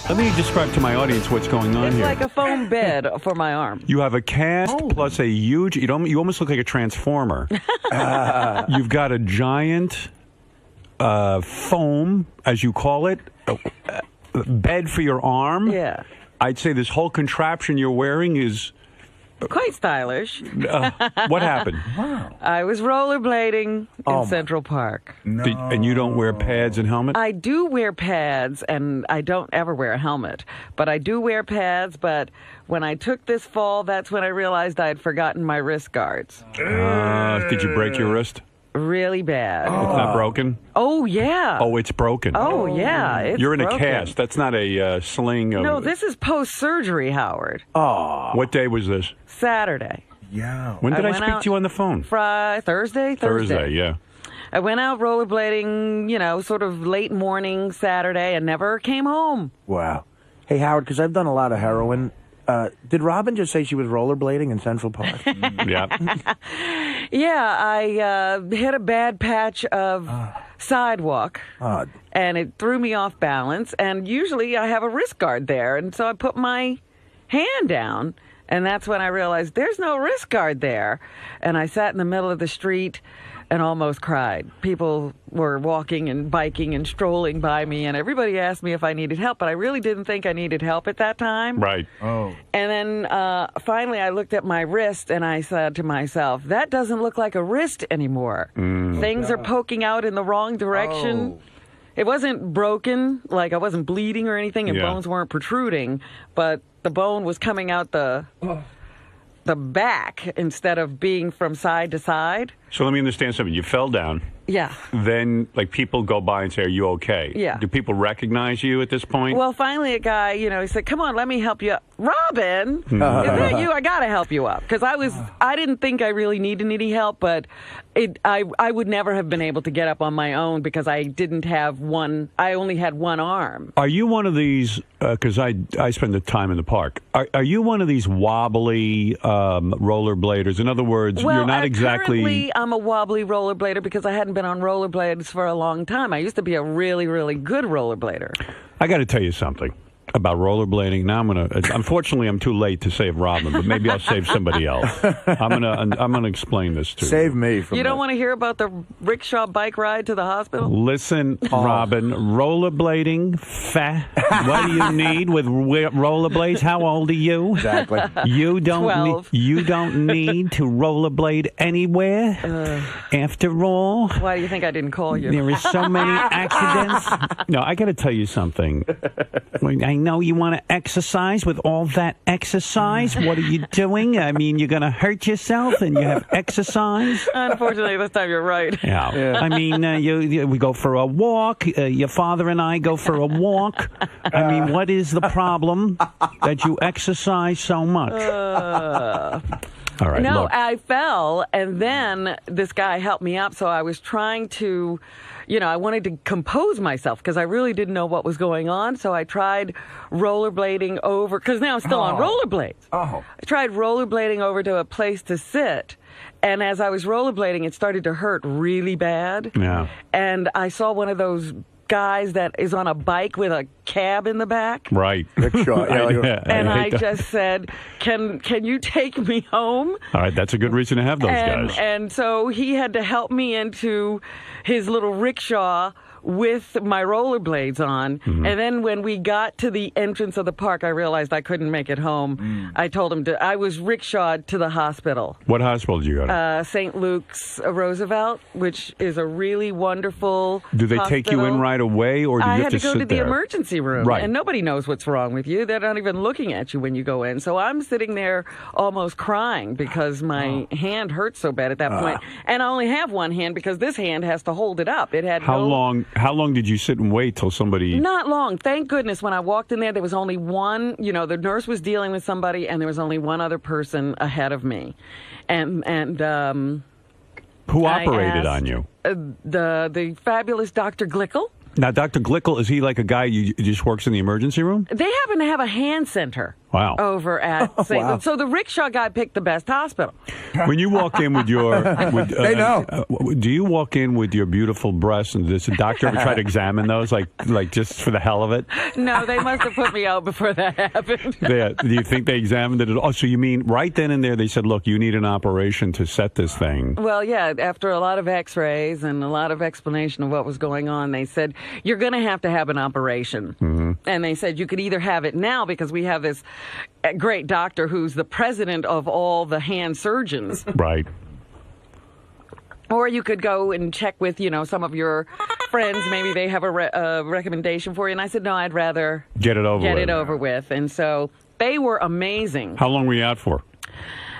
Let me describe to my audience what's going on It's here. like a foam bed for my arm. You have a cast plus a huge. You almost look like a transformer. You've got a giant foam, as you call it, bed for your arm. Yeah. I'd say this whole contraption you're wearing is Quite stylish. what happened? I was rollerblading in Central Park. And you don't wear pads and helmet? I do wear pads, and I don't ever wear a helmet. But I do wear pads, but when I took this fall, that's when I realized I had forgotten my wrist guards. Did you break your wrist? Really bad. It's not broken? Oh, yeah. Oh, it's broken. Oh, yeah. It's You're in broken. a cast. That's not a sling. No, this is post-surgery, Howard. What day was this? Saturday. Yeah. When did I went speak out to you on the phone? Thursday? Thursday, yeah. I went out rollerblading, sort of late morning Saturday and never came home. Wow. Hey, Howard, because I've done a lot of heroin. Did Robin just say she was rollerblading in Central Park? Yeah. Yeah, I hit a bad patch of sidewalk, and it threw me off balance. And usually I have a wrist guard there, and so I put my hand down, and that's when I realized there's no wrist guard there. And I sat in the middle of the street and almost cried. People were walking and biking and strolling by me, and everybody asked me if I needed help, but I really didn't think I needed help at that time. Right. Oh. And then finally I looked at my wrist and I said to myself, that doesn't look like a wrist anymore. Things are poking out in the wrong direction. It wasn't broken, like I wasn't bleeding or anything, and bones weren't protruding, but the bone was coming out the back instead of being from side to side. So let me understand something. You fell down. Yeah. Then, people go by and say, are you okay? Yeah. Do people recognize you at this point? Well, finally a guy, he said, come on, let me help you up. Robin, is that you? I got to help you up. Because I didn't think I really needed any help, but I would never have been able to get up on my own because I only had one arm. Are you one of these, because I spend the time in the park, are you one of these wobbly rollerbladers? In other words, you're not exactly... Currently, I'm a wobbly rollerblader because I hadn't been on rollerblades for a long time. I used to be a really, really good rollerblader. I got to tell you something about rollerblading. Now unfortunately, I'm too late to save Robin, but maybe I'll save somebody else. I'm gonna explain this to you. Save me from You don't want to hear about the rickshaw bike ride to the hospital? Listen, Robin, rollerblading, what do you need with rollerblades? How old are you? Exactly. You don't 12. You don't need to rollerblade anywhere. After all, Why do you think I didn't call you? there are so many accidents. No, I got to tell you something. I know you want to exercise. With all that exercise, what are you doing? I mean, you're going to hurt yourself and you have exercise? Unfortunately, this time you're right. Yeah. I mean, we go for a walk. Your father and I go for a walk. I mean, what is the problem that you exercise so much? All right, No, look. I fell, and then this guy helped me up, so I was trying to, I wanted to compose myself because I really didn't know what was going on, so I tried rollerblading over, because now I'm still on rollerblades. I tried rollerblading over to a place to sit, and as I was rollerblading, it started to hurt really bad. Yeah. And I saw one of those guys that is on a bike with a cab in the back. Right. Rickshaw. And I just said, can you take me home? All right, that's a good reason to have those guys. And so he had to help me into his little rickshaw with my rollerblades on. And then when we got to the entrance of the park, I realized I couldn't make it home. I told him I was rickshawed to the hospital. What hospital did you go to? St. Luke's Roosevelt, which is a really wonderful Do they take you in hospital. right away, or do you I have had to go sit to the there? emergency room, Right. and nobody knows what's wrong with you. They're not even looking at you when you go in. So I'm sitting there almost crying because my hand hurts so bad at that point. And I only have one hand because this hand has to hold it up. It had How long did you sit and wait till somebody... Not long. Thank goodness when I walked in there was only one, the nurse was dealing with somebody, and there was only one other person ahead of me. And Who operated asked, on you? The fabulous Dr. Glickle. Now, Dr. Glickle, is he like a guy who just works in the emergency room? They happen to have a hand center. Wow. over at St. Wow. So the rickshaw guy picked the best hospital. When you walk in with your, They know. Do you walk in with your beautiful breasts, and does the doctor ever try to examine those, like just for the hell of it? No, they must have put me out before that happened. Do you think they examined it at all? So you mean right then and there they said, look, you need an operation to set this thing? Well, yeah, after a lot of x-rays and a lot of explanation of what was going on, they said, you're going to have an operation. Mm-hmm. And they said you could either have it now because we have this great doctor who's the president of all the hand surgeons. Right. Or you could go and check with, some of your friends. Maybe they have a recommendation for you. And I said, no, I'd rather get it over with. And so they were amazing. How long were you out for?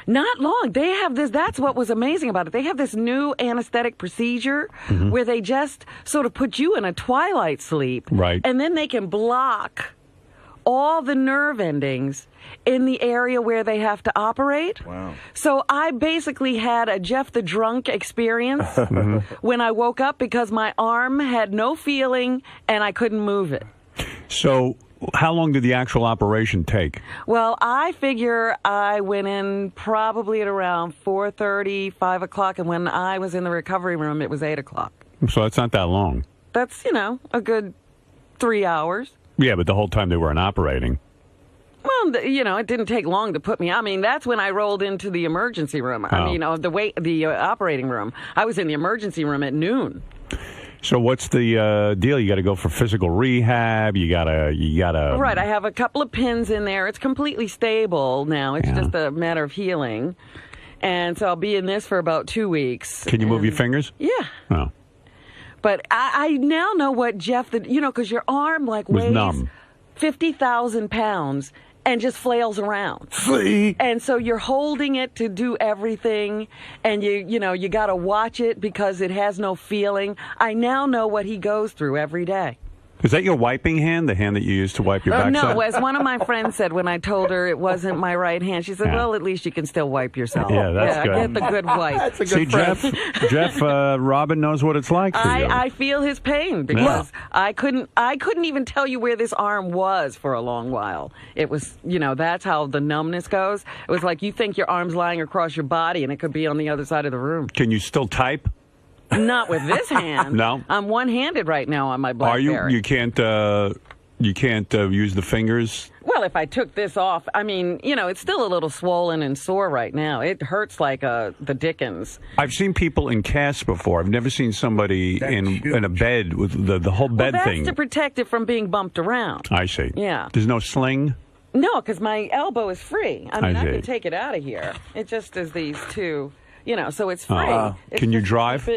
Not long. They have this. That's what was amazing about it. They have this new anesthetic procedure where they just sort of put you in a twilight sleep. Right. And then they can block all the nerve endings in the area where they have to operate. Wow. So I basically had a Jeff the Drunk experience when I woke up because my arm had no feeling and I couldn't move it. So how long did the actual operation take? Well, I figure I went in probably at around 4:30, 5 o'clock, and when I was in the recovery room, it was 8 o'clock. So that's not that long. That's, a good 3 hours. Yeah, but the whole time they weren't operating. Well, it didn't take long to put me. I mean, that's when I rolled into the emergency room. The operating room. I was in the emergency room at noon. So what's the deal? You got to go for physical rehab. You gotta. Right. I have a couple of pins in there. It's completely stable now. It's just a matter of healing. And so I'll be in this for about 2 weeks. Can you move your fingers? Yeah. Oh. But I now know what Jeff, because your arm weighs numb. 50,000 pounds and just flails around. And so you're holding it to do everything, and you got to watch it because it has no feeling. I now know what he goes through every day. Is that your wiping hand, the hand that you use to wipe your backside? No, as one of my friends said when I told her it wasn't my right hand, she said, well, at least you can still wipe yourself. Yeah, that's good. Get the good wipe. That's a good friend. Jeff, Robin knows what it's like for you. I feel his pain because I couldn't even tell you where this arm was for a long while. It was, that's how the numbness goes. It was like you think your arm's lying across your body and it could be on the other side of the room. Can you still type? Not with this hand. No? I'm one-handed right now on my BlackBerry. Are you? You can't use the fingers? Well, if I took this off, it's still a little swollen and sore right now. It hurts like the dickens. I've seen people in casts before. I've never seen somebody in a bed with the whole bed thing. That's to protect it from being bumped around. I see. Yeah. There's no sling? No, because my elbow is free. I can take it out of here. It just is these two, so it's free. Can you drive?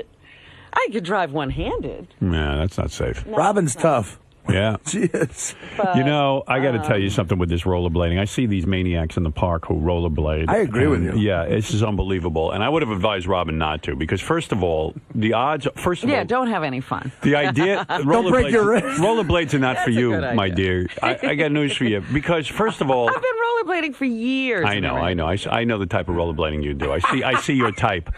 I could drive one-handed. Nah, that's not safe. No, Robin's tough. Yeah. She is. But, I got to tell you something with this rollerblading. I see these maniacs in the park who rollerblade. I agree with you. Yeah, this is unbelievable. And I would have advised Robin not to because, first of all, the odds... Yeah, don't have any fun. The idea... Don't break your wrist. Rollerblades are not That's for you, a good my idea. dear. I got news for you. Because, first of all... I've been rollerblading for years. I know. I know the type of rollerblading you do. I see your type.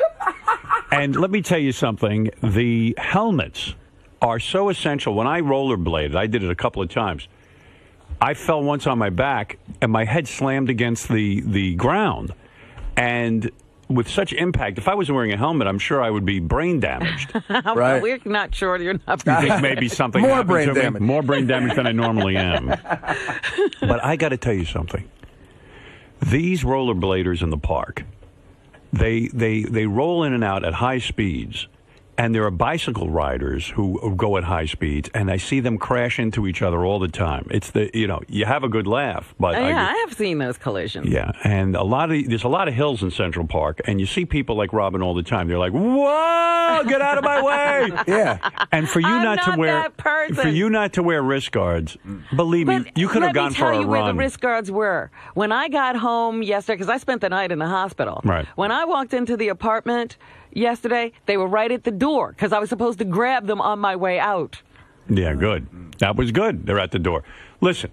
And let me tell you something. The helmets are so essential. When I rollerbladed, I did it a couple of times. I fell once on my back, and my head slammed against the ground. And with such impact, if I was wearing a helmet, I'm sure I would be brain damaged. Right. We're not sure you're not. You think maybe something More happened brain to me? damage. More brain damage than I normally am. But I got to tell you something. These rollerbladers in the park, they roll in and out at high speeds. And there are bicycle riders who go at high speeds, and I see them crash into each other all the time. It's you have a good laugh, but I have seen those collisions. Yeah, and there's a lot of hills in Central Park, and you see people like Robin all the time. They're like, "Whoa, get out of my way!" Yeah, and for you I'm not to wear wrist guards, believe me, you could have gone for a Let me tell you where run. the wrist guards were. When I got home yesterday, because I spent the night in the hospital. Right. When I walked into the apartment yesterday, they were right at the door because I was supposed to grab them on my way out. Yeah, good. That was good. They're at the door. Listen,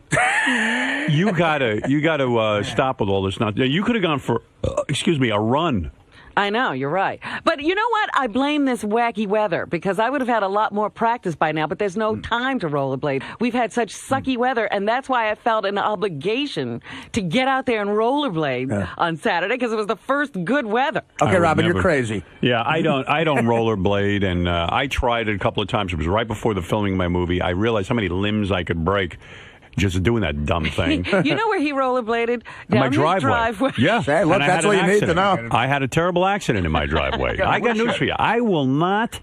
you gotta stop with all this nonsense. You could have gone for, a run. I know, you're right. But you know what? I blame this wacky weather because I would have had a lot more practice by now, but there's no time to rollerblade. We've had such sucky weather, and that's why I felt an obligation to get out there and rollerblade on Saturday because it was the first good weather. Okay, Robin, you're crazy. Yeah, I don't rollerblade, and I tried it a couple of times. It was right before the filming of my movie. I realized how many limbs I could break just doing that dumb thing. You know where he rollerbladed? In my Down his driveway. Yeah. Hey, look, that's what you need to know. I had a terrible accident in my driveway. I got news for you. I will not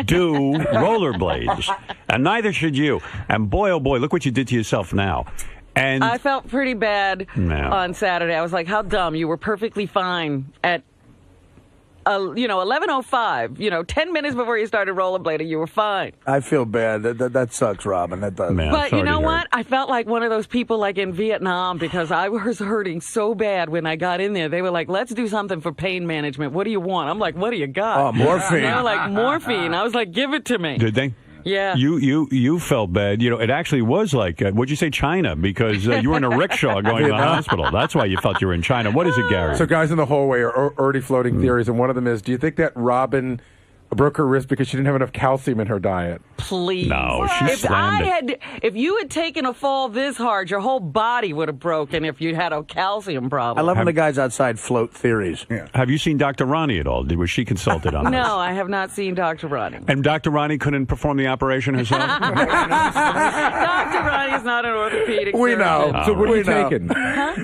do rollerblades, and neither should you. And boy, oh boy, look what you did to yourself now. And I felt pretty bad on Saturday. I was like, how dumb. You were perfectly fine at 11:05, 10 minutes before you started rollerblading, you were fine. I feel bad. That sucks, Robin. That does. Man, but you know what? I felt like one of those people like in Vietnam because I was hurting so bad when I got in there. They were like, let's do something for pain management. What do you want? I'm like, what do you got? Oh, morphine. They were like, morphine. I was like, give it to me. Did they? Yeah. You felt bad. It actually was like, what'd you say, China? Because you were in a rickshaw going to the hospital. That's why you felt you were in China. What is it, Gary? So guys in the hallway are already floating theories, and one of them is, do you think that Robin broke her wrist because she didn't have enough calcium in her diet? Please. No, she slammed it. If you had taken a fall this hard, your whole body would have broken if you had a calcium problem. I love when the guys outside float theories. Yeah. Have you seen Dr. Ronnie at all? Was she consulted on this? No, I have not seen Dr. Ronnie. And Dr. Ronnie couldn't perform the operation herself? Dr. Ronnie is not an orthopedic We know. surgeon. So what are you know. taking?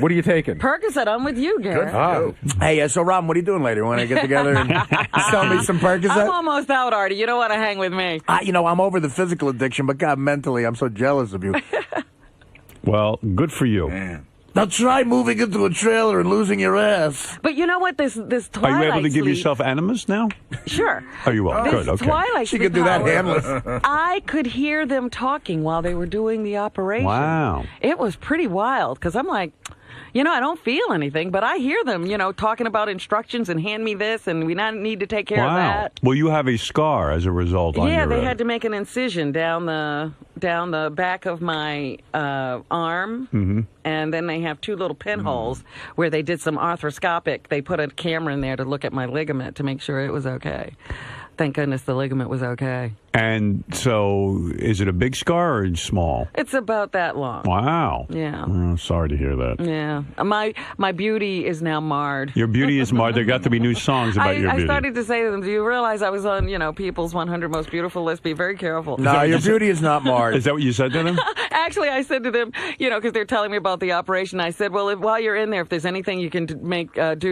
What are you taking? Percocet, I'm with you, Gary. Hey, so Robin, what are you doing later? Want to get together and sell me some Percocet? I'm almost out, Artie. You don't want to hang with me. I'm over the physical addiction, but God, mentally, I'm so jealous of you. Well, good for you. Now try moving into a trailer and losing your ass. But you know what? This Twilight Are you able to give sleep- yourself enemas now? Sure. Oh, you are? This Good, okay. Twilight She sleep could do that power, handless. I could hear them talking while they were doing the operation. Wow. It was pretty wild because I'm like, I don't feel anything, but I hear them, talking about instructions and hand me this and we need to take care of that. Well, you have a scar as a result on your they had to make an incision down the back of my arm, and then they have two little pinholes where they did some arthroscopic. They put a camera in there to look at my ligament to make sure it was okay. Thank goodness the ligament was okay. And so, is it a big scar or small? It's about that long. Wow. Yeah. Oh, sorry to hear that. Yeah. My beauty is now marred. Your beauty is marred. There got to be new songs about your I beauty. started to say to them, do you realize I was on, People's 100 Most Beautiful list? Be very careful. No, your beauty is not marred. Is that what you said to them? Actually, I said to them, because they're telling me about the operation, I said, well, while you're in there, if there's anything you can do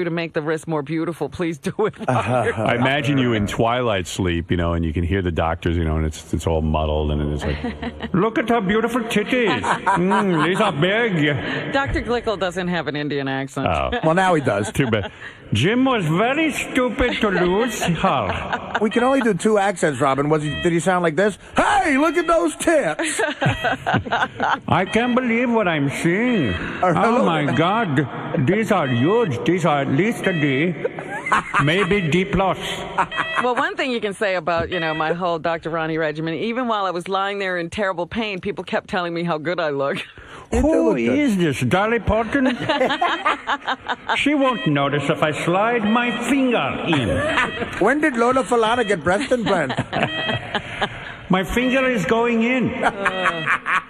to make the wrist more beautiful, please do it. I imagine you in twilight sleep, and you can hear the doctors, and it's all muddled, and it's like, look at her beautiful titties. These are big. Dr. Glickle doesn't have an Indian accent. Oh. Well, now he does. Too bad. Jim was very stupid to lose her. We can only do two accents, Robin. Did he sound like this? Hey, look at those tits! I can't believe what I'm seeing. Oh, my God. These are huge. These are at least a D. Maybe D+. Well, one thing you can say about, my whole Dr. Ronnie regimen, even while I was lying there in terrible pain, people kept telling me how good I look. Who is this, Dolly Parton? She won't notice if I slide my finger in. When did Lola Falana get breast implants? My finger is going in.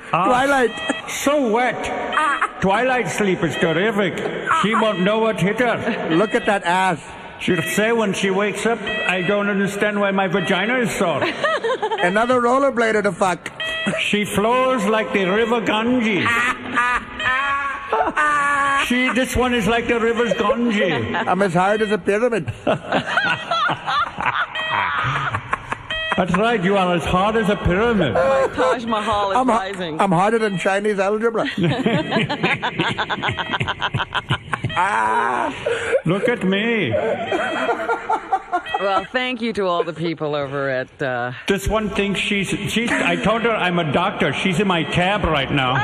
Twilight. So wet. Twilight sleep is terrific. She won't know what hit her. Look at that ass. She'll say when she wakes up, I don't understand why my vagina is sore. Another rollerblader to fuck. She flows like the river Ganges. This one is like the river's Ganges. I'm as hard as a pyramid. That's right, you are as hard as a pyramid. My Taj Mahal is rising. I'm harder than Chinese algebra. Look at me. Well, thank you to all the people over at... This one thinks she's I told her I'm a doctor. She's in my cab right now.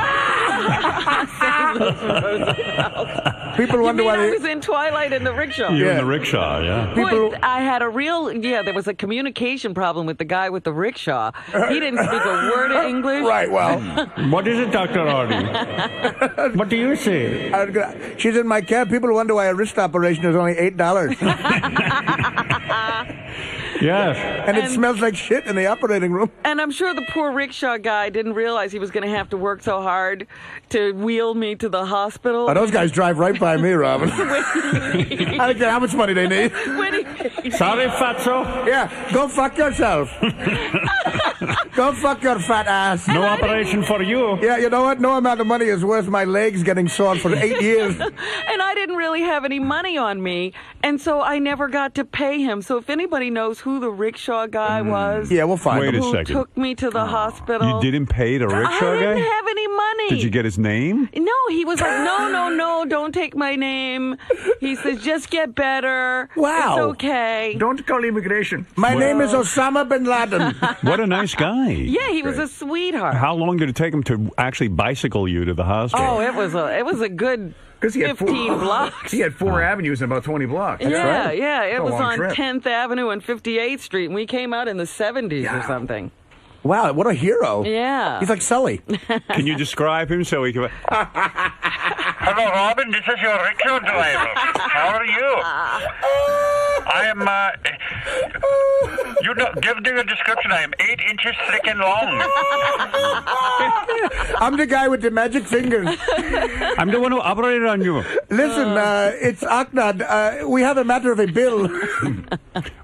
People wonder why I was in Twilight in the rickshaw. You're in the rickshaw, yeah. Boy, I had there was a communication problem with the guy with the rickshaw. He didn't speak a word of English. Right, well. What is it, Dr. Artie? What do you say? She's in my cab. People wonder why a wrist operation is only $8. Yes. And it smells like shit in the operating room. And I'm sure the poor rickshaw guy didn't realize he was going to have to work so hard to wheel me to the hospital. Oh, those guys drive right by me, Robin. I don't care how much money they need. Sorry, fatso. Yeah, go fuck yourself. Go fuck your fat ass. No operation for you. Yeah, you know what? No amount of money is worth my legs getting sore for 8 years. And I didn't really have any money on me, and so I never got to pay him. So if anybody knows who the rickshaw guy was, Yeah, we'll find him. Wait a who second. took me to the hospital. You didn't pay the rickshaw I didn't guy? have any money. Did you get his name? No, he was like, no, don't take my name. He says, just get better. Wow. It's okay. Don't call immigration. My name is Osama bin Laden. What a nice guy. Yeah, he was a sweetheart. How long did it take him to actually bicycle you to the hospital? Oh, it was a good 'Cause 15 blocks. He had 4 avenues and about 20 blocks. Yeah, right. yeah. It a was long on trip. 10th Avenue and 58th Street, and we came out in the 70s or something. Wow, what a hero. Yeah. He's like Sully. Can you describe him so we can... Hello, Robin. This is your rickshaw driver. How are you? I am, give me a description. I am 8 inches thick and long. I'm the guy with the magic fingers. I'm the one who operated on you. Listen, it's Aknad. We have a matter of a bill.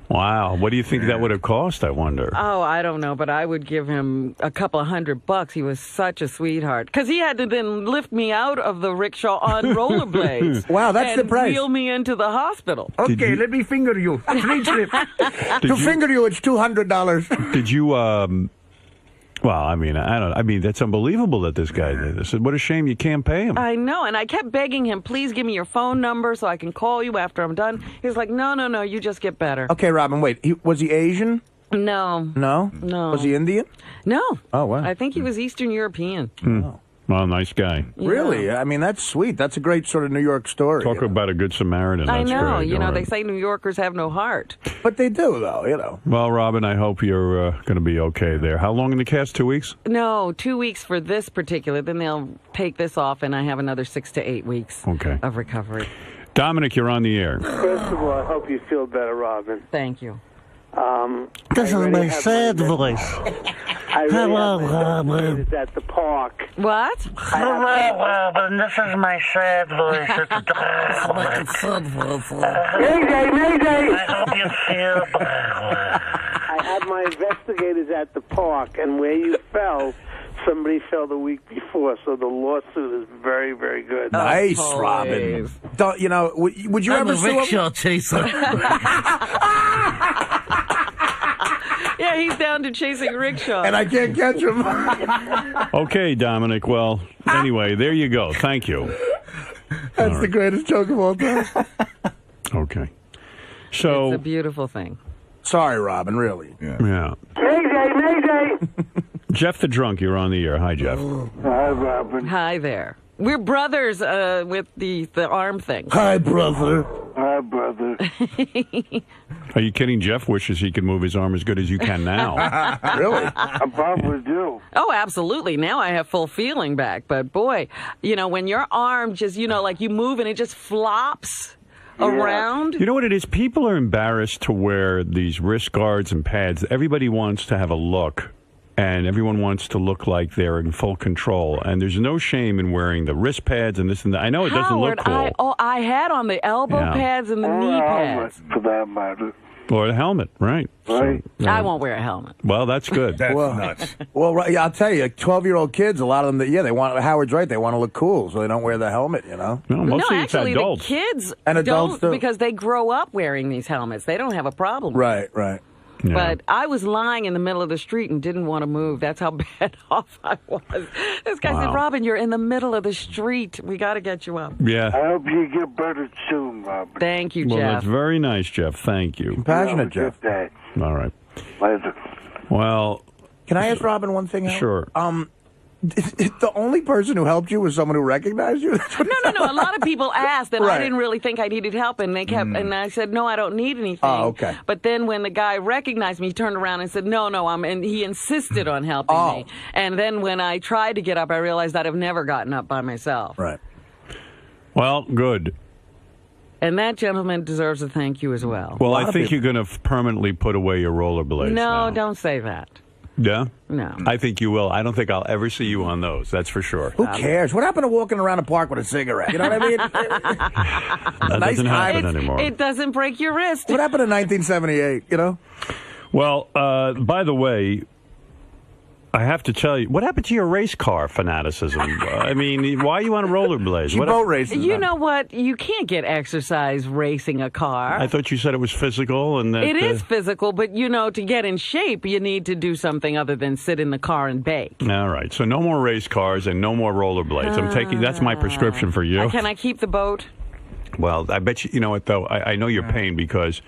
Wow. What do you think that would have cost, I wonder? Oh, I don't know, but I would give him a couple of $100. He was such a sweetheart. Because he had to then lift me out of the rickshaw on rollerblades. Wow, that's and the price. wheel me into the hospital. Okay, let me finger you. Free trip. To finger you, it's $200. Did you, well, I mean, that's unbelievable that this guy did this. What a shame you can't pay him. I know, and I kept begging him, please give me your phone number so I can call you after I'm done. He was like, no, you just get better. Okay, Robin, wait. Was he Asian? No. No? No. Was he Indian? No. Oh, wow. I think he was Eastern European. Well, nice guy. Really? I mean, that's sweet. That's a great sort of New York story. Talk about a good Samaritan. I That's know. great. You know, All they right. say New Yorkers have no heart. But they do, though, you know. Well, Robin, I hope you're going to be okay there. How long in the cast? 2 weeks? No, 2 weeks for this particular. Then they'll take this off, and I have another 6 to 8 weeks Okay. of recovery. Dominic, you're on the air. First of all, I hope you feel better, Robin. Thank you. This is my sad voice. Hello, Robin. It's at the park. What? Hello, Robin. This is my sad voice. Mayday, Mayday! I hope you feel better. I had my investigators at the park, and where you fell, somebody fell the week before, so the lawsuit is very, very good. Nice, Oh, Robin. please. Don't, you know, would you I'm ever a sue him? rickshaw chaser. Yeah, he's down to chasing rickshaws. And I can't catch him. Okay, Dominic. Well, anyway, there you go. Thank you. That's the greatest joke of all time. Okay. It's So, a beautiful thing. Sorry, Robin, really. yeah. Mayday, Mayday! Jeff the Drunk, you're on the air. Hi, Jeff. Hi, Robin. Hi there. We're brothers with the arm thing. Hi, brother. Hi, brother. Are you kidding? Jeff wishes he could move his arm as good as you can now. Really? I probably do. Oh, absolutely. Now I have full feeling back. But boy, you know, when your arm just, you know, like you move and it just flops around. You know what it is? People are embarrassed to wear these wrist guards and pads. Everybody wants to have a look, and everyone wants to look like they're in full control. And there's no shame in wearing the wrist pads and this and that. I know it doesn't look Howard, cool. I had on the elbow Yeah. pads and the knee pads. For that matter. Or a helmet, right? Right. I won't wear a helmet. Well, that's good. That's Well- nuts. Well, right, yeah, I'll tell you, 12-year-old kids, a lot of them, they want, Howard's right, they want to look cool, so they don't wear the helmet, you know? No, mostly no, it's actually, adults. the kids And adults, don't too. because they grow up wearing these helmets. They don't have a problem. Right, right. Yeah. But I was lying in the middle of the street and didn't want to move. That's how bad off I was. This guy Wow. said, Robin, you're in the middle of the street. We got to get you up. Yeah. I hope you get better soon, Robin. Thank you, Well, Jeff. that's very nice, Jeff. Thank you. Passionate, Jeff. Good day. All right. Later. Well, Can I ask Robin one thing? Howard? Sure. The only person who helped you was someone who recognized you? No. A lot of people asked, and Right. I didn't really think I needed help, and they kept, and I said, no, I don't need anything. Oh, okay. But then when the guy recognized me, he turned around and said, no, and he insisted on helping me. And then when I tried to get up, I realized I'd have never gotten up by myself. Right. Well, good. And that gentleman deserves a thank you as well. Well, I think you're going to permanently put away your rollerblades. No, now. Don't say that. Yeah? No. I think you will. I don't think I'll ever see you on those. That's for sure. Who cares? What happened to walking around the park with a cigarette? You know what I mean? That doesn't happen anymore. It doesn't break your wrist. What happened in 1978, you know? Well, by the way, I have to tell you, what happened to your race car fanaticism? I mean, why are you on rollerblades? She boat races. You know what? You can't get exercise racing a car. I thought you said it was physical. And that, it is physical, but, to get in shape, you need to do something other than sit in the car and bake. All right. So no more race cars and no more rollerblades. That's my prescription for you. Can I keep the boat? Well, I bet you know what, though? I know your pain because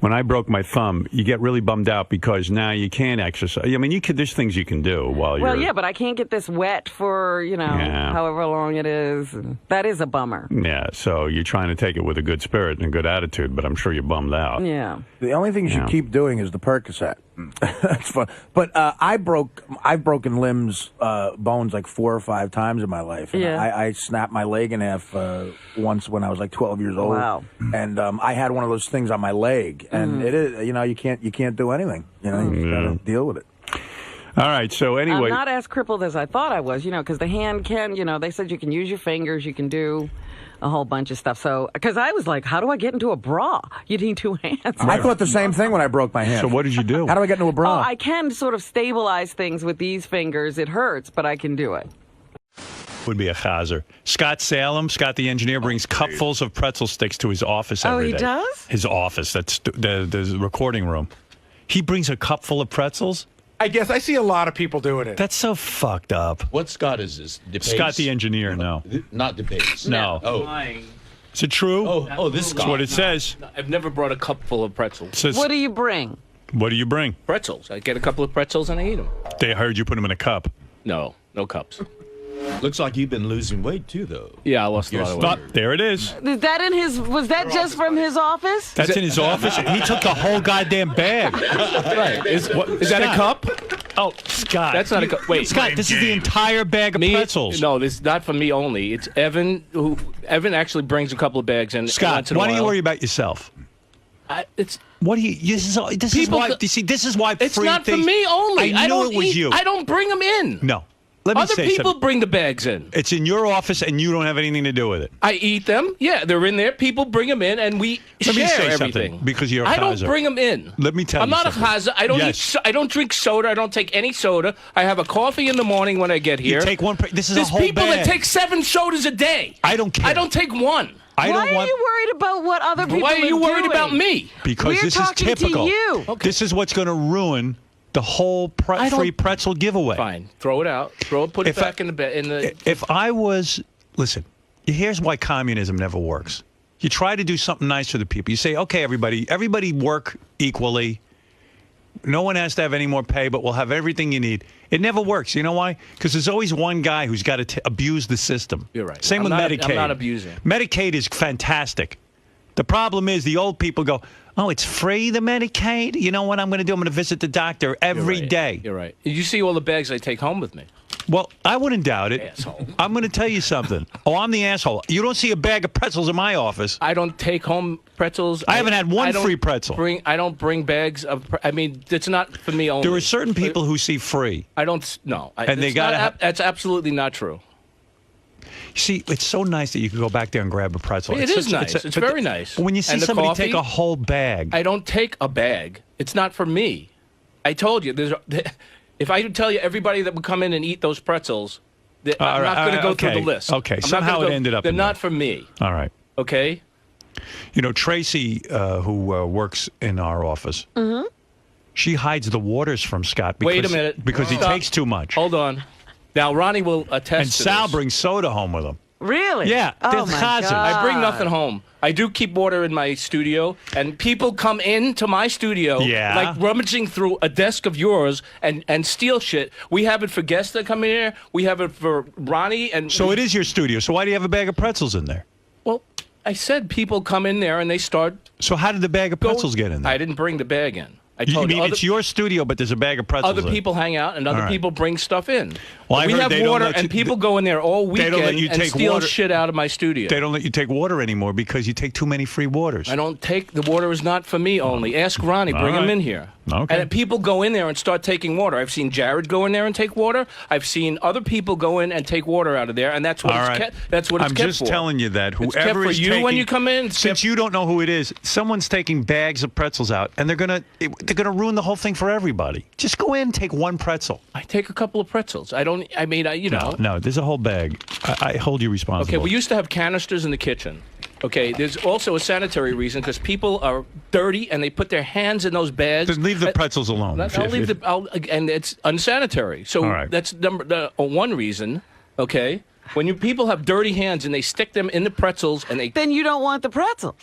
when I broke my thumb, you get really bummed out because now you can't exercise. I mean, there's things you can do while you're... Well, yeah, but I can't get this wet for, however long it is. That is a bummer. Yeah, so you're trying to take it with a good spirit and a good attitude, but I'm sure you're bummed out. Yeah. The only thing you should keep doing is the Percocet. That's fun. But I've broken limbs, bones like 4 or 5 times in my life. And I snapped my leg in half once when I was like 12 years old. Wow. And I had one of those things on my leg, and it is, you can't do anything. You just gotta deal with it. All right. So anyway, I'm not as crippled as I thought I was. Because the hand can. They said you can use your fingers. You can do a whole bunch of stuff. So, because I was like, how do I get into a bra? You need 2 hands. I thought the same thing when I broke my hand. So what did you do? How do I get into a bra? Oh, I can sort of stabilize things with these fingers. It hurts, but I can do it. Would be a chazer. Scott Salem, Scott the engineer, brings cupfuls of pretzel sticks to his office every day. Oh, he does? His office. That's the recording room. He brings a cup full of pretzels? I guess I see a lot of people doing it. That's so fucked up. What Scott is this? DePace? Scott the engineer, no. Not DePace. No. Oh. Is it true? Oh, this Scott. That's what it says. I've never brought a cup full of pretzels. It says, What do you bring? what do you bring? Pretzels. I get a couple of pretzels and I eat them. They heard you put them in a cup. No cups. Looks like you've been losing weight, too, though. Yeah, I lost a lot of weight. Stop. There it is. Is that was that just from his office? That's in his office. He took the whole goddamn bag. Right. Is that a cup? Oh, Scott. That's not a cup. Wait. Scott, this is the entire bag of pretzels. No, this is not for me only. It's Evan. Evan actually brings a couple of bags. And Scott, once in a why don't you while- worry about yourself? It's What do you? This is why. You see, this is why. it's free not things, for me only. I don't it was eat, you. I don't bring them in. No. Let me Other say people something. bring the bags in. It's in your office, and you don't have anything to do with it. I eat them. Yeah, they're in there. People bring them in, and we Let me share say everything. something, because you're a I don't chazer. bring them in. Let me tell I'm you not something. a chazer. I don't Yes. I don't drink soda. I don't take any soda. I have a coffee in the morning when I get here. You take one. This is There's a whole people bag. that take 7 sodas a day. I don't care. I don't take one. I Why don't want. are you worried about what other people Why are you worried doing? about me? Because We're this talking is typical. to you. Okay. This is what's going to ruin the whole I don't- free pretzel giveaway. Fine, throw it out. Put it back in the bed. If I was, listen, here's why communism never works. You try to do something nice for the people. You say, okay, everybody work equally. No one has to have any more pay, but we'll have everything you need. It never works. You know why? Because there's always one guy who's got to abuse the system. You're right. Same I'm with not- Medicaid. I'm not abusing. Medicaid is fantastic. The problem is the old people go, oh, it's free, the Medicaid? You know what I'm going to do? I'm going to visit the doctor every day. You're right. You see all the bags I take home with me. Well, I wouldn't doubt it. Asshole. I'm going to tell you something. Oh, I'm the asshole. You don't see a bag of pretzels in my office. I don't take home pretzels. I haven't had one I don't free pretzel. I don't bring bags of. I mean, it's not for me only. There are certain people who see free. I don't. No. And they gotta That's absolutely not true. You see, it's so nice that you can go back there and grab a pretzel. It is nice. It's very nice. When you see And the somebody coffee, take a whole bag. I don't take a bag. It's not for me. I told you. If I tell you everybody that would come in and eat those pretzels, I'm not going to go through the list. Okay, I'm not somehow gonna it ended up They're in not there. for me. All right. Okay? You know, Tracy, who works in our office, she hides the waters from Scott. Because, Wait a minute. Because he Stop. takes too much. Hold on. Now, Ronnie will attest And to Sal this. brings soda home with him. Really? Yeah, Oh, there's my chazan. God. I bring nothing home. I do keep water in my studio, and people come into my studio, Yeah. like rummaging through a desk of yours and steal shit. We have it for guests that come in here. We have it for Ronnie. And So it is your studio. So why do you have a bag of pretzels in there? Well, I said people come in there and they start. So how did the bag of pretzels get in there? I didn't bring the bag in. I You told mean other, it's your studio, but there's a bag of pretzels other in. people hang out and other All right. people bring stuff in. Well, I we heard have they don't water let you- and people go in there all They don't let weekend you and take steal water. shit out of my studio. They don't let you take water anymore because you take too many free waters. I don't take the water is not for me only. Ask Ronnie, All bring him right. in here. Okay. And people go in there and start taking water. I've seen Jared go in there and take water. I've seen other people go in and take water out of there, and that's what All it's right. kept. That's what it's I'm kept just for. telling you that It's kept whoever for is you taking, when you come in. since you don't know who it is, someone's taking bags of pretzels out, and they're gonna ruin the whole thing for everybody. Just go in and take one pretzel. I take a couple of pretzels. I don't. I mean, you know. No, there's a whole bag. I hold you responsible. Okay, we used to have canisters in the kitchen. Okay, there's also a sanitary reason because people are dirty and they put their hands in those bags. Then leave the pretzels alone. I'll leave and it's unsanitary. So All right. that's one reason. Okay, when people have dirty hands and they stick them in the pretzels and they. Then you don't want the pretzels.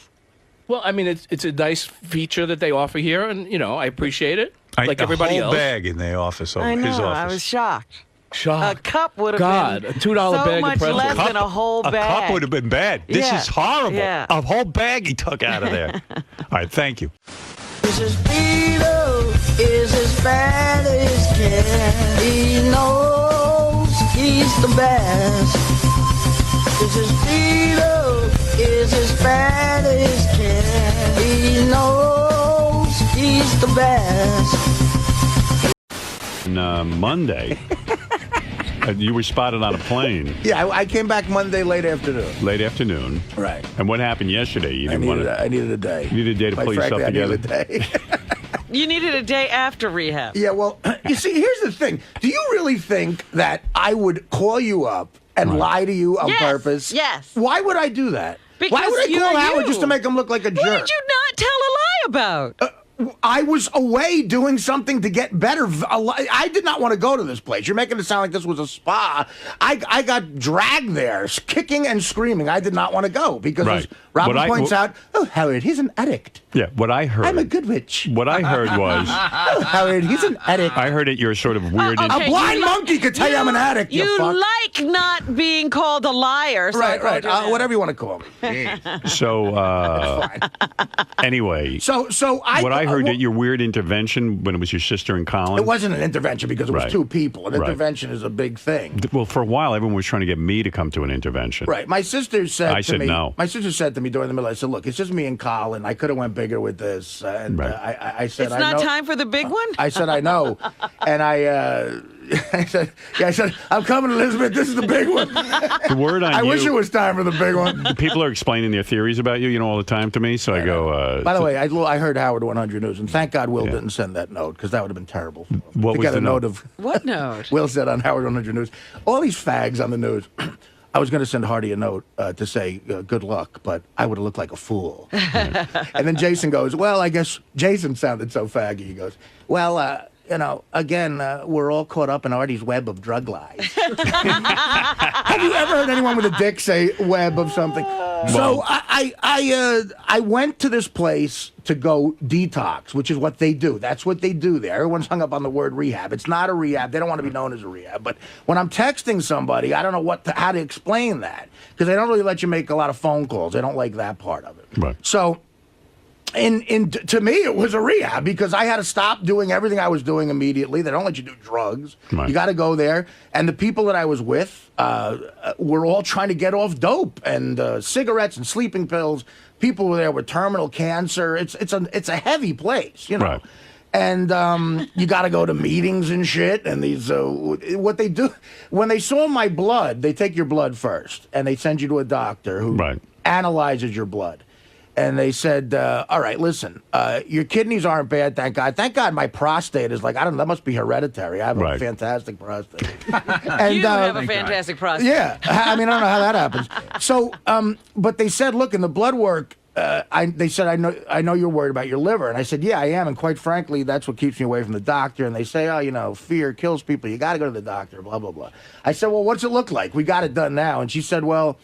Well, I mean, it's a nice feature that they offer here, and I appreciate it. Like everybody a whole else. bag in the office. I his know. office. I was shocked. Shocked. A cup would have God, been a $2 so bag of much pretzels. less than a whole bag. A cup would have been bad. This Yeah. is horrible. Yeah. A whole bag he took out of there. All right, thank you. Mrs. Beetle is as bad as can. He knows he's the best. Mrs. Beetle is as bad as can. He knows he's the best. On Monday, you were spotted on a plane Yeah, I came back Monday late afternoon. late afternoon. Right. And what happened yesterday? You I didn't want needed a day. You needed a day to Quite pull frankly, yourself together. I needed a day. You needed a day after rehab. Yeah, well, you see, here's the thing. Do you really think that I would call you up and lie to you on Yes, purpose? yes. Why would I do that? Why Because would I you're call Howard you. just to make him look like a jerk? What did you not tell a lie about? I was away doing something to get better. I did not want to go to this place. You're making it sound like this was a spa. I got dragged there, kicking and screaming. I did not want to go because, as Robin points out, oh, Howard, he's an addict. Yeah, what I heard. I'm a good witch. What I heard was. Oh, Howard, he's an addict. I heard it. You're sort of weird. Okay, A blind monkey could tell you I'm an addict. You fuck. like not being called a liar. So I Right. called you that. Whatever you want to call me. So anyway. So what I heard that your weird intervention when it was your sister and Colin. It wasn't an intervention because it was Right. two people. An Right. intervention is a big thing. Well, for a while, everyone was trying to get me to come to an intervention. Right. My sister said I to said me. no. My sister said to me during the middle. I said, "Look, it's just me and Colin. I could have went bigger with this." And Right. I said, It's "I not know." time for the big one? I said, "I know," and I said, "I'm coming, Elizabeth. This is the big one." The word on I you. wish it was time for the big one. People are explaining their theories about you, all the time to me. So I go. By the way, I heard Howard 100 News, and thank God Will didn't send that note because that would have been terrible. What to was get the a note? of What note? Will said on Howard 100 News, all these fags on the news. I was going to send Hardy a note to say good luck, but I would have looked like a fool. And then Jason goes, well, I guess Jason sounded so faggy. He goes, well, again, we're all caught up in Artie's web of drug lies. Have you ever heard anyone with a dick say web of something? So I went to this place to go detox, which is what they do. That's what they do there. Everyone's hung up on the word rehab. It's not a rehab. They don't want to be known as a rehab. But when I'm texting somebody, I don't know how to explain that because they don't really let you make a lot of phone calls. They don't like that part of it. Right. So to me, it was a rehab because I had to stop doing everything I was doing immediately. They don't let you do drugs. Right. You got to go there. And the people that I was with were all trying to get off dope and cigarettes and sleeping pills. People were there with terminal cancer. It's a heavy place, Right. And you got to go to meetings and shit. And these what they do when they saw my blood, they take your blood first and they send you to a doctor who analyzes your blood. And they said, all right, listen, your kidneys aren't bad, thank God. Thank God my prostate is like, I don't know, that must be hereditary. I have a fantastic prostate. And, you have a fantastic prostate. Yeah. I mean, I don't know how that happens. So, but they said, look, in the blood work, they said, I know you're worried about your liver. And I said, yeah, I am. And quite frankly, that's what keeps me away from the doctor. And they say, oh, you know, fear kills people. You got to go to the doctor, blah, blah, blah. I said, well, what's it look like? We got it done now. And she said, well,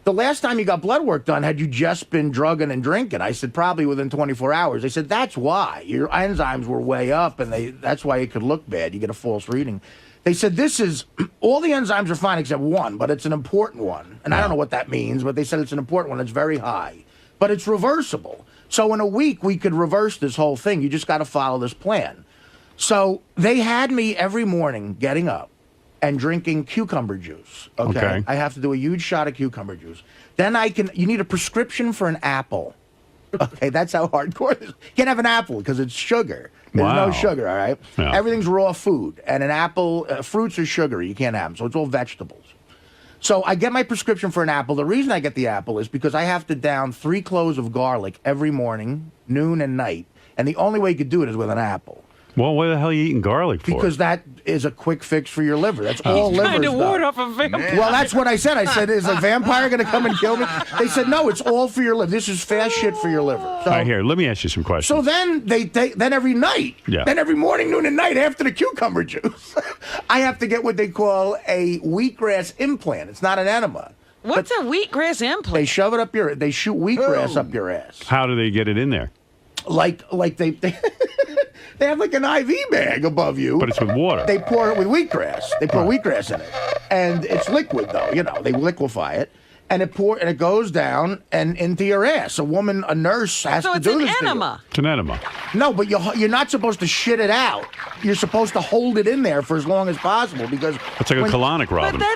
the last time you got blood work done, had you just been drugging and drinking? I said, probably within 24 hours. They said, that's why. Your enzymes were way up, and that's why it could look bad. You get a false reading. They said, all the enzymes are fine except one, but it's an important one. And I don't know what that means, but they said it's an important one. It's very high. But it's reversible. So in a week, we could reverse this whole thing. You just got to follow this plan. So they had me every morning getting up and drinking cucumber juice. Okay. I have to do a huge shot of cucumber juice. Then you need a prescription for an apple. Okay, that's how hardcore this is. You can't have an apple because it's sugar. There's no sugar, all right? Yeah. Everything's raw food. And an apple, fruits are sugary. You can't have them. So it's all vegetables. So I get my prescription for an apple. The reason I get the apple is because I have to down 3 cloves of garlic every morning, noon, and night. And the only way you could do it is with an apple. Well, why the hell are you eating garlic for? Because that is a quick fix for your liver. That's all liver trying to does. ward off a vampire. Well, that's what I said. I said, is a vampire going to come and kill me? They said, no, it's all for your liver. This is fast shit for your liver. So, all right, here, let me ask you some questions. So then then every night, then every morning, noon, and night after the cucumber juice, I have to get what they call a wheatgrass implant. It's not an enema. What's a wheatgrass implant? They shove it up they shoot wheatgrass up your ass. How do they get it in there? Like they they have like an IV bag above you. But it's with water. They pour it with wheatgrass. They pour wheatgrass in it. And it's liquid, though. You know, they liquefy it. And it goes down and into your ass. A nurse has to do this. So it's an enema. It's an enema. No, but you're not supposed to shit it out. You're supposed to hold it in there for as long as possible because it's like a colonic, Robin. But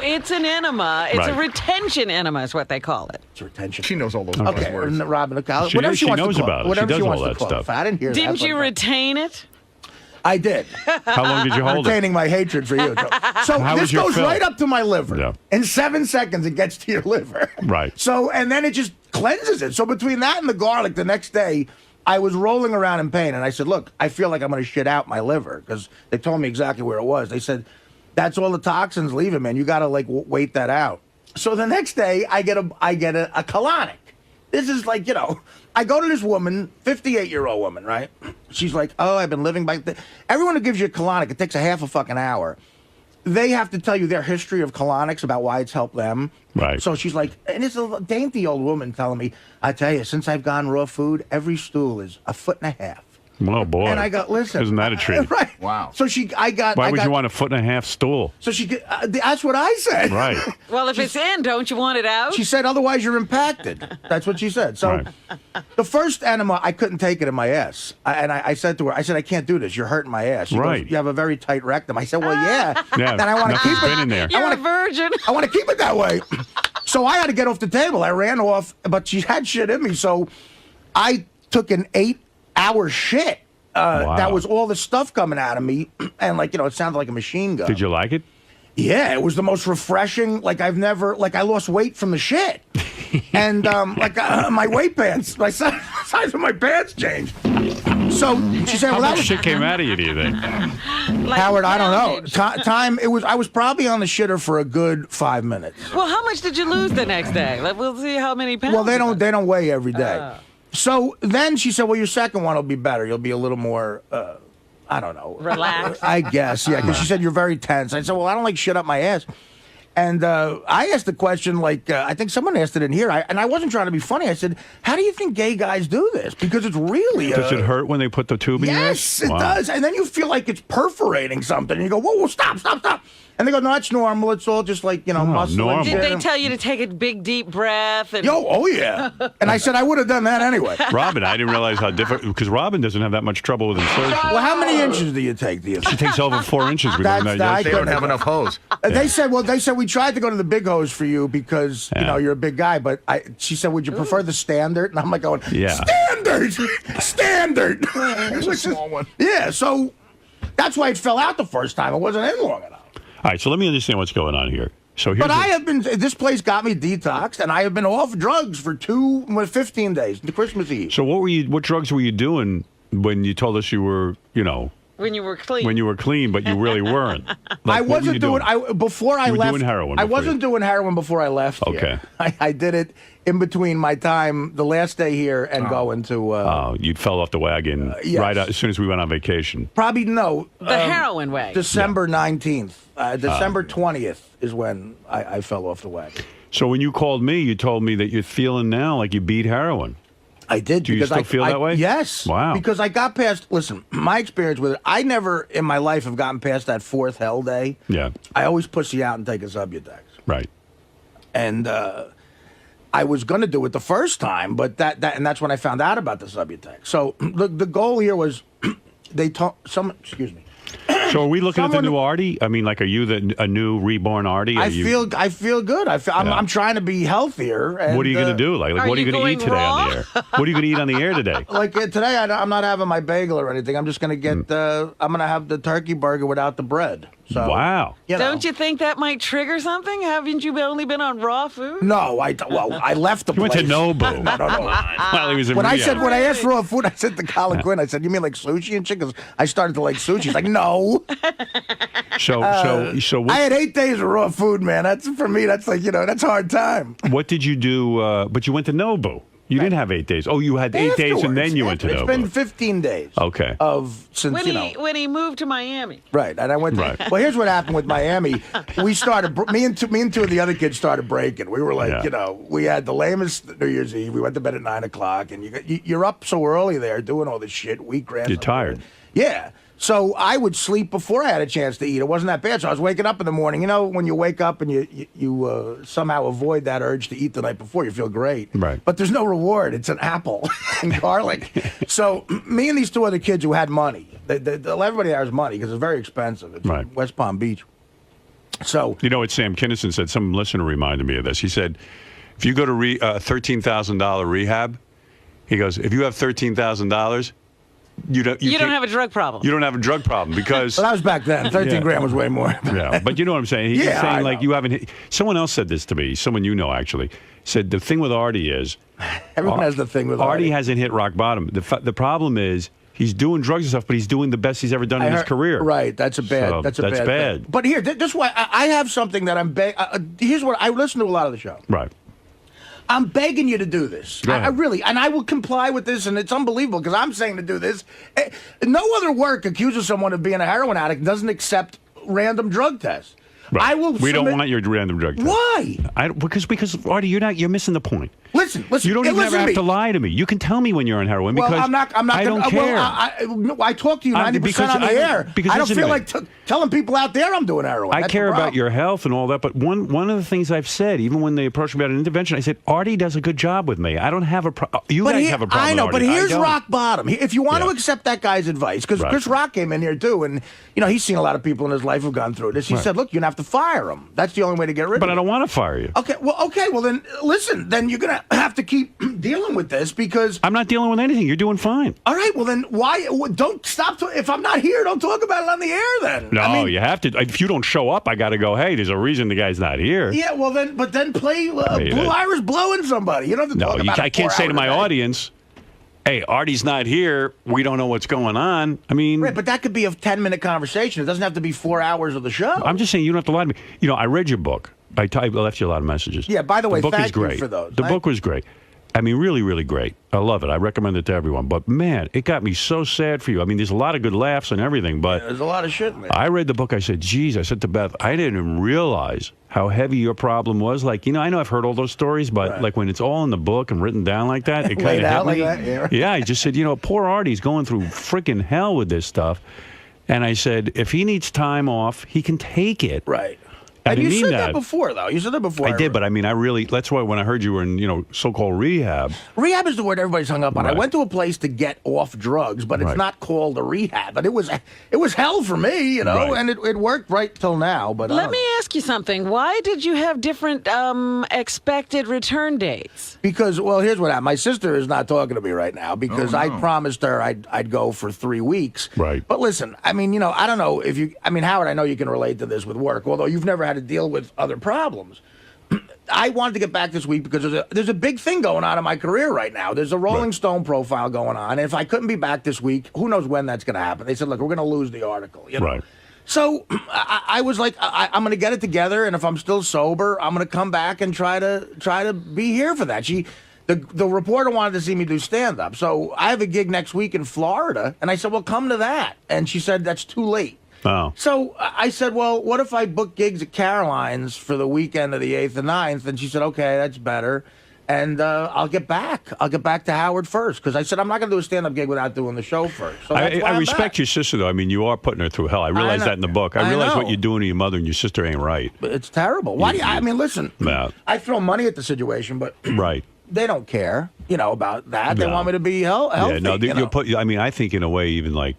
it's an enema. It's a retention enema is what they call it. It's retention. She knows all those words. Robin, she knows about it. Whatever she does wants all to that call stuff. It. I didn't hear that. Didn't you retain it? I did. How long did you hold Retaining my hatred for you. So this goes right up to my liver. Yeah. In 7 seconds, it gets to your liver. Right. So, and then it just cleanses it. So between that and the garlic, the next day, I was rolling around in pain. And I said, look, I feel like I'm going to shit out my liver. Because they told me exactly where it was. They said, that's all the toxins leaving, man. You got to, wait that out. So the next day, I get a colonic. This is like, I go to this woman, 58-year-old woman, right? She's like, oh, I've been living by... Everyone who gives you a colonic, it takes a half a fucking hour. They have to tell you their history of colonics about why it's helped them. Right. So she's like, and it's a dainty old woman telling me, I tell you, since I've gone raw food, every stool is 1.5 feet. Oh, boy. And I go, listen. Isn't that a treat? Right. Wow. So Why would you want a 1.5 feet stool? So that's what I said. Right. Well, if it's in, don't you want it out? She said, otherwise you're impacted. That's what she said. So the first enema, I couldn't take it in my ass. I said to her, I can't do this. You're hurting my ass. She goes, you have a very tight rectum. I said, well, yeah. Yeah. Then I want to keep it. In there. You're a virgin. I want to keep it that way. So I had to get off the table. I ran off, but she had shit in me. So I took an 8-hour shit. Wow. That was all the stuff coming out of me. And it sounded like a machine gun. Did you like it? Yeah, it was the most refreshing. I lost weight from the shit. And my weight pants, my size of my pants changed. So she said, How well, much that shit came out of you, do you think? Howard, I don't know. I was probably on the shitter for a good 5 minutes. Well, how much did you lose the next day? We'll see how many pounds. Well, they don't weigh every day. So then she said, well, your second one will be better. You'll be a little more, I don't know. Relaxed. I guess, yeah, because she said you're very tense. I said, well, I don't like shit up my ass. And I asked the question, I think someone asked it in here, and I wasn't trying to be funny. I said, how do you think gay guys do this? Because it's really... Does it hurt when they put the tube in your ass? Yes, it does. And then you feel like it's perforating something. And you go, whoa, stop. And they go, no, it's normal. It's all just muscle. Normal. Did they tell you to take a big, deep breath? Oh, yeah. And I said I would have done that anyway. Robin, I didn't realize how difficult, because Robin doesn't have that much trouble with insertion. Well, how many inches do you take? She takes over 4 inches. They don't have enough hose. They said we tried to go to the big hose for you because, you're a big guy. But she said, would you prefer the standard? And I'm like going, standard. It's a small one. Yeah, so that's why it fell out the first time. It wasn't in long enough. All right, so let me understand what's going on here. This place got me detoxed, and I have been off drugs for 15 days, to Christmas Eve. So what drugs were you doing when you told us you were, When you were clean. When you were clean, but you really weren't. I wasn't doing. Before I you were left. doing heroin. I wasn't doing heroin before I left. Okay. Here. I did it in between my time, the last day here, and going to. You fell off the wagon yes. right out, as soon as we went on vacation. Probably no. The heroin way. December 19th. December 20th is when I fell off the wagon. So when you called me, you told me that you're feeling now like you beat heroin. I did. Do you still feel that way? Yes. Wow. Because I got past. Listen, my experience with it. I never in my life have gotten past that fourth hell day. Yeah. I always pussy out and take a Subutex. Right. And I was going to do it the first time, but that's when I found out about the Subutex. So the goal here was they told someone. Excuse me. So are we looking at the new Artie? I mean, like, are you a new reborn Artie? I feel good. I'm trying to be healthier. And, what are you going to do? Like what are you going to eat today on the air? What are you going to eat on the air today? Like today, I'm not having my bagel or anything. I'm just going to get. I'm going to have the turkey burger without the bread. So, wow. Don't you think that might trigger something? Haven't you only been on raw food? No, I left the place. You went to Nobu. No. While he was in when rehab. I asked for raw food, I said to Colin Quinn, I said, "You mean like sushi and chicken?" I started to like sushi. He's like, "No." So what, I had 8 days of raw food, man. That's for me. That's like that's hard time. What did you do? But you went to Nobu. You didn't have 8 days. Oh, you had 8 days and then you went to Nobu. It's been 15 days. Okay. When he moved to Miami. Right, and I went. Well, here's what happened with Miami. We started. Me and two of the other kids started breaking. We were like, we had the lamest New Year's Eve. We went to bed at 9 o'clock, and you're up so early there doing all this shit. Wheatgrass. You're tired. Yeah. So I would sleep before I had a chance to eat. It wasn't that bad. So I was waking up in the morning. You know, when you wake up and you somehow avoid that urge to eat the night before, you feel great. Right. But there's no reward. It's an apple and garlic. So me and these two other kids who had money, everybody there has money because it's very expensive. It's in West Palm Beach. So you know what Sam Kinison said? Some listener reminded me of this. He said, if you go to $13,000 rehab, he goes, if you have $13,000. You don't have a drug problem. You don't have a drug problem because. Well, that was back then. 13 grand was way more. Yeah, but you know what I'm saying. He's saying like you haven't. Someone else said this to me. Someone you know actually said the thing with Artie is. Everyone has the thing with Artie. Artie hasn't hit rock bottom. The problem is he's doing drugs and stuff, but he's doing the best he's ever done in his career. Right. That's bad. That's bad. Thing. But here, this is why I have something that I'm. Here's what I listen to a lot of the show. Right. I'm begging you to do this. I really, and I will comply with this, and it's unbelievable because I'm saying to do this. No other work accuses someone of being a heroin addict and doesn't accept random drug tests. Right. I will. We don't want your random drug test. Why? Because Artie, you're missing the point. Listen. You don't even ever have to lie to me. You can tell me when you're on heroin because I'm not. I don't care. Well, I talk to you 90% on the air. I don't feel like telling people out there I'm doing heroin. I care about your health and all that, but one of the things I've said, even when they approached me about an intervention, I said, Artie does a good job with me. I don't have a problem. You guys have a problem. I know, with but Artie. here's rock bottom. If you want to accept that guy's advice, because Chris Rock came in here too, and he's seen a lot of people in his life who've gone through this. He said, look, you're going to have to fire him. That's the only way to get rid of him. But I don't want to fire you. Okay, well then, listen, then you're going to have to keep dealing with this because... I'm not dealing with anything. You're doing fine. All right, well then, why... Don't stop... If I'm not here, don't talk about it on the air then. No, you have to. If you don't show up, I got to go, hey, there's a reason the guy's not here. Yeah, well then, but then play Blue Iris blowing somebody. You don't have to talk about it. I can't say to my audience... Hey, Artie's not here. We don't know what's going on. I mean... Right, but that could be a 10-minute conversation. It doesn't have to be 4 hours of the show. I'm just saying you don't have to lie to me. I read your book. I left you a lot of messages. Yeah, by the way, book thank is great. you for those. The book was great. I mean, really, really great. I love it. I recommend it to everyone. But, man, it got me so sad for you. I mean, there's a lot of good laughs and everything, but... there's a lot of shit, man. I read the book. I said, geez, I said to Beth, I didn't even realize how heavy your problem was. Like, I know I've heard all those stories, but, like, when it's all in the book and written down like that, it kind of hit me. Like that? Yeah, I just said, poor Artie's going through freaking hell with this stuff. And I said, if he needs time off, he can take it. Right. And you said that before, though. You said that before. I did, but I mean, that's why when I heard you were in, so-called rehab. Rehab is the word everybody's hung up on. Right. I went to a place to get off drugs, but it's not called a rehab. And it was hell for me, and it worked right till now. But let me ask you something. Why did you have different expected return dates? Because, here's what happened. My sister is not talking to me right now because I promised her I'd go for 3 weeks. Right. But listen, I mean, I don't know if you... I mean, Howard, I know you can relate to this with work, although you've never had to deal with other problems. I wanted to get back this week because there's a big thing going on in my career right now. There's a Rolling Stone profile going on. And if I couldn't be back this week, who knows when that's going to happen. They said, look, we're going to lose the article. You know? Right. So I was like, I'm going to get it together. And if I'm still sober, I'm going to come back and try to be here for that. The reporter wanted to see me do stand-up. So I have a gig next week in Florida. And I said, well, come to that. And she said, that's too late. Oh. So I said, well, what if I book gigs at Caroline's for the weekend of the 8th and 9th? And she said, okay, that's better. And I'll get back. I'll get back to Howard first. Because I said, I'm not going to do a stand-up gig without doing the show first. So I respect your sister, though. I mean, you are putting her through hell. I realize that in the book. I realize what you're doing to your mother and your sister ain't right. It's terrible. Why do you, I mean, listen, I throw money at the situation, but they don't care, about that. They want me to be healthy. Yeah, no, you'll put, I mean, I think in a way, even like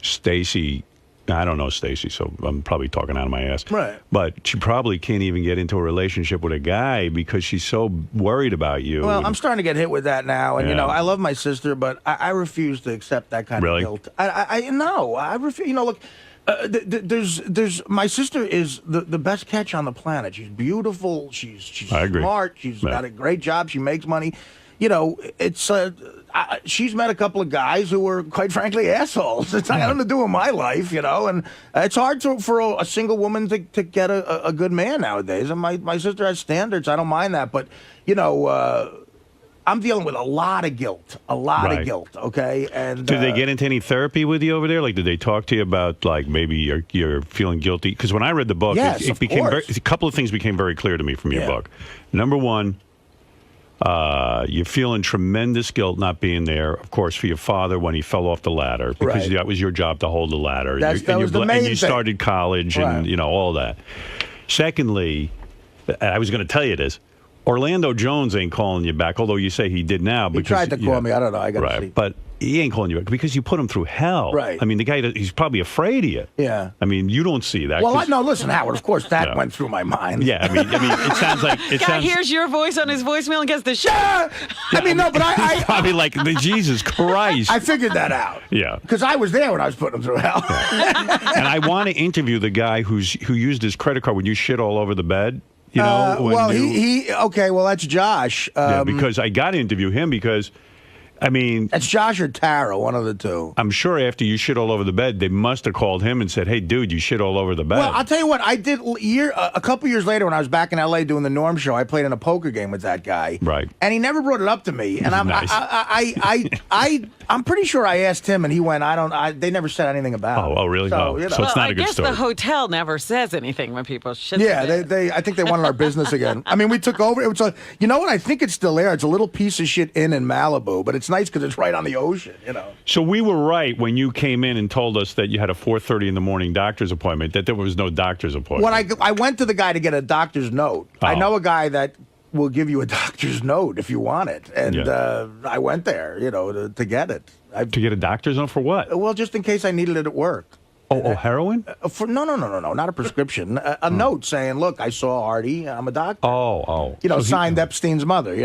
Stacy... I don't know Stacy, so I'm probably talking out of my ass. Right. But she probably can't even get into a relationship with a guy because she's so worried about you. Well, I'm starting to get hit with that now. And, I love my sister, but I refuse to accept that kind of guilt. I refuse. Look, there's my sister is the best catch on the planet. She's beautiful. She's smart. She's got a great job. She makes money. It's she's met a couple of guys who were, quite frankly, assholes. It's not nothing to do with my life, and it's hard for a single woman to get a good man nowadays. And my sister has standards. I don't mind that, but I'm dealing with a lot of guilt, of guilt. Okay, and did they get into any therapy with you over there? Like, did they talk to you about like maybe you're feeling guilty? Because when I read the book, it became a couple of things became very clear to me from your book. Number one. You're feeling tremendous guilt not being there, of course, for your father when he fell off the ladder, because that was your job to hold the ladder. And you started college and, all that. Secondly, I was going to tell you this, Orlando Jones ain't calling you back, although you say he did now. He tried to call me. I don't know. I got to see. But he ain't calling you back because you put him through hell. Right. I mean, the guy, he's probably afraid of you. Yeah. I mean, you don't see that. Well, no, listen, Howard, of course that went through my mind. Yeah, I mean, it sounds like... Guy hears your voice on his voicemail and gets the shit. I mean, no, but I probably like, Jesus Christ. I figured that out. Yeah. Because I was there when I was putting him through hell. And I want to interview the guy who used his credit card when you shit all over the bed. Okay, well, that's Josh. Because I got to interview him because, I mean... It's Josh or Tara, one of the two. I'm sure after you shit all over the bed, they must have called him and said, hey, dude, you shit all over the bed. Well, I'll tell you what, I did a couple years later when I was back in L.A. doing the Norm show, I played in a poker game with that guy. Right. And he never brought it up to me. And I'm pretty sure I asked him, and he went, they never said anything about it. Oh, really? So it's not a good story. I guess the hotel never says anything when people shit. Yeah, I think they wanted our business again. I mean, we took over. It was you know what? I think it's still there. It's a little piece of shit in Malibu, but it's nice because it's right on the ocean, So we were right when you came in and told us that you had a 4:30 in the morning doctor's appointment, that there was no doctor's appointment. When I went to the guy to get a doctor's note, I know a guy that will give you a doctor's note if you want it. And I went there, to get it. To get a doctor's note for what? Well, just in case I needed it at work. Oh, heroin? No, not a prescription. A note saying, look, I saw Artie, I'm a doctor. Oh. Signed Epstein's mother,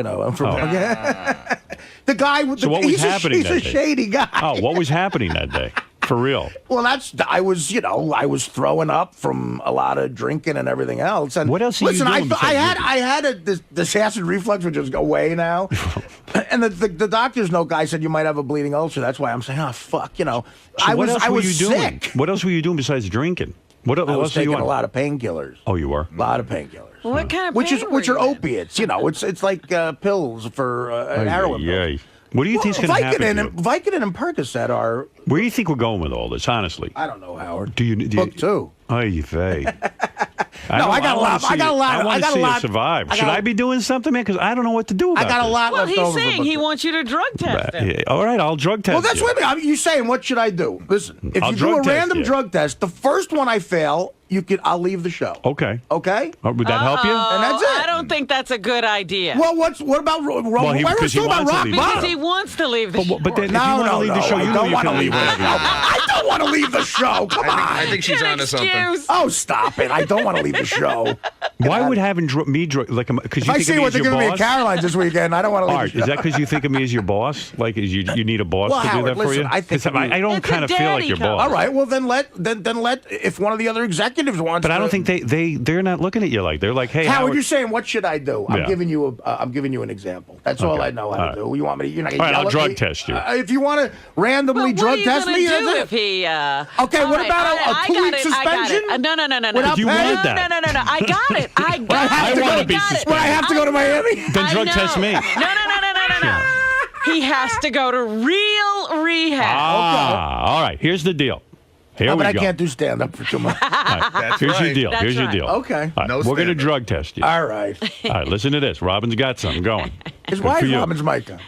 The guy with what was happening that day? He's a shady guy. Oh, what was happening that day? For real? Well, I was throwing up from a lot of drinking and everything else. And what else are you doing? I had this acid reflux, which is away now. And the doctor's note guy said you might have a bleeding ulcer. That's why I'm saying, oh fuck, I was sick. What else were you doing besides drinking? What I was else taking a lot of painkillers. Oh, you were? A lot of painkillers. What kind of pain which are opiates? It's like pills for heroin. Yeah. What do you think is going to happen to you? Vicodin and Percocet are... Where do you think we're going with all this, honestly? I don't know, Howard. Do you Book two. Oy vey. I got a lot. I want to see you survive. Should I be doing something, man? Because I don't know what to do about I got a lot Well, left over. he's saying he wants you to drug test him. Yeah. All right, I'll drug test Well, that's what I mean. You saying, what should I do? Listen, if you do a random drug test, the first one I fail, I'll leave the show. Okay. Okay? Would that help you? And that's it. I don't think that's a good idea. Well, what about Robin? Well, because he wants to leave. Because he wants to leave the show. But then if you want to leave the show, you know you can leave whenever you want. I don't want to leave the show. Come on. I think she's onto something. Oh, stop it. I don't want to leave the show. Why would having me like because If you I think see of me what as they're your giving me boss? at Caroline's this weekend, I don't want to leave Art, the show. is that because you think of me as your boss? Like, is you need a boss Well, to Howard, do that for listen, you? I think 'Cause I don't It's kind a of feel like daddy your code. boss. All right, well then let if one of the other executives wants. But I don't to- think they're not looking at you like they're like, hey, Howard, you're saying what should I do? I'm Yeah. giving you an example. That's all Okay. I know how All to right. do. You want me to? You're not All gonna right, yell I'll at drug me? test you. If you want to randomly drug test me, do that's it. if he? Okay, all what right, about all right, a I 2-week got it, I got it. suspension? No. Without You pay? wanted that. No. I got it. I got have it. to go I to want to be got it. suspended. When I have to go to Miami? Then I drug know. test me. No. He has to go to real rehab. All right. Here's the deal. Here No, we but I go. can't do stand up for too much. All right, here's your deal. That's Here's your right. deal. Okay. All right, No we're going to stand-up. drug test you. All right. All right, listen to this. Robin's got something going. Why for is you. Robin's mic on?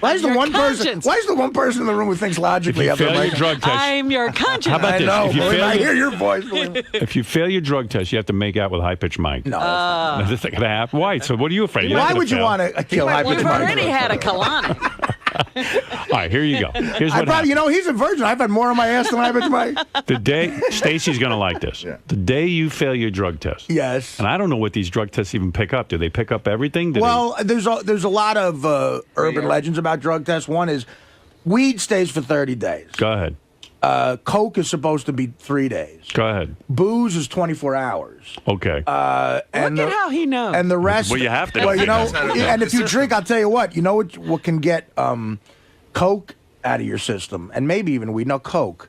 Why is the Your one person? conscience. Why is the one person in the room who thinks If logically you have their fail your mic? drug test, I'm your conscience. How about I this? know. If you believe me, fail I your- hear your voice. believe me. if you fail your drug test, you have to make out with high pitched Mike. No. Is this going to happen? Why? So what are you afraid? You're not Why gonna would you fail. want to kill high We've pitched already Mike? had a colonic. All right, here you go. Here's I what probably, happened. you know, he's a virgin. I've had more on my ass than high pitched Mike. The day Stacy's going to like this. Yeah. The day you fail your drug test. Yes. And I don't know what these drug tests even pick up. Do they pick up everything? Well, there's a lot of urban legends about drug tests. One is weed stays for 30 days. Go ahead. Coke is supposed to be 3 days. Go ahead. Booze is 24 hours. Okay. And Look at how he knows. And the rest. Well, you have to. Well, you know, That's not enough. and if you drink, I'll tell you what. You know what can get Coke out of your system, and maybe even weed. No, Coke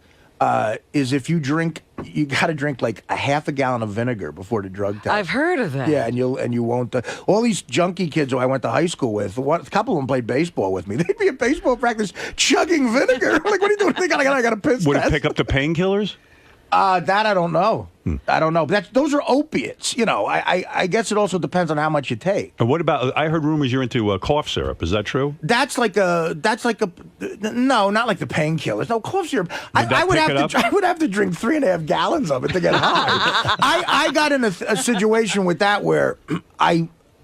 is if you drink. You got to drink like a half a gallon of vinegar before the drug test. I've heard of that. Yeah, and you won't. All these junkie kids who I went to high school with, a couple of them played baseball with me. They'd be at baseball practice chugging vinegar. I'm like, what are you doing? I got a piss Would it test. pick up the painkillers? That I don't know. I don't know. But those are opiates. You know, I guess it also depends on how much you take. And what about? I heard rumors you're into cough syrup. Is that true? That's like a no, not like the painkillers. No, cough syrup. I would pick it have to. up? I would have to drink 3.5 gallons of it to get high. I got in a situation with that where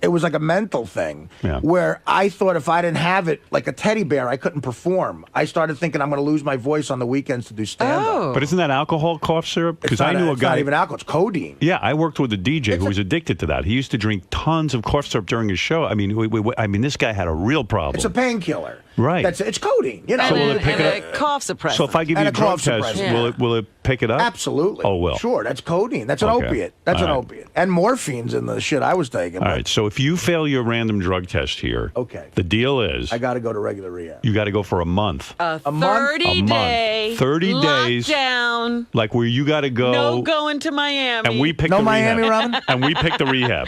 it was like a mental thing where I thought if I didn't have it like a teddy bear, I couldn't perform. I started thinking I'm going to lose my voice on the weekends to do stand up. But isn't that alcohol cough syrup? Because I knew a It's guy. not even alcohol. It's codeine. Yeah, I worked with a DJ who was addicted to that. He used to drink tons of cough syrup during his show. I mean, this guy had a real problem. It's a painkiller. Right. It's codeine. You know. So will it pick and it a cough suppressant. So if I give you And a a drug cough test, suppressant. will it pick it up? Absolutely. Oh, will. Sure, that's codeine. That's an Okay. opiate. That's All an right. opiate. And morphine's in the shit I was taking. All right. So if you fail your random drug test here, Okay. the deal is I got to go to regular rehab. you got to go for a month. a month? 30-day 30 days. lockdown. Like where you got to go. No going to Miami. And we pick No the Miami, rehab. Robin? And we pick the rehab.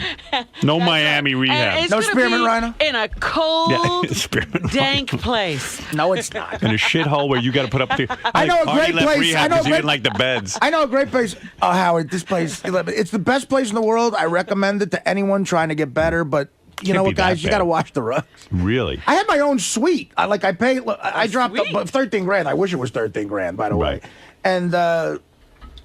No Miami And rehab. it's No gonna spearmint be rhino? in a cold, Spearmint dank place. No, it's not. In a shithole where you got to put up the. I know a Artie great left place. Rehab I know a 'cause he great- didn't like the beds. I know a great place. Oh, Howard, this place, it's the best place in the world. I recommend it to anyone trying to get better, but you Can't know be what, guys? that You got to bad. wash the rugs. Really? I had my own suite. I dropped suite? 13 grand. I wish it was 13 grand, by the way. Right. And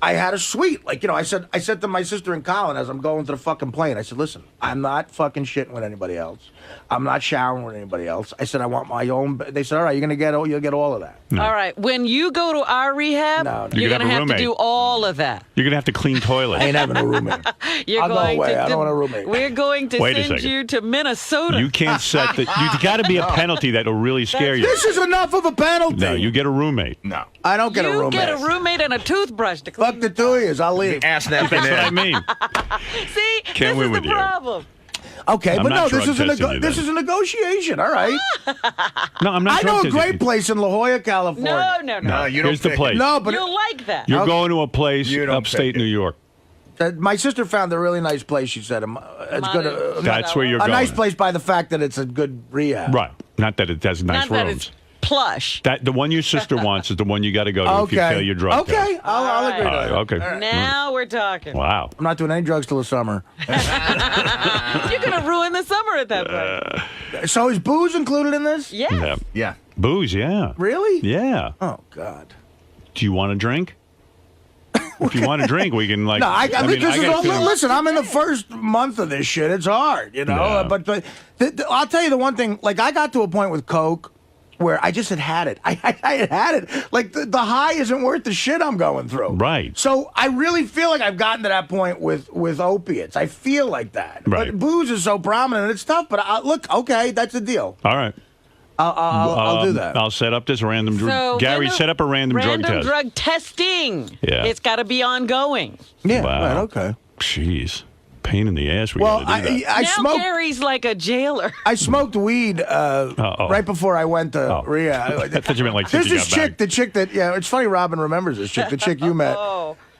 I had a suite. Like, you know, I said to my sister in Colin as I'm going to the fucking plane, I said, listen, I'm not fucking shitting with anybody else. I'm not showering with anybody else. I said, I want my own. They said, all right, you'll get all of that. All right. When you go to our rehab, No, no. you're You're going gonna to have have a to do roommate. all of that. You're going to have to clean I toilets. ain't having a roommate. You're I'll go going away. to I don't want a roommate. We're going to Wait a send second. you to Minnesota. You can't set the. You got to be a penalty that'll really scare you. This is enough of a penalty. No, you get a roommate. No. I don't get a You roommate. get a roommate and a toothbrush to clean. Fuck the two of yous. I'll leave. Ass napkin That's what I in. mean. See, Can't this win is with the you. problem. Okay, I'm but not no, this drug testing you this then. is a negotiation. All right. No, I'm not. I know drug a great testing. place in La Jolla, California. No. No, you don't Here's the pick place. it. No, but You'll like that. You're Okay. going to a place You don't upstate pick it. New York. my sister found a really nice place. She said it's good. That's where you're a going. nice place by the fact that it's a good rehab. Right. Not that it has nice Not that rooms. it's plush. That the one your sister wants is the one you got to go to if you Okay. fail your drug test. Okay, I'll agree to All that. right, okay. Now we're talking. Wow. I'm not doing any drugs till the summer. You're going to ruin the summer at that point. So is booze included in this? Yes. Yeah. Yeah. Booze, yeah. Really? Yeah. Oh God. Do you want a drink? If you want to drink, we can like. No, listen, I'm in the feeling- first month of this shit. It's hard, you know. Yeah. But I'll tell you the one thing. Like, I got to a point with Coke where I just had it. I had it. Like, the high isn't worth the shit I'm going through. Right. So I really feel like I've gotten to that point with opiates. I feel like that. Right. But booze is so prominent. It's tough. But look, okay, that's the deal. All right. I'll do that. I'll set up this random. So Gary, set up a random drug test. drug testing. Yeah. It's got to be ongoing. Yeah. Wow. Right, okay. Jeez, pain in the ass. We Well, gotta do that. I now smoked. Gary's like a jailer. I smoked weed right before I went to rehab. I thought you meant like There's since this you got chick, the chick that it's funny. Robin remembers this chick, the chick you met.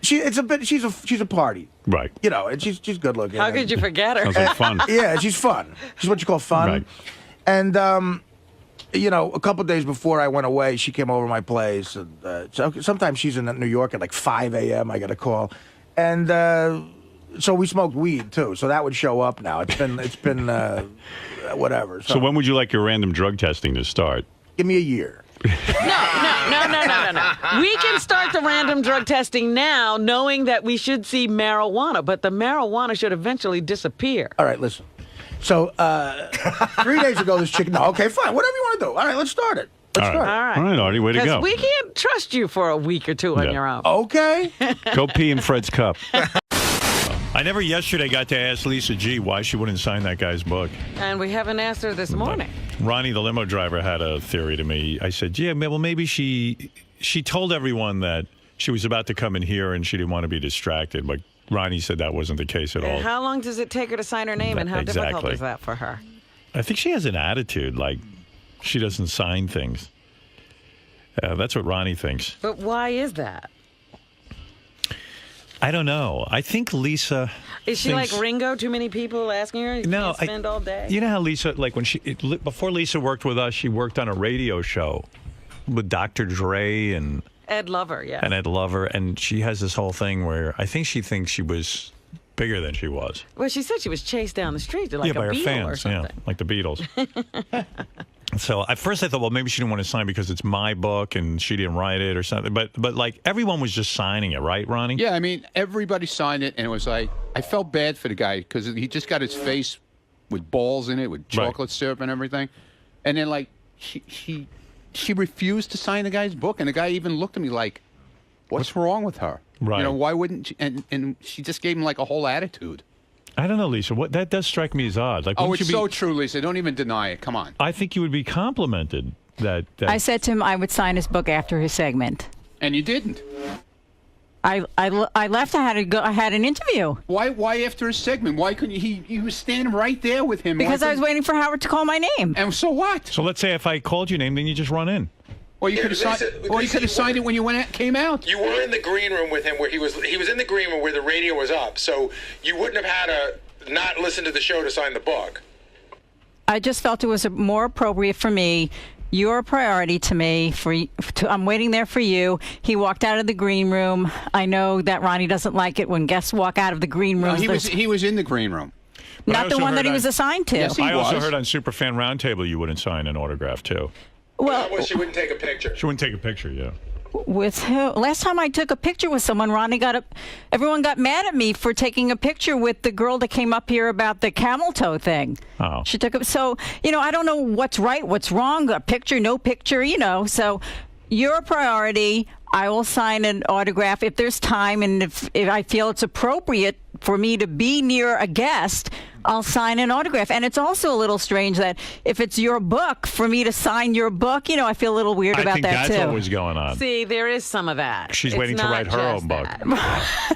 She's a party, right? You know, and she's good looking. How could you forget her? Sounds like fun. Yeah, she's fun. She's what you call fun. Right. And you know, a couple of days before I went away, she came over to my place. And so sometimes she's in New York at like 5 a.m. I got a call, and so we smoked weed too. So that would show up now. It's been whatever. So when would you like your random drug testing to start? Give me a year. No. We can start the random drug testing now, knowing that we should see marijuana, but the marijuana should eventually disappear. All right, listen. So 3 days ago, this chick. No, okay, fine. Whatever you want to do. All right, let's start it. Let's start. All right. All right, Artie, way to go. Because we can't trust you for a week or two on your own. Okay. Go pee in Fred's cup. I never yesterday got to ask Lisa G why she wouldn't sign that guy's book. And we haven't asked her this morning. Ronnie, the limo driver, had a theory to me. I said, yeah, well, maybe she told everyone that she was about to come in here and she didn't want to be distracted. But Ronnie said that wasn't the case at all. And how long does it take her to sign her name, and how difficult is that for her? I think she has an attitude like she doesn't sign things. That's what Ronnie thinks. But why is that? I don't know. I think Lisa... Is she like Ringo? Too many people asking her? You can't spend all day? You know how Lisa, like before Lisa worked with us, she worked on a radio show with Dr. Dre and... Ed Lover, yeah. And Ed Lover, and she has this whole thing where I think she thinks she was bigger than she was. Well, she said she was chased down the street like by a her Beatle fans, or something. yeah, like the Beatles. So at first I thought, well, maybe she didn't want to sign because it's my book and she didn't write it or something. But like everyone was just signing it, right, Ronnie? Yeah, I mean, everybody signed it, and it was like, I felt bad for the guy because he just got his face with balls in it, with chocolate syrup and everything. And then, like, she refused to sign the guy's book, and the guy even looked at me like, what's wrong with her? Right. You know, why wouldn't she? And she just gave him, like, a whole attitude. I don't know, Lisa. That does strike me as odd. Like, oh, it's so true, Lisa. Don't even deny it. Come on. I think you would be complimented that. I said to him I would sign his book after his segment. And you didn't. I left. I had to go. I had an interview. Why after his segment? Why couldn't he was standing right there with him? Because I was waiting for Howard to call my name. And so what? So let's say if I called your name, then you just run in. Or you could have signed. Or you could have signed it when you came out. You were in the green room with him, where he was in the green room where the radio was up. So you wouldn't have had to not listen to the show to sign the book. I just felt it was more appropriate for me. You're a priority to me. I'm waiting there for you. He walked out of the green room. I know that Ronnie doesn't like it when guests walk out of the green room. No, he was in the green room. Not the one that he was assigned to. Yes, I also heard on Superfan Roundtable you wouldn't sign an autograph too. Well, she wouldn't take a picture. She wouldn't take a picture, yeah. With who? Last time I took a picture with someone, everyone got mad at me for taking a picture with the girl that came up here about the camel toe thing. Oh. She took it. So, I don't know what's right, what's wrong, a picture, no picture, So you're a priority. I will sign an autograph if there's time, and if I feel it's appropriate for me to be near a guest, I'll sign an autograph. And it's also a little strange that if it's your book, for me to sign your book, I feel a little weird about that, too. I think that's what was going on. See, there is some of that. She's waiting to write her own book.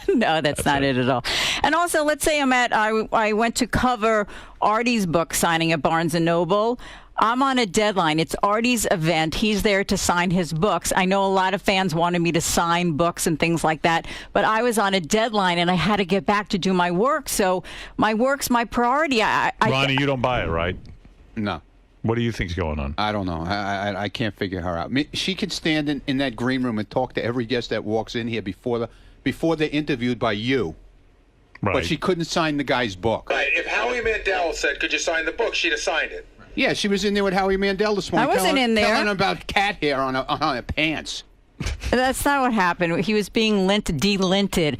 No, that's not it at all. And also, let's say I went to cover Artie's book signing at Barnes & Noble. I'm on a deadline. It's Artie's event. He's there to sign his books. I know a lot of fans wanted me to sign books and things like that, but I was on a deadline and I had to get back to do my work. So my work's my priority. Ronnie, you don't buy it, right? No. What do you think's going on? I don't know. I can't figure her out. She could stand in that green room and talk to every guest that walks in here before they're interviewed by you. Right. But she couldn't sign the guy's book. Right. If Howie Mandel said, "Could you sign the book?" she'd have signed it. Yeah, she was in there with Howie Mandel this morning. I wasn't in there. Telling him about cat hair on her pants. That's not what happened. He was being delinted.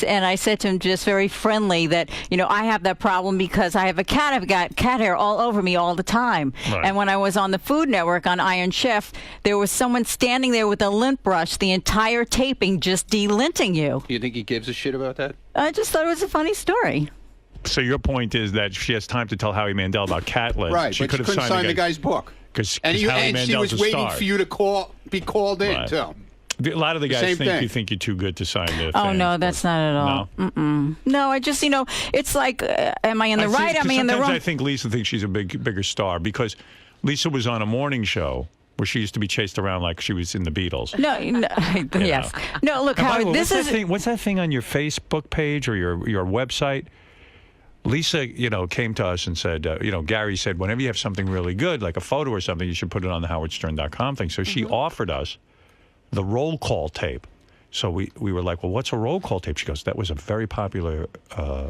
And I said to him just very friendly that, I have that problem because I have a cat. I've got cat hair all over me all the time. Right. And when I was on the Food Network on Iron Chef, there was someone standing there with a lint brush the entire taping just delinting you. Do you think he gives a shit about that? I just thought it was a funny story. So your point is that she has time to tell Howie Mandel about cat lists. Right, but she couldn't sign the guy's book. And she was waiting for you to be called in, too. A lot of the guys you think you're too good to sign the Oh, no, that's not at all. No? No, I just, it's like, am I in the right? Am I in the wrong? Sometimes I think Lisa thinks she's a bigger star because Lisa was on a morning show where she used to be chased around like she was in the Beatles. No, yes. No, look, Howard, what's that thing on your Facebook page or your website? Lisa, came to us and said, Gary said, whenever you have something really good, like a photo or something, you should put it on the howardstern.com thing. So she offered us the roll call tape. So we were like, well, what's a roll call tape? She goes, that was a very popular,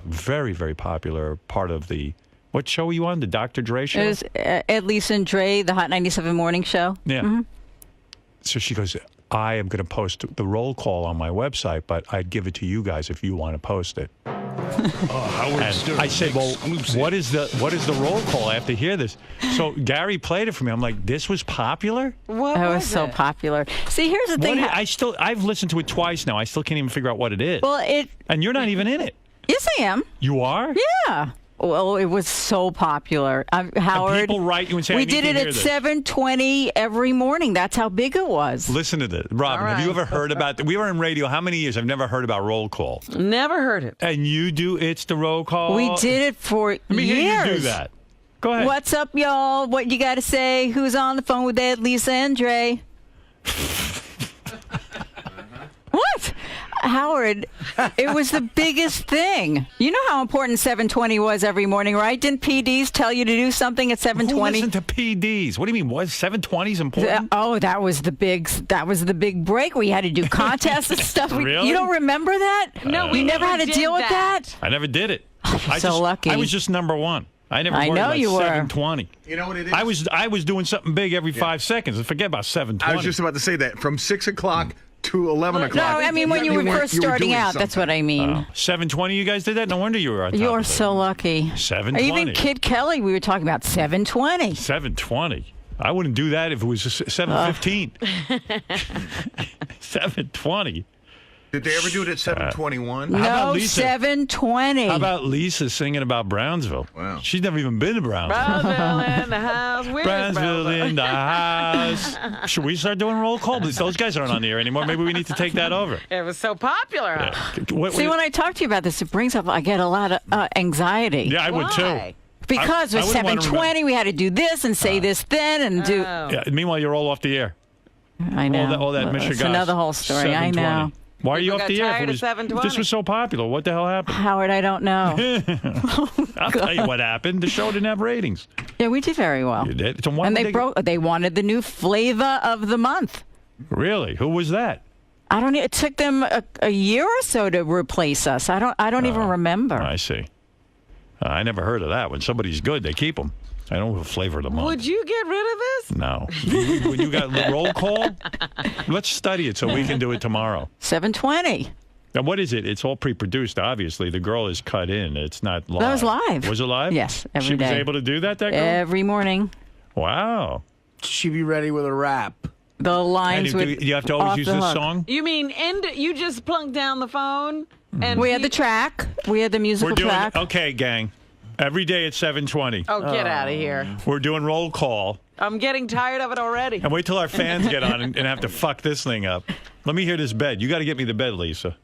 very, very popular part of the, what show were you on? The Dr. Dre show? It was Ed, Lisa, and Dre, the Hot 97 morning show. Yeah. Mm-hmm. So she goes, I am going to post the roll call on my website, but I'd give it to you guys if you want to post it. Howard Stern. I said, well, what is the roll call? I have to hear this. So Gary played it for me. I'm like, this was popular? What was so popular. See, here's the thing. I've listened to it twice now. I still can't even figure out what it is. Well, and you're not even in it. Yes, I am. You are? Yeah. Well, it was so popular. Howard, and people write you and say, we did it at 7:20 every morning. That's how big it was. Listen to this. Robin, have you ever heard about we were in radio how many years? I've never heard about roll call. Never heard it. And you do It's the Roll Call? We did it for years. Let me hear you do that. Go ahead. What's up, y'all? What you got to say? Who's on the phone with Ed, Lisa, and Dre? What? Howard, it was the biggest thing. You know how important 7:20 was every morning, right? Didn't PDs tell you to do something at 7:20? Who listened to PDs? What do you mean? Was 7:20 is important? That was the big break. We had to do contests and stuff. Really? You don't remember that? No, we never had to deal with that. I never did it. Lucky. I was just number one. I never worried about 7:20. You know what it is? I was doing something big every 5 seconds. Forget about 7:20. I was just about to say that. From 6 o'clock to 11 o'clock. No, I mean when you were first starting out. That's what I mean. 7:20, you guys did that? No wonder you were on top. You are so lucky. 7:20. Even Kid Kelly, we were talking about 7:20. 7:20. I wouldn't do that if it was 7:15. 7:20. Did they ever do it at 7:21? No, 7:20. How about Lisa singing about Brownsville? Wow. She's never even been to Brownsville. Brownsville in the house. Where's Brownsville in the house. Should we start doing roll call? Those guys aren't on the air anymore. Maybe we need to take that over. It was so popular. Yeah. See, when I talk to you about this, it brings up, I get a lot of anxiety. Yeah, I would too. Because with 7:20, we had to do this and say this then and do. Yeah, meanwhile, you're all off the air. I know. All that Michigan. It's another whole story. I know. Why are you off the air? This was so popular. What the hell happened? Howard, I don't know. I'll tell you what happened. The show didn't have ratings. Yeah, we did very well. You did? So and they wanted the new flavor of the month. Really? Who was that? I don't know. It took them a year or so to replace us. I don't even remember. I see. I never heard of that. When somebody's good, they keep them. I don't know who flavor the month. Would you get rid of this? No. When you got the roll call, let's study it so we can do it tomorrow. 7:20. Now, what is it? It's all pre-produced, obviously. The girl is cut in. It's not live. That was live. Was it live? Yes, every day. She was day. able to do that girl? Every morning. Wow. She be ready with a rap. The lines would. You have to always use this song? You mean you just plunk down the phone? And we had the track. We had the musical track. Okay, gang. Every day at 7:20. Oh, get out of here. We're doing roll call. I'm getting tired of it already. And wait till our fans get on and have to fuck this thing up. Let me hear this bed. You got to get me the bed, Lisa.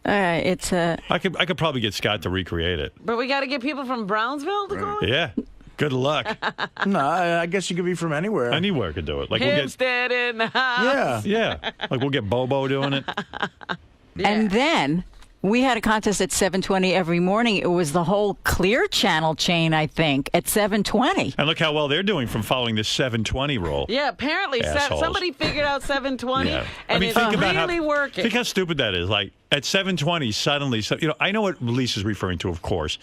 All right, it's a. I could probably get Scott to recreate it. But we got to get people from Brownsville to go in? Yeah. Good luck. No, I guess you could be from anywhere. Anywhere could do it. Like Hempstead in the house. Yeah. Like we'll get Bobo doing it. Yeah. And then we had a contest at 7:20 every morning. It was the whole Clear Channel chain, I think, at 7:20. And look how well they're doing from following this 7:20 rule. Yeah, apparently somebody figured out 7:20, and it's really working. Think how stupid that is. Like at 7:20, suddenly, I know what Lisa's referring to, of course.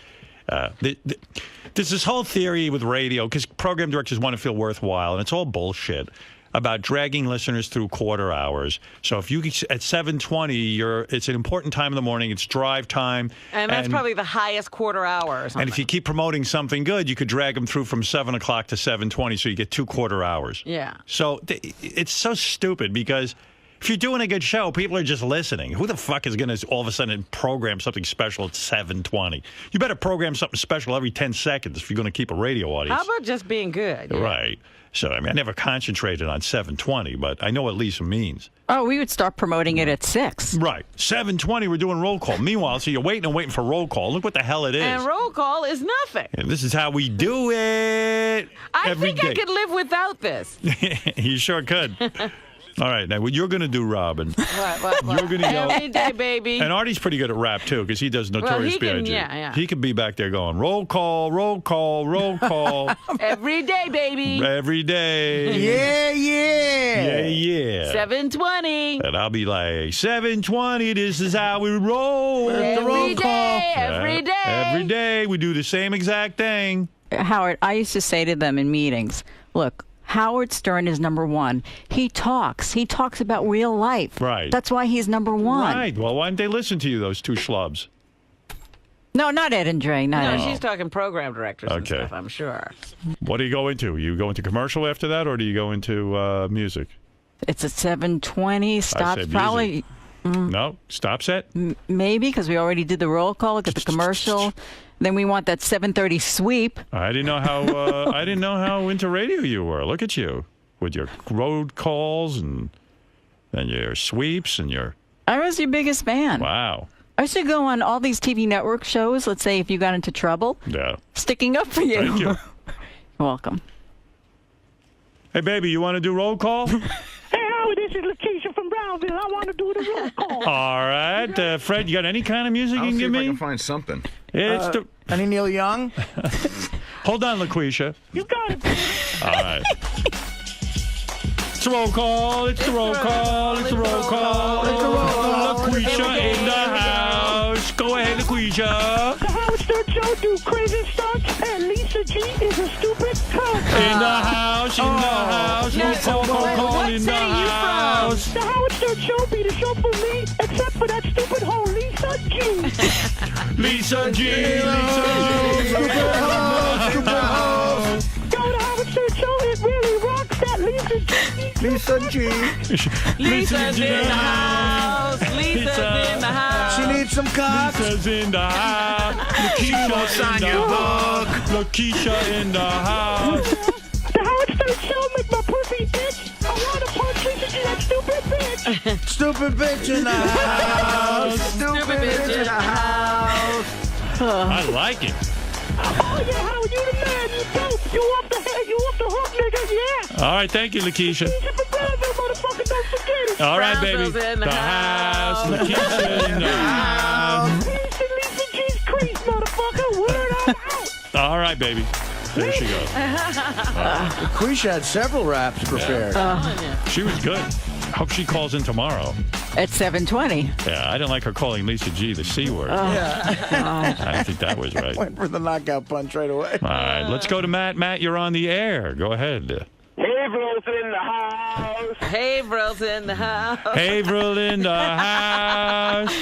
There's this whole theory with radio because program directors want to feel worthwhile, and it's all bullshit. about dragging listeners through quarter hours. So if you at 7:20, it's an important time in the morning. It's drive time, and that's probably the highest quarter hour or something. And if you keep promoting something good, you could drag them through from 7 o'clock to 7:20, so you get 2 quarter hours. Yeah. So it's so stupid because if you're doing a good show, people are just listening. Who the fuck is going to all of a sudden program something special at 7:20? You better program something special every 10 seconds if you're going to keep a radio audience. How about just being good? Yeah. Right. So, I mean, I never concentrated on 7:20, but I know what Lisa means. Oh, we would start promoting it at 6. Right. 7:20, we're doing roll call. Meanwhile, so you're waiting for roll call. Look what the hell it is. And roll call is nothing. And this is how we do it I every think day. I could live without this. You sure could. All right, now what you're going to do, Robin? What? You're going to go every day, baby. And Artie's pretty good at rap too, because he does Notorious B.I.G. Yeah. He could be back there going roll call, roll call, roll call. Every day, baby. Every day. Yeah. Yeah. 7:20. And I'll be like 7:20. This is how we roll. Every day. Every day. Every day we do the same exact thing. Howard, I used to say to them in meetings, look, Howard Stern is number one. He talks about real life. Right. That's why he's number one. Right. Well, why didn't they listen to you, those two schlubs? No, not Ed and Dre. No, she's talking program directors and Okay. stuff, I'm sure. What do you go into? You go into commercial after that, or do you go into music? It's at 7:20. Stops said probably. No? Stops at? Maybe, because we already did the roll call, get the commercial. Then we want that 7:30 sweep. I didn't know how into radio you were. Look at you with your road calls and your sweeps and your. I was your biggest fan. Wow. I should go on all these TV network shows. Let's say if you got into trouble. Yeah. Sticking up for you. Thank you. You're welcome. Hey, baby, you want to do roll call? Hey, Howard, this is Lakeisha from Brownville. I want to do the roll call. All right. Fred, you got any kind of music you can give me? I can find something. It's any Neil Young? Hold on, LaQuisha. You got it. All right. It's the roll call. It's the roll call. It's the roll call. It's the roll call. LaQuisha in the house. Go ahead, LaQuisha. The Howard Stern Show do crazy stunts, and Lisa G is a stupid cunt. In the house. In the house. No, Call in the house. The Howard Stern Show be the show for me, except for that stupid hoe, Lisa G. Lisa G. Lisa G. Stupid hoe. Go to Howard Stern Show. It really rocks. That Lisa G. Lisa G. Lisa's in the house. Lisa's in the house. She needs some cock. Lisa's in the house. She won't sign your book. LaQuisha in the house. The Howard Stern Show make my pussy itch. I want to punch Lisa G, that stupid bitch. Stupid bitch in the house. Stupid bitch in the house. I like it. Oh, yeah, Howard, you the man. You dope. You off the hook, nigga. Yeah. All right, thank you, LaQuisha. Lisa from Brownville, motherfucker. Don't forget it. All right, baby. Brownville's in the house. LaQuisha in the house. Lisa G's crease, motherfucker. Word out. All right, baby. There she goes. Quisha had several raps prepared. She was good. Hope she calls in tomorrow. At 7:20. Yeah, I didn't like her calling Lisa G the C word. I didn't think that was right. Went for the knockout punch right away. All right, let's go to Matt. Matt, you're on the air. Go ahead. Haverhill's in the house. Haverhill's in the house. Haverhill in the house.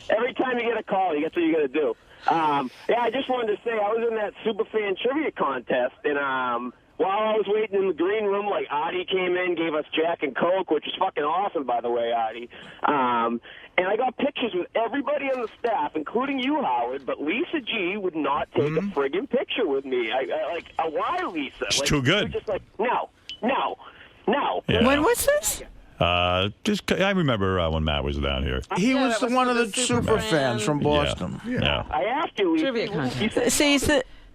Every time you get a call, that's what you got to do. Yeah, I just wanted to say I was in that Superfan trivia contest, and while I was waiting in the green room, like Artie came in, gave us Jack and Coke, which is fucking awesome, by the way, Artie. And I got pictures with everybody on the staff, including you, Howard, but Lisa G would not take a friggin' picture with me. Why, Lisa? It's too good. You're just like, no. Yeah. When was this? I remember when Matt was down here. He was one of the super fans from Boston. Yeah. I asked you, Lisa. Trivia contest. See,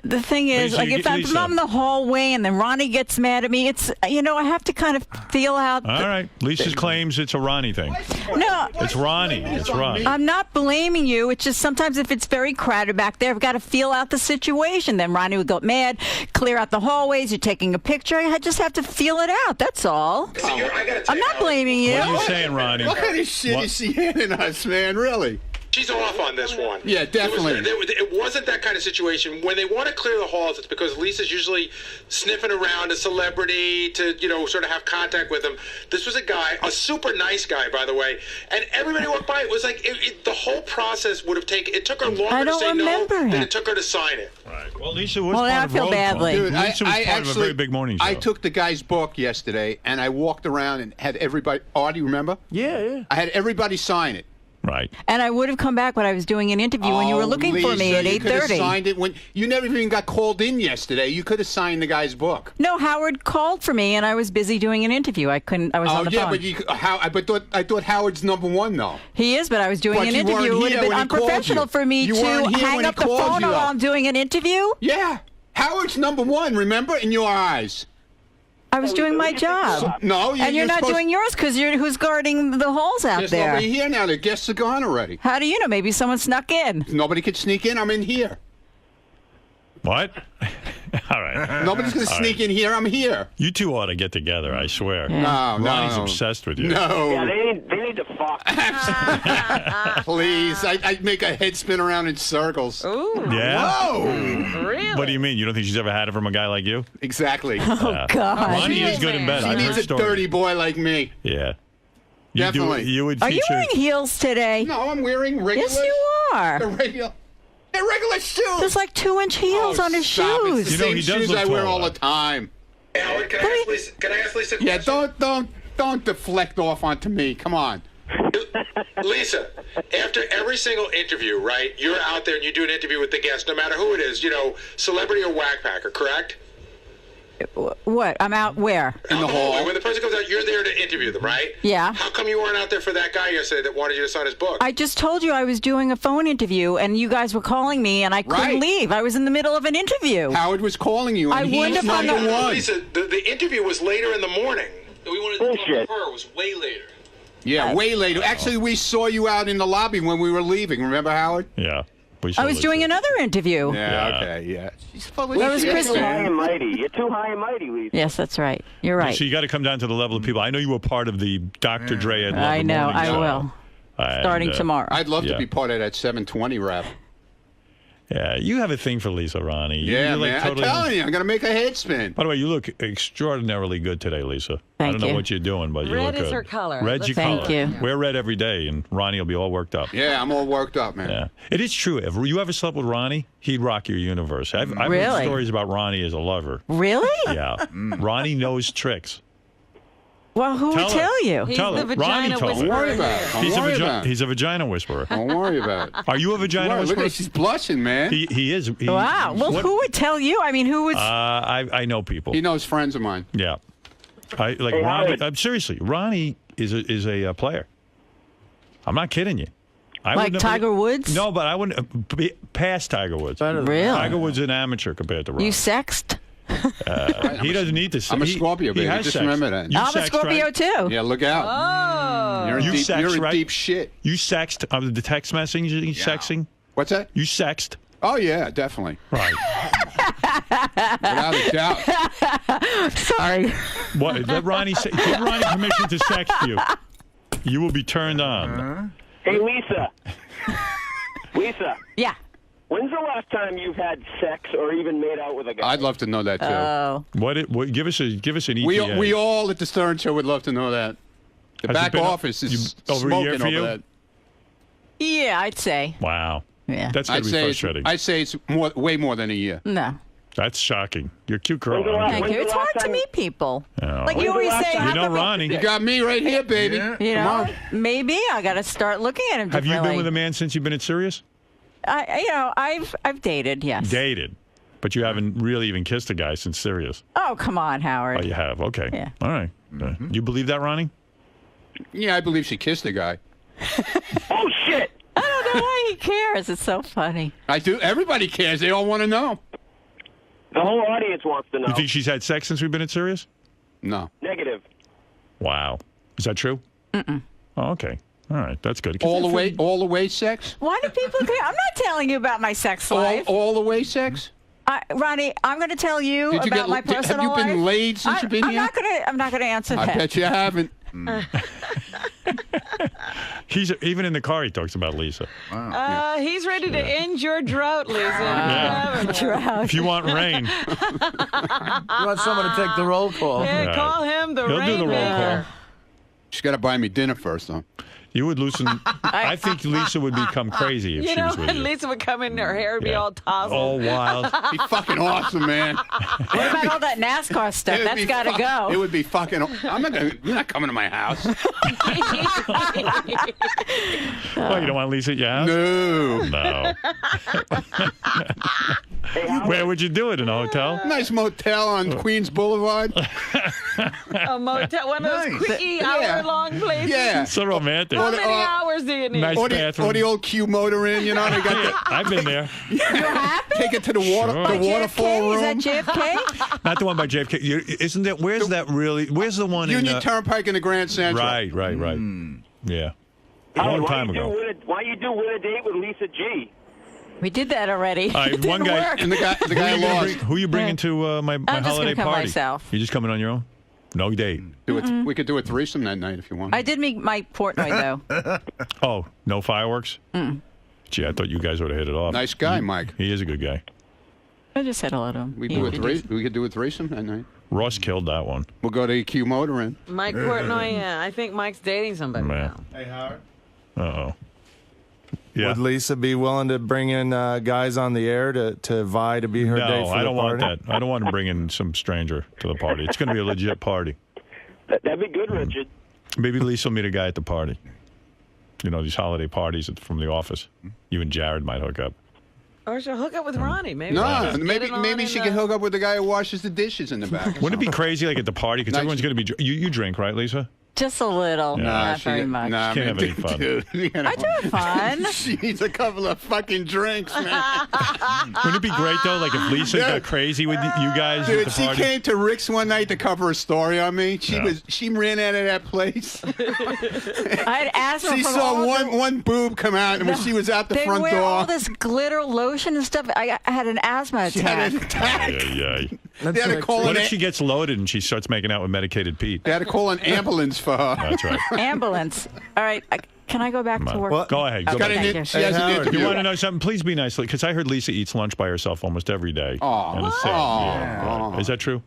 the thing is, Lisa, like, if I'm in the hallway and then Ronnie gets mad at me, it's, I have to kind of feel out. All right. Lisa claims it's a Ronnie thing. No. It's Ronnie. It's Ronnie. I'm not blaming you. It's just sometimes if it's very crowded back there, I've got to feel out the situation. Then Ronnie would go mad, clear out the hallways, you're taking a picture. I just have to feel it out. That's all. I'm not blaming you. What are you saying, Ronnie? What kind of shit is she handing us, man? Really? She's off on this one. Yeah, definitely. It wasn't that kind of situation. When they want to clear the halls, it's because Lisa's usually sniffing around a celebrity to, sort of have contact with them. This was a guy, a super nice guy, by the way, and everybody walked by. It was like the whole process would have taken. It took her longer to say no than it took her to sign it. Right. Well, Lisa was Well, part I of feel Road badly. Call. Dude, Lisa was part of a very big morning show. I took the guy's book yesterday, and I walked around and had everybody. Artie, remember? Yeah. I had everybody sign it. Right. And I would have come back when I was doing an interview when you were looking for me at You could have 8:30. signed it when you never even got called in yesterday. You could have signed the guy's book. No, Howard called for me, and I was busy doing an interview. I couldn't. I was on the phone. But I thought Howard's number one though. He is, but I was doing But an you interview. weren't It would here have been when he called unprofessional you. for me You to weren't here hang when up he the called phone you, while though. I'm doing an interview. Yeah, Howard's number one. Remember, in your eyes. I was doing my job. No, and you're not doing yours because you're who's guarding the halls out There's there. nobody here now. The guests are gone already. How do you know? Maybe someone snuck in. Nobody could sneak in. I'm in here. What? All right. Nobody's going to All sneak in here. I'm here. You two ought to get together, I swear. Yeah. No, Ronnie's no. obsessed with you. No. Yeah, they need to fuck. Please. I'd make a head spin around in circles. Ooh. Yeah? Whoa. Really? What do you mean? You don't think she's ever had it from a guy like you? Exactly. Oh, God. Ronnie is good in bed. She I've needs heard a stories. dirty boy like me. Yeah. Definitely. You would Are feature... you wearing heels today? No, I'm wearing regular. Yes, you are. They're regular shoes. There's like 2-inch heels on his Stop. It's shoes. the same shoes I wear all the time. Howard, can I ask Lisa a question? Yeah, don't deflect off onto me. Come on. Lisa, after every single interview, right, you're out there and you do an interview with the guest, no matter who it is, celebrity or whackpacker, correct? What? I'm out where? In the hall. When the person comes out, you're there to interview them, right? Yeah. How come you weren't out there for that guy yesterday that wanted you to sign his book? I just told you I was doing a phone interview, and you guys were calling me, and I couldn't Right. leave. I was in the middle of an interview. Howard was calling you, and I he's wouldn't have number hung up. one. Lisa, the interview was later in the morning. We wanted to talk to her. It was way later. Yeah, way later. Actually, we saw you out in the lobby when we were leaving. Remember, Howard? Yeah. I was doing another interview. Yeah, okay, yeah. She's full of That was shit, Chris. You're too high man. and mighty. You're too high and mighty, Lisa. Yes, that's right. You're right. So you got to come down to the level of people. I know you were part of the Dr. Dre at I the know. Morning I Show. will. And, Starting tomorrow. I'd love Yeah. to be part of that 720 rap. Yeah, you have a thing for Lisa, Ronnie. Yeah, You're like man. totally... I'm telling you, I'm going to make a head spin. By the way, you look extraordinarily good today, Lisa. I Thank don't know you. what you're doing, but you Red look good. is her color. Red's your Thank color. you. Wear red every day, and Ronnie will be all worked up. Yeah, I'm all worked up, man. Yeah, it is true. If you ever slept with Ronnie, he'd rock your universe. I've heard Really? stories about Ronnie as a lover. Really? Yeah, Ronnie knows tricks. Well, who would tell you? He's Tell the her. vagina Ronnie told whisperer. me. Don't worry about it. Don't He's worry about it. he's a vagina whisperer. Don't worry about it. Are you a vagina Wow, look whisperer? at she's blushing, man. He is. Wow. Well, what- who would tell you? I mean, who would? I know people. He knows friends of mine. Yeah. I like Hey, Ronnie. Howard. Seriously, Ronnie is a player. I'm not kidding you. I Like wouldn't have- Tiger Woods? No, but I wouldn't be past Tiger Woods. Really? Tiger Woods is an amateur compared to Ronnie. You sexed? He doesn't need to. I'm a Scorpio, he baby. has Just sex. remember that. You I'm a sexed, Scorpio right? too. Yeah, look out. Oh. You're in You deep, sexed, you're in right? deep shit. You sexed the text messaging. You sexing? What's that? You sexed? Oh, yeah, definitely. Right. Without a doubt. Sorry. What? Let Ronnie say, give Ronnie permission to sext you. You will be turned on. Hey, Lisa. Lisa. Yeah. When's the last time you've had sex or even made out with a guy? I'd love to know that, too. Oh. What? Give us an ETA. We all at the Stern Show would love to know that. The Has it back been office is over a smoking year for you? over that. Yeah, I'd say. Wow. Yeah. That's going I'd to be say frustrating. I'd say it's way more than a year. No. That's shocking. You're a cute girl. When's the last- Thank you. It's hard to meet people. Oh. Like you always say, You how know come Ronnie. You got me right here, baby. You know, maybe I got to start looking at him Have differently. you been with a man since you've been at Sirius? I've dated, yes. Dated. But you haven't really even kissed a guy since Sirius. Oh, come on, Howard. Oh, you have? Okay. Yeah. All right. You believe that, Ronnie? Yeah, I believe she kissed a guy. Oh, shit. I don't know why he cares. It's so funny. I do. Everybody cares. They all want to know. The whole audience wants to know. You think she's had sex since we've been at Sirius? No. Negative. Wow. Is that true? Mm-mm. Oh, okay. All right. That's good. All the way sex? Why do people care? I'm not telling you about my sex life. All the way sex? Ronnie, I'm going to tell you Did you about get- my did- have personal you life. been laid since you've been I'm here? I'm not going to answer I that. bet you haven't. Even in the car, he talks about Lisa. Wow. He's ready to end your drought, Lisa. Drought. If you want rain. You want someone to take the roll call? Yeah, call him the He'll do the roll rainmaker. call. She's got to buy me dinner first, though. You would loosen. I think Lisa would become crazy if You she know, was with you. Lisa would come in, her hair would be all tousled. All wild. Be fucking awesome, man. What about all that NASCAR stuff? That's got to go. It would be fucking. You're not coming to my house. Well, you don't want Lisa at your house? No. No. Where would you do it? In a hotel? Nice motel on Queens Boulevard. A motel, one of those quickie hour-long places. Yeah. So romantic. How many hours do you need? Nice bathroom. Or the old Q motor inn, you know. They got I've been there. You're happy? Take it to the waterfall room. Is that JFK? Not the one by JFK. Isn't it? Where's that really? Where's the one Union in Turnpike in the Grand Central. Right. Yeah. A Hey, long time ago. Why you do Win a Date with Lisa G? We did that already. All right, It one didn't guy. work. And the guy lost. Who are you bringing to my I'm just holiday gonna come party? myself. You just coming on your own? No date. We could do a threesome that night if you want. I did meet Mike Portnoy, though. Oh, no fireworks? Gee, I thought you guys would have hit it off. Nice guy, Mike. He is a good guy. I just said hello to him. We could do a threesome that night. Ross killed that one. We'll go to Q Motor Inn. Mike Portnoy, yeah. I think Mike's dating somebody now. Hey, Howard. Uh-oh. Yeah. Would Lisa be willing to bring in guys on the air to vie to be her date No, for I the don't party? want that. I don't want to bring in some stranger to the party. It's going to be a legit party. That'd be good, Richard. Maybe Lisa will meet a guy at the party. You know, these holiday parties from the office. You and Jared might hook up. Or she'll hook up with Ronnie. Maybe No, maybe she can hook up with the guy who washes the dishes in the back. Wouldn't it be crazy, like at the party? Because everyone's going to be. You drink, right, Lisa? Just a little, not very much. Nah, She can't have any fun. Dude, you know, I do have fun. She needs a couple of fucking drinks, man. Wouldn't it be great though, like if Lisa got crazy with you guys at Dude, the she party? came to Rick's one night to cover a story on me. She ran out of that place. I had asthma. She from saw all one boob come out, and when she was out the they front wear door, all this glitter lotion and stuff. I had an asthma she attack. had an attack. Yeah. They had to call What an if she gets loaded and she starts making out with medicated Pete? They had to call an ambulance for her. That's right. Ambulance. All right. Can I go back to work? Well, go ahead. Go Okay, back. thank you. She has an interview. You want to know something? Please be nice, because I heard Lisa eats lunch by herself almost every day. And it's sad. Yeah, right. Is that true?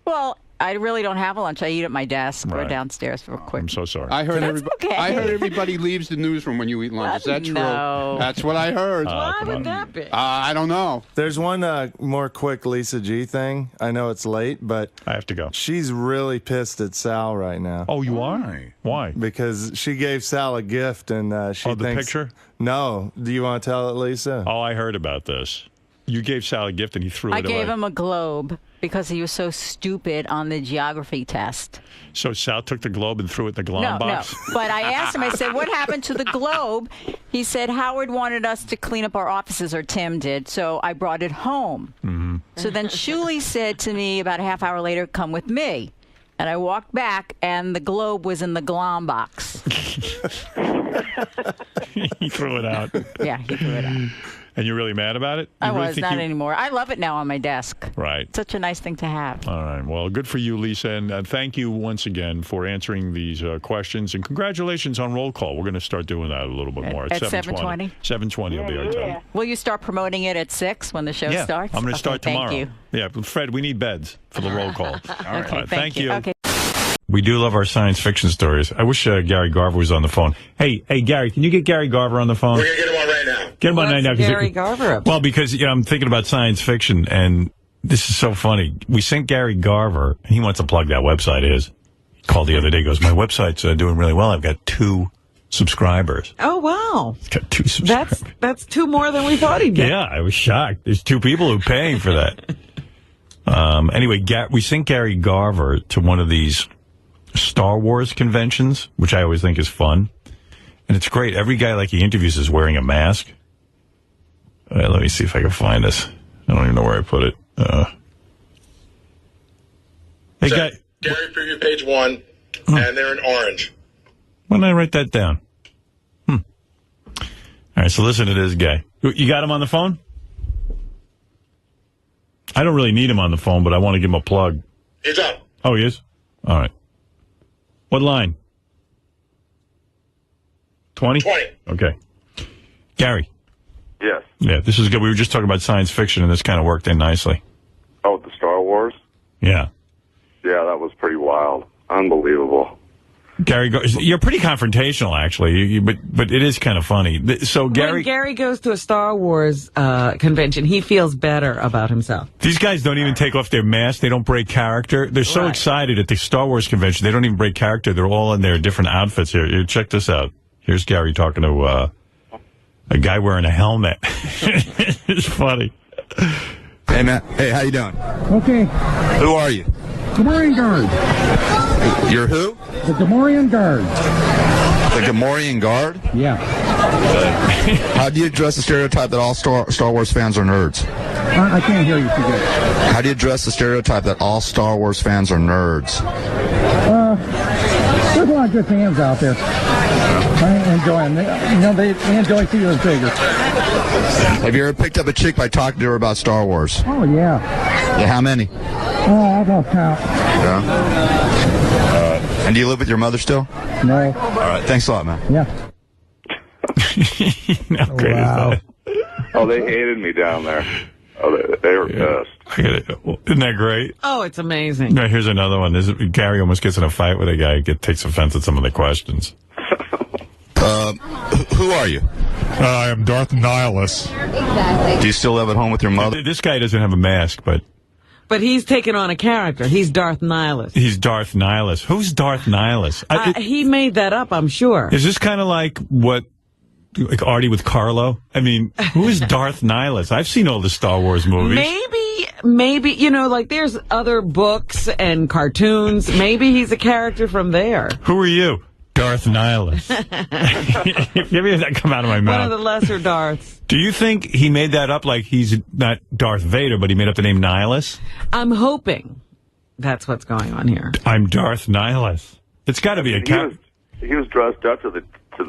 Well, I really don't have a lunch. I eat at my desk or Right. downstairs for a quick. I'm so sorry. I heard okay. I heard everybody leaves the newsroom when you eat lunch. Is that true? No. That's what I heard. Why would that be? I don't know. There's one more quick Lisa G thing. I know it's late, but I have to go. She's really pissed at Sal right now. Oh, you are? Why? Because she gave Sal a gift, and she the thinks... picture? No. Do you want to tell it, Lisa? Oh, I heard about this. You gave Sal a gift and he threw it I away. gave him a globe because he was so stupid on the geography test. So Sal took the globe and threw it in the glove box? No. But I asked him, I said, what happened to the globe? He said, Howard wanted us to clean up our offices, or Tim did, so I brought it home. Mm-hmm. So then Shuli said to me about a half hour later, come with me. And I walked back, and the globe was in the glom box. He threw it out. Yeah, he threw it out. And you're really mad about it? I You really was, think not you- anymore. I love it now on my desk. Right. Such a nice thing to have. All right. Well, good for you, Lisa. And thank you once again for answering these questions. And congratulations on Roll Call. We're going to start doing that a little bit more. At 7:20? 7:20 will be our time. Will you start promoting it at 6 when the show Yeah, starts? I'm going to start Okay, tomorrow. Thank you. Yeah, but Fred, we need beds for the roll call. All right. Okay, thank you. Okay. We do love our science fiction stories. I wish Gary Garver was on the phone. Hey, Gary, can you get Gary Garver on the phone? We're going to get him on right now. Get him on right now. 'cause Gary Garver up to? Well, because I'm thinking about science fiction, and this is so funny. We sent Gary Garver, and he wants to plug that website is. He called the other day, goes, my website's doing really well. I've got 2 subscribers. Oh, wow. He's got 2 subscribers. That's 2 more than we thought he'd get. Yeah, I was shocked. There's 2 people who are paying for that. Anyway, we sent Gary Garver to one of these Star Wars conventions, which I always think is fun. And it's great. Every guy like he interviews is wearing a mask. All right, let me see if I can find this. I don't even know where I put it. Hey, So, guy. Gary preview page 1, and they're in orange. Why didn't I write that down? All right, so listen to this guy. You got him on the phone? I don't really need him on the phone, but I want to give him a plug. He's up. Oh, he is? All right. What line? 20? 20. Okay. Gary. Yes. Yeah, this is good. We were just talking about science fiction, and this kind of worked in nicely. Oh, the Star Wars? Yeah. Yeah, that was pretty wild. Unbelievable. Gary, you're pretty confrontational, actually, but it is kind of funny. So Gary, when Gary goes to a Star Wars convention, he feels better about himself. These guys don't even take off their masks. They don't break character. They're so excited at the Star Wars convention. They don't even break character. They're all in their different outfits here. Check this out. Here's Gary talking to a guy wearing a helmet. It's funny. Hey, Matt. Hey, how you doing? Okay. Who are you? Gamorrean Guard. You're who? The Gamorrean Guard. The Gamorrean Guard? Yeah. How do you address the stereotype that all Star Wars fans are nerds? I can't hear you too good. How do you address the stereotype that all Star Wars fans are nerds? There's a lot of good fans out there. I enjoy them. They enjoy seeing us bigger. Have you ever picked up a chick by talking to her about Star Wars? Oh, yeah. Yeah, how many? I lost count. Yeah. And do you live with your mother still? No. All right, thanks a lot, man. Yeah. How great is that? Oh, they hated me down there. Oh, they were pissed. Isn't that great? Oh, it's amazing. No, here's another one. Gary almost gets in a fight with a guy who takes offense at some of the questions. Who are you? I am Darth Nihilus. Do you still live at home with your mother? This guy doesn't have a mask, but he's taken on a character. He's Darth Nihilus. He's Darth Nihilus. Who's Darth Nihilus? He made that up, I'm sure. Is this kind of like Artie with Carlo? I mean, who is Darth Nihilus? I've seen all the Star Wars movies. Maybe, like there's other books and cartoons. Maybe he's a character from there. Who are you? Darth Nihilus. Maybe that come out of my mouth. One of the lesser Darths. Do you think he made that up like he's not Darth Vader, but he made up the name Nihilus? I'm hoping that's what's going on here. I'm Darth Nihilus. It's got to be a character. He was dressed up to the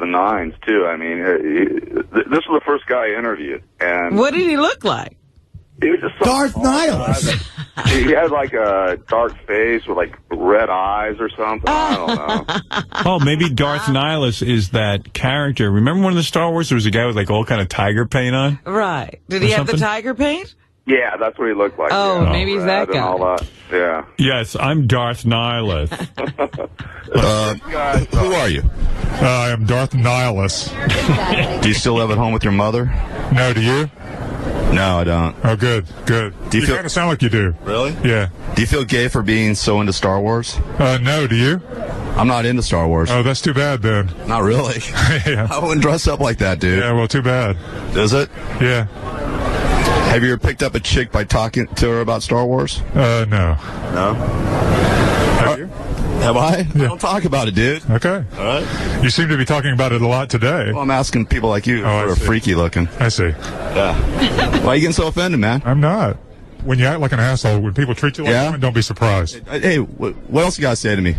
nines, too. I mean, this was the first guy I interviewed. And what did he look like? He was just Darth Nihilus. He had like a dark face with like red eyes or something. I don't know. Oh, maybe Darth Nihilus is that character. Remember one of the Star Wars? There was a guy with like all kind of tiger paint on? Right. Did he have the tiger paint? Yeah, that's what he looked like. Oh, yeah. maybe he's that guy. All that. Yeah. Yes, I'm Darth Nihilus. Who are you? I am Darth Nihilus. Do you still live at home with your mother? No, do you? No, I don't. Oh, good. Do you kind of sound like you do. Really? Yeah. Do you feel gay for being so into Star Wars? No, do you? I'm not into Star Wars. Oh, that's too bad then. Not really. Yeah. I wouldn't dress up like that, dude. Yeah, well, too bad. Is it? Yeah. Have you ever picked up a chick by talking to her about Star Wars? No. No? Have you? Have I? Yeah. I don't talk about it, dude. Okay. All right. You seem to be talking about it a lot today. Well, I'm asking people like you who are freaky looking. I see. Yeah. Why are you getting so offended, man? I'm not. When you act like an asshole, when people treat you like one, don't be surprised. Hey, what else you gotta say to me?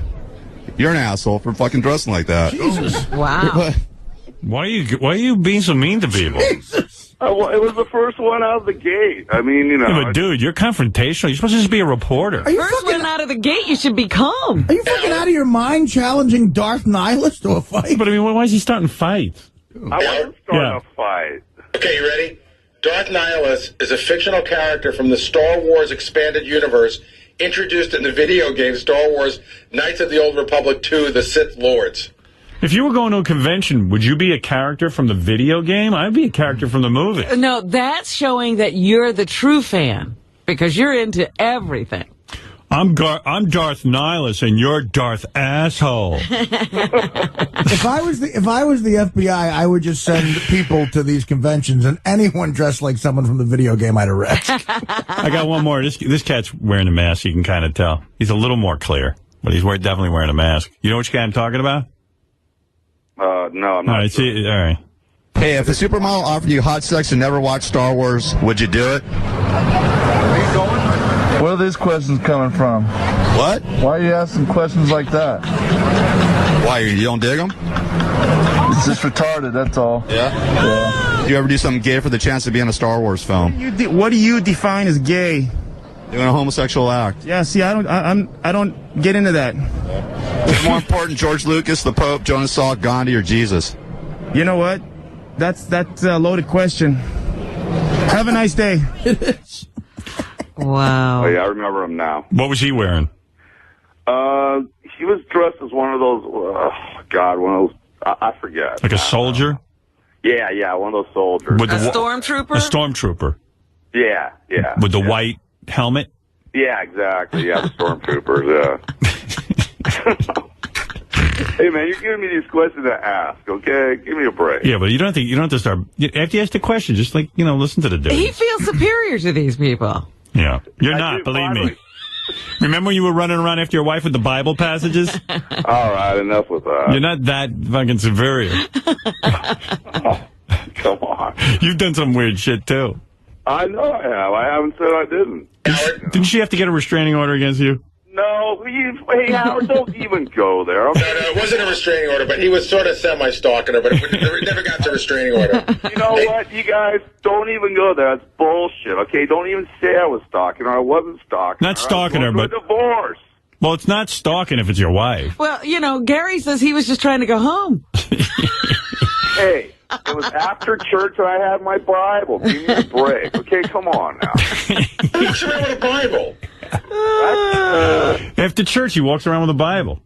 You're an asshole for fucking dressing like that. Jesus. Wow. Why are you being so mean to people? Well, it was the first one out of the gate. I mean, you know. Yeah, but dude, you're confrontational. You're supposed to just be a reporter. First one out of the gate, you should be calm. Are you fucking out of your mind challenging Darth Nihilus to a fight? But I mean, why is he starting fights? I wasn't starting a fight. Okay, you ready? Darth Nihilus is a fictional character from the Star Wars expanded universe introduced in the video game Star Wars Knights of the Old Republic 2, The Sith Lords. If you were going to a convention, would you be a character from the video game? I'd be a character from the movie. No, that's showing that you're the true fan because you're into everything. I'm Darth Nihilus and you're Darth Asshole. If I was the FBI, I would just send people to these conventions, and anyone dressed like someone from the video game I'd arrest. I got one more. This cat's wearing a mask. You can kind of tell. He's a little more clear, but he's definitely wearing a mask. You know which guy I'm talking about? No, I'm not. All right, see, all right. Hey, if a supermodel offered you hot sex and never watched Star Wars, would you do it? Where are these questions coming from? What? Why are you asking questions like that? Why, you don't dig them? It's just retarded, that's all. Yeah? Do you ever do something gay for the chance to be in a Star Wars film? What do you define as gay? Doing a homosexual act. Yeah, see, I don't get into that. What's more important, George Lucas, the Pope, Jonas Salk, Gandhi, or Jesus? You know what? That's a loaded question. Have a nice day. Wow. Oh, yeah, I remember him now. What was he wearing? He was dressed as one of those, one of those, I forget. Like a soldier? Yeah, one of those soldiers. With A stormtrooper? A stormtrooper. Yeah. With the white helmet? Yeah, exactly. Yeah, the stormtroopers, yeah. Hey, man, you're giving me these questions to ask, okay? Give me a break. Yeah, but you don't have to start. After you ask the question, just listen to the dude. He feels superior to these people. Yeah. You're not, believe me. Remember when you were running around after your wife with the Bible passages? All right, enough with that. You're not that fucking superior. Come on. You've done some weird shit, too. I know I have. I haven't said I didn't. Didn't she have to get a restraining order against you? No, hey, Howard, don't even go there. Okay? No, it wasn't a restraining order, but he was sort of semi-stalking her, but it never got to restraining order. You know what, you guys, don't even go there. That's bullshit, okay? Don't even say I was stalking her. I wasn't stalking her. Not stalking her, but... a divorce. Well, it's not stalking if it's your wife. Well, Gary says he was just trying to go home. Hey, it was after church and I had my Bible. Give me a break, okay? Come on now. Who walks around with a Bible? After church, he walks around with a Bible.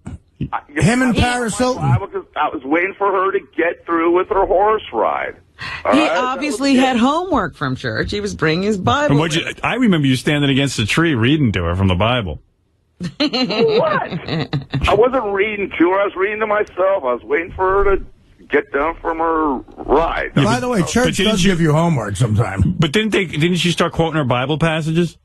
Him and Paris Hilton. I was waiting for her to get through with her horse ride. He obviously had homework from church. He was bringing his Bible. And I remember you standing against a tree reading to her from the Bible. What? I wasn't reading to her. I was reading to myself. I was waiting for her to get down from her ride. Yeah, by the way, church does give you homework sometimes. But didn't she start quoting her Bible passages?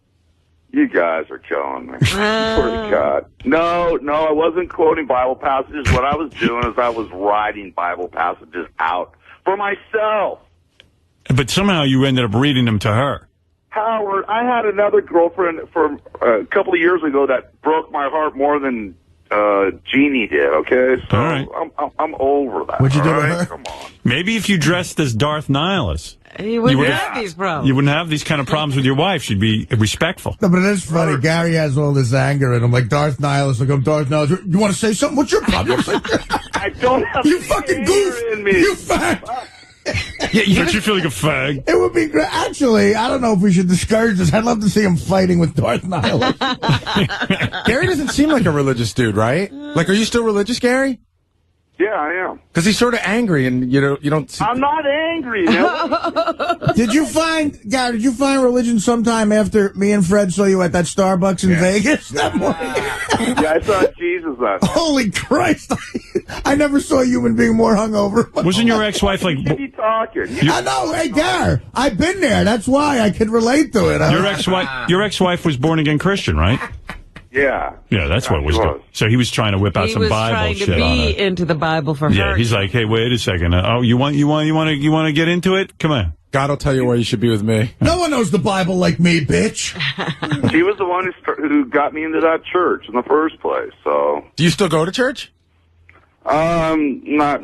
You guys are killing me. Swear to God. No, I wasn't quoting Bible passages. What I was doing is I was writing Bible passages out for myself. But somehow you ended up reading them to her. Howard, I had another girlfriend from a couple of years ago that broke my heart more than Jeannie did, okay? So all right. I'm over that. What'd you do to right? her? Come on. Maybe if you dressed as Darth Nihilus, you wouldn't have these problems. You wouldn't have these kind of problems with your wife. She'd be respectful. No, but it is funny. Gary has all this anger in him, like Darth Nihilus. Like, I'm Darth Nihilus. You want to say something? What's your problem? I don't have you fucking goof in me. You fag. Don't you feel like a fag? It would be great. Actually, I don't know if we should discourage this. I'd love to see him fighting with Darth Nihilus. Gary doesn't seem like a religious dude, right? Like, are you still religious, Gary? Yeah, I am. Because he's sort of angry, and you don't. I'm not angry. No. Did you find religion sometime after me and Fred saw you at that Starbucks in Vegas that morning? Yeah, I saw Jesus that night. Holy Christ! I never saw a human being more hungover. Wasn't your ex-wife like? What are you talking? I know. Hey, Gary, I've been there. That's why I could relate to it. Your ex-wife was born again Christian, right? Yeah. Yeah, that's what was good. So he was trying to whip out some Bible shit on her. He was trying to be into the Bible for her. Yeah, he's like, hey, wait a second. You want to get into it? Come on. God will tell you where you should be with me. No one knows the Bible like me, bitch. He was the one who got me into that church in the first place. So. Do you still go to church? Not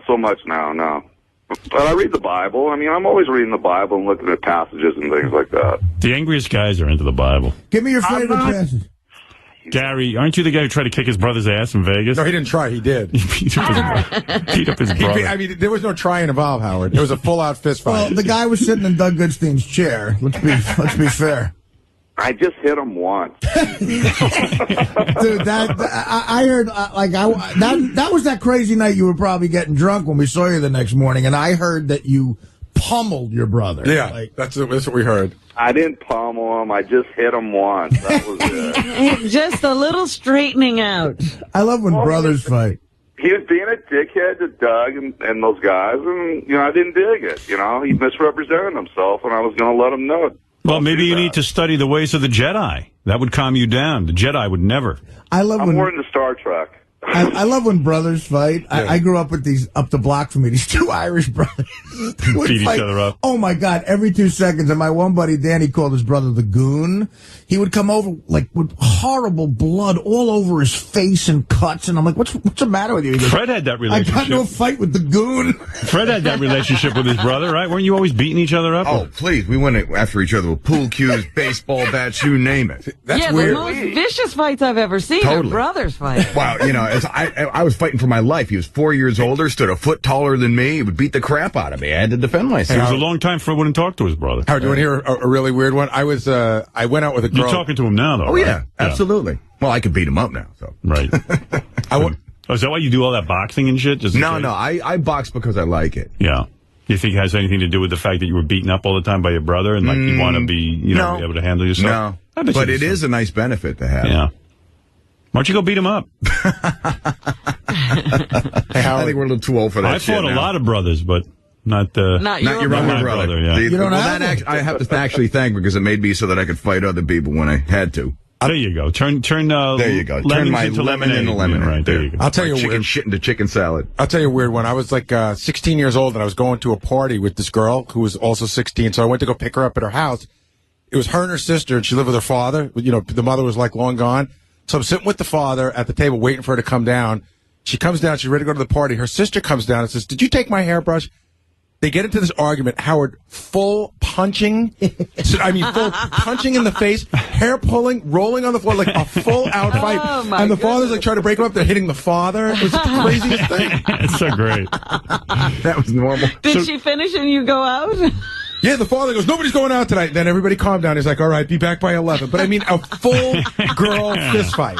so much now. No. But I read the Bible. I mean, I'm always reading the Bible and looking at passages and things like that. The angriest guys are into the Bible. Give me your favorite passage. Gary, aren't you the guy who tried to kick his brother's ass in Vegas? No, he didn't try. He did. He beat up his brother. I mean, there was no trying involved, Howard. It was a full-out fist fight. Well, the guy was sitting in Doug Goodstein's chair. Let's be fair. I just hit him once. Dude, I heard, that was that crazy night you were probably getting drunk when we saw you the next morning, and I heard that you pummeled your brother. Yeah, that's what we heard. I didn't pummel him. I just hit him once. That was it. Just a little straightening out. I love when brothers fight. He was being a dickhead to Doug and those guys, and, I didn't dig it. He misrepresented himself, and I was going to let him know it. Well, maybe you need to study the ways of the Jedi. That would calm you down. The Jedi would never. I'm more into Star Trek. I love when brothers fight. Yeah. I grew up with these, up the block from me, these two Irish brothers. Beat each other up. Oh, my God, every 2 seconds. And my one buddy, Danny, called his brother the Goon. He would come over, with horrible blood all over his face and cuts. And I'm like, what's the matter with you? He goes, Fred had that relationship. I got into a fight with the Goon. Fred had that relationship with his brother, right? Weren't you always beating each other up? Oh, please. We went after each other with pool cues, baseball bats, you name it. That's weird. The most vicious fights I've ever seen are brothers fighting. Wow, I was fighting for my life. He was 4 years older, stood a foot taller than me. He would beat the crap out of me. I had to defend myself. It was a long time Fred wouldn't talk to his brother. Howard, do you want to hear a really weird one? I went out with a girl. You're talking to him now, though. Oh, right? yeah, absolutely. Well, I could beat him up now. So right. Is that why you do all that boxing and shit? No, I box because I like it. Yeah. You think it has anything to do with the fact that you were beaten up all the time by your brother and like you want to be, be able to handle yourself? No, but it is a nice benefit to have. Yeah. Why don't you go beat him up? I think we're a little too old for that. I fought a lot of brothers, but not your brother. Yeah. You don't I have to actually thank because it made me so that I could fight other people when I had to. There you go. Turn. There you go. Turn my lemon into lemonade. Right there you go. I'll tell you chicken shit into chicken salad. I'll tell you a weird one. I was like 16 years old, and I was going to a party with this girl who was also 16. So I went to go pick her up at her house. It was her and her sister, and she lived with her father. You know, the mother was like long gone. So I'm sitting with the father at the table, waiting for her to come down. She comes down. She's ready to go to the party. Her sister comes down and says, "Did you take my hairbrush?" They get into this argument. Howard, full punching. Full punching in the face, hair pulling, rolling on the floor like a full out fight. And the father's like trying to break him up. They're hitting the father. It was the craziest thing. It's so great. That was normal. Did she finish and you go out? Yeah, the father goes, "Nobody's going out tonight." Then everybody calmed down. He's like, "All right, be back by 11." But I mean, a full girl fist fight.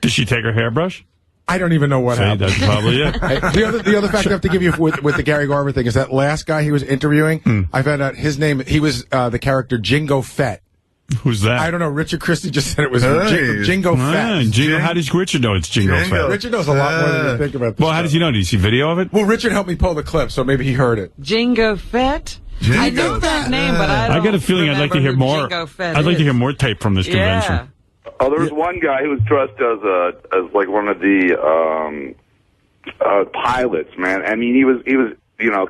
Did she take her hairbrush? I don't even know what happened. That's probably it. The other fact I have to give you with the Gary Garver thing is that last guy he was interviewing, I found out his name, he was the character Jingo Fett. Who's that? I don't know. Richard Christie just said it was Jingo Fett. How does Richard know it's Jingo Fett? Richard knows a lot more than you think about this. Well, how does he know? Did you see video of it? Well, Richard helped me pull the clip, so maybe he heard it. Jingo Fett? I know that name, but I don't I got a feeling I'd like to hear more. I'd like to hear more tape from this convention. Oh, there was one guy who was dressed as like one of the pilots, man. I mean, he was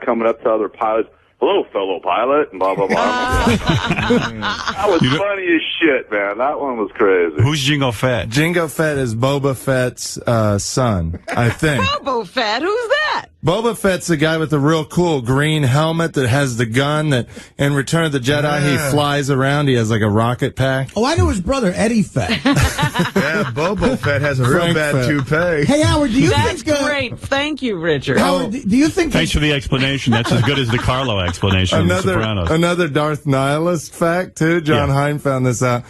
coming up to other pilots. "Hello, fellow pilot," and blah blah blah. That was funny as shit, man. That one was crazy. Who's Jingo Fett? Jingo Fett is Boba Fett's son, I think. Boba Fett? Who's that? Boba Fett's the guy with the real cool green helmet that has the gun that in Return of the Jedi he flies around. He has like a rocket pack. Oh, I know his brother, Eddie Fett. Yeah, Boba Fett has a real bad toupee. Hey, Howard, do you That's think... great. Thank you, Richard. Howard, do you think... Thanks for the explanation. That's as good as the Carlo explanation of The Sopranos. Another Darth Nihilist fact, too. John Hine found this out.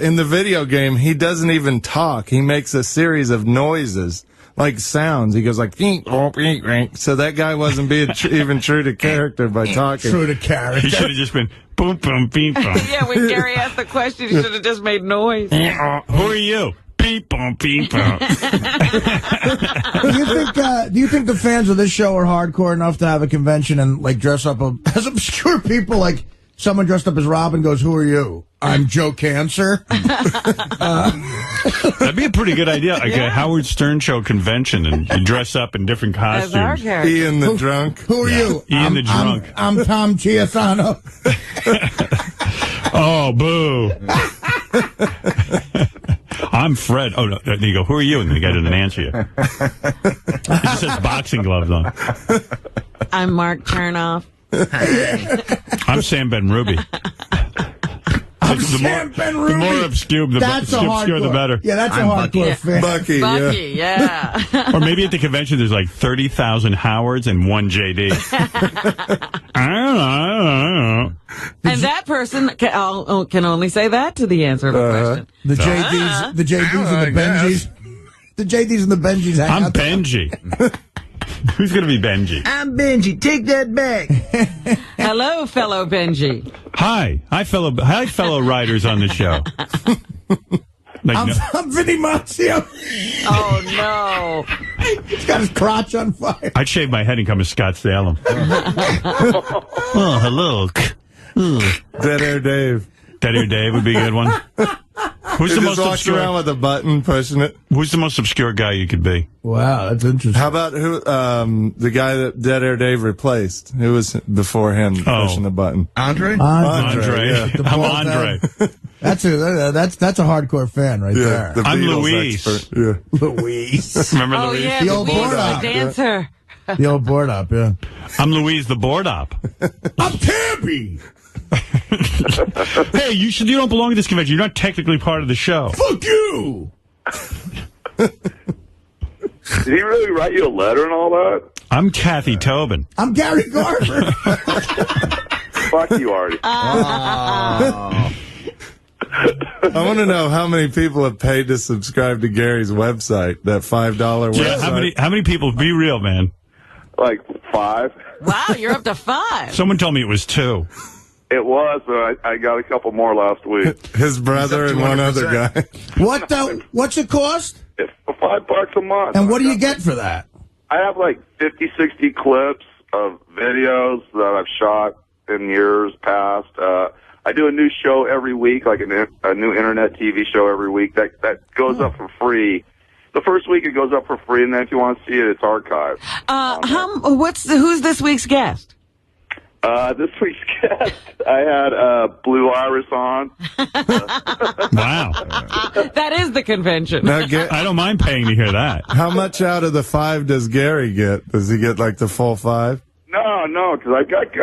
In the video game, he doesn't even talk. He makes a series of noises. Like sounds. He goes like, so that guy wasn't being even true to character by talking. True to character. He should have just been boom, boom, beep, boom. Yeah, when Gary asked the question, he should have just made noise. Who are you? Beep, boom, beep, boom. Do you think the fans of this show are hardcore enough to have a convention and like dress up as obscure people? Like someone dressed up as Robin goes, "Who are you?" "I'm Joe Cancer." That'd be a pretty good idea. Like a Howard Stern show convention, and you dress up in different costumes. Ian the drunk. Who are you? Ian the drunk. I'm Tom Chiasano. Oh, boo. I'm Fred. Oh, no. There you go. Who are you? And the guy doesn't answer you. He just has boxing gloves on. I'm Mark Chernoff. I'm Sam Ben Ruby. The more obscure, the better. Yeah, that's a hardcore fan. Bucky, yeah. Or maybe at the convention there's like 30,000 Howards and one JD. I don't know. And that person can only say that to the answer to the question. The JDs and the Benjis. The JDs and the Benjis hang I'm out Benji. Who's going to be Benji? I'm Benji. Take that back. Hello, fellow Benji. Hi, fellow writers on the show. I'm Vinny Mazzio. Oh, no. He's got his crotch on fire. I'd shave my head and come as Scott Salem. Oh, hello. Dead Air Dave. Dead Air Dave would be a good one. Who's the most obscure? Around with a button, pushing it. Who's the most obscure guy you could be? Wow, that's interesting. How about the guy that Dead Air Dave replaced? Who was before him pushing the button? Andre. Yeah. I'm Andre. That's a hardcore fan right there. I'm Louise. Yeah. Louise. Remember Louise? Yeah, the old board the op. dancer. The old board op, yeah. I'm Louise the board op. I'm Tabby. Hey, you don't belong at this convention. You're not technically part of the show. Fuck you. Did he really write you a letter and all that? I'm Kathy Tobin. I'm Gary Garver. Fuck you, Artie. I want to know how many people have paid to subscribe to Gary's website, that $5 website. Yeah, how many people? Be real, man. Like 5. Wow, you're up to 5. Someone told me it was 2. It was, but I got a couple more last week. His brother and one other guy. What's it cost? It's $5 a month. And what do you get for that? I have like 50, 60 clips of videos that I've shot in years past. I do a new show every week, like a new internet TV show every week. That goes up for free. The first week it goes up for free, and then if you want to see it, it's archived. Who's this week's guest? This week's guest, I had Blue Iris on. Wow. That is the convention. Now, I don't mind paying to hear that. How much out of the 5 does Gary get? Does he get like the full 5? No, because I've got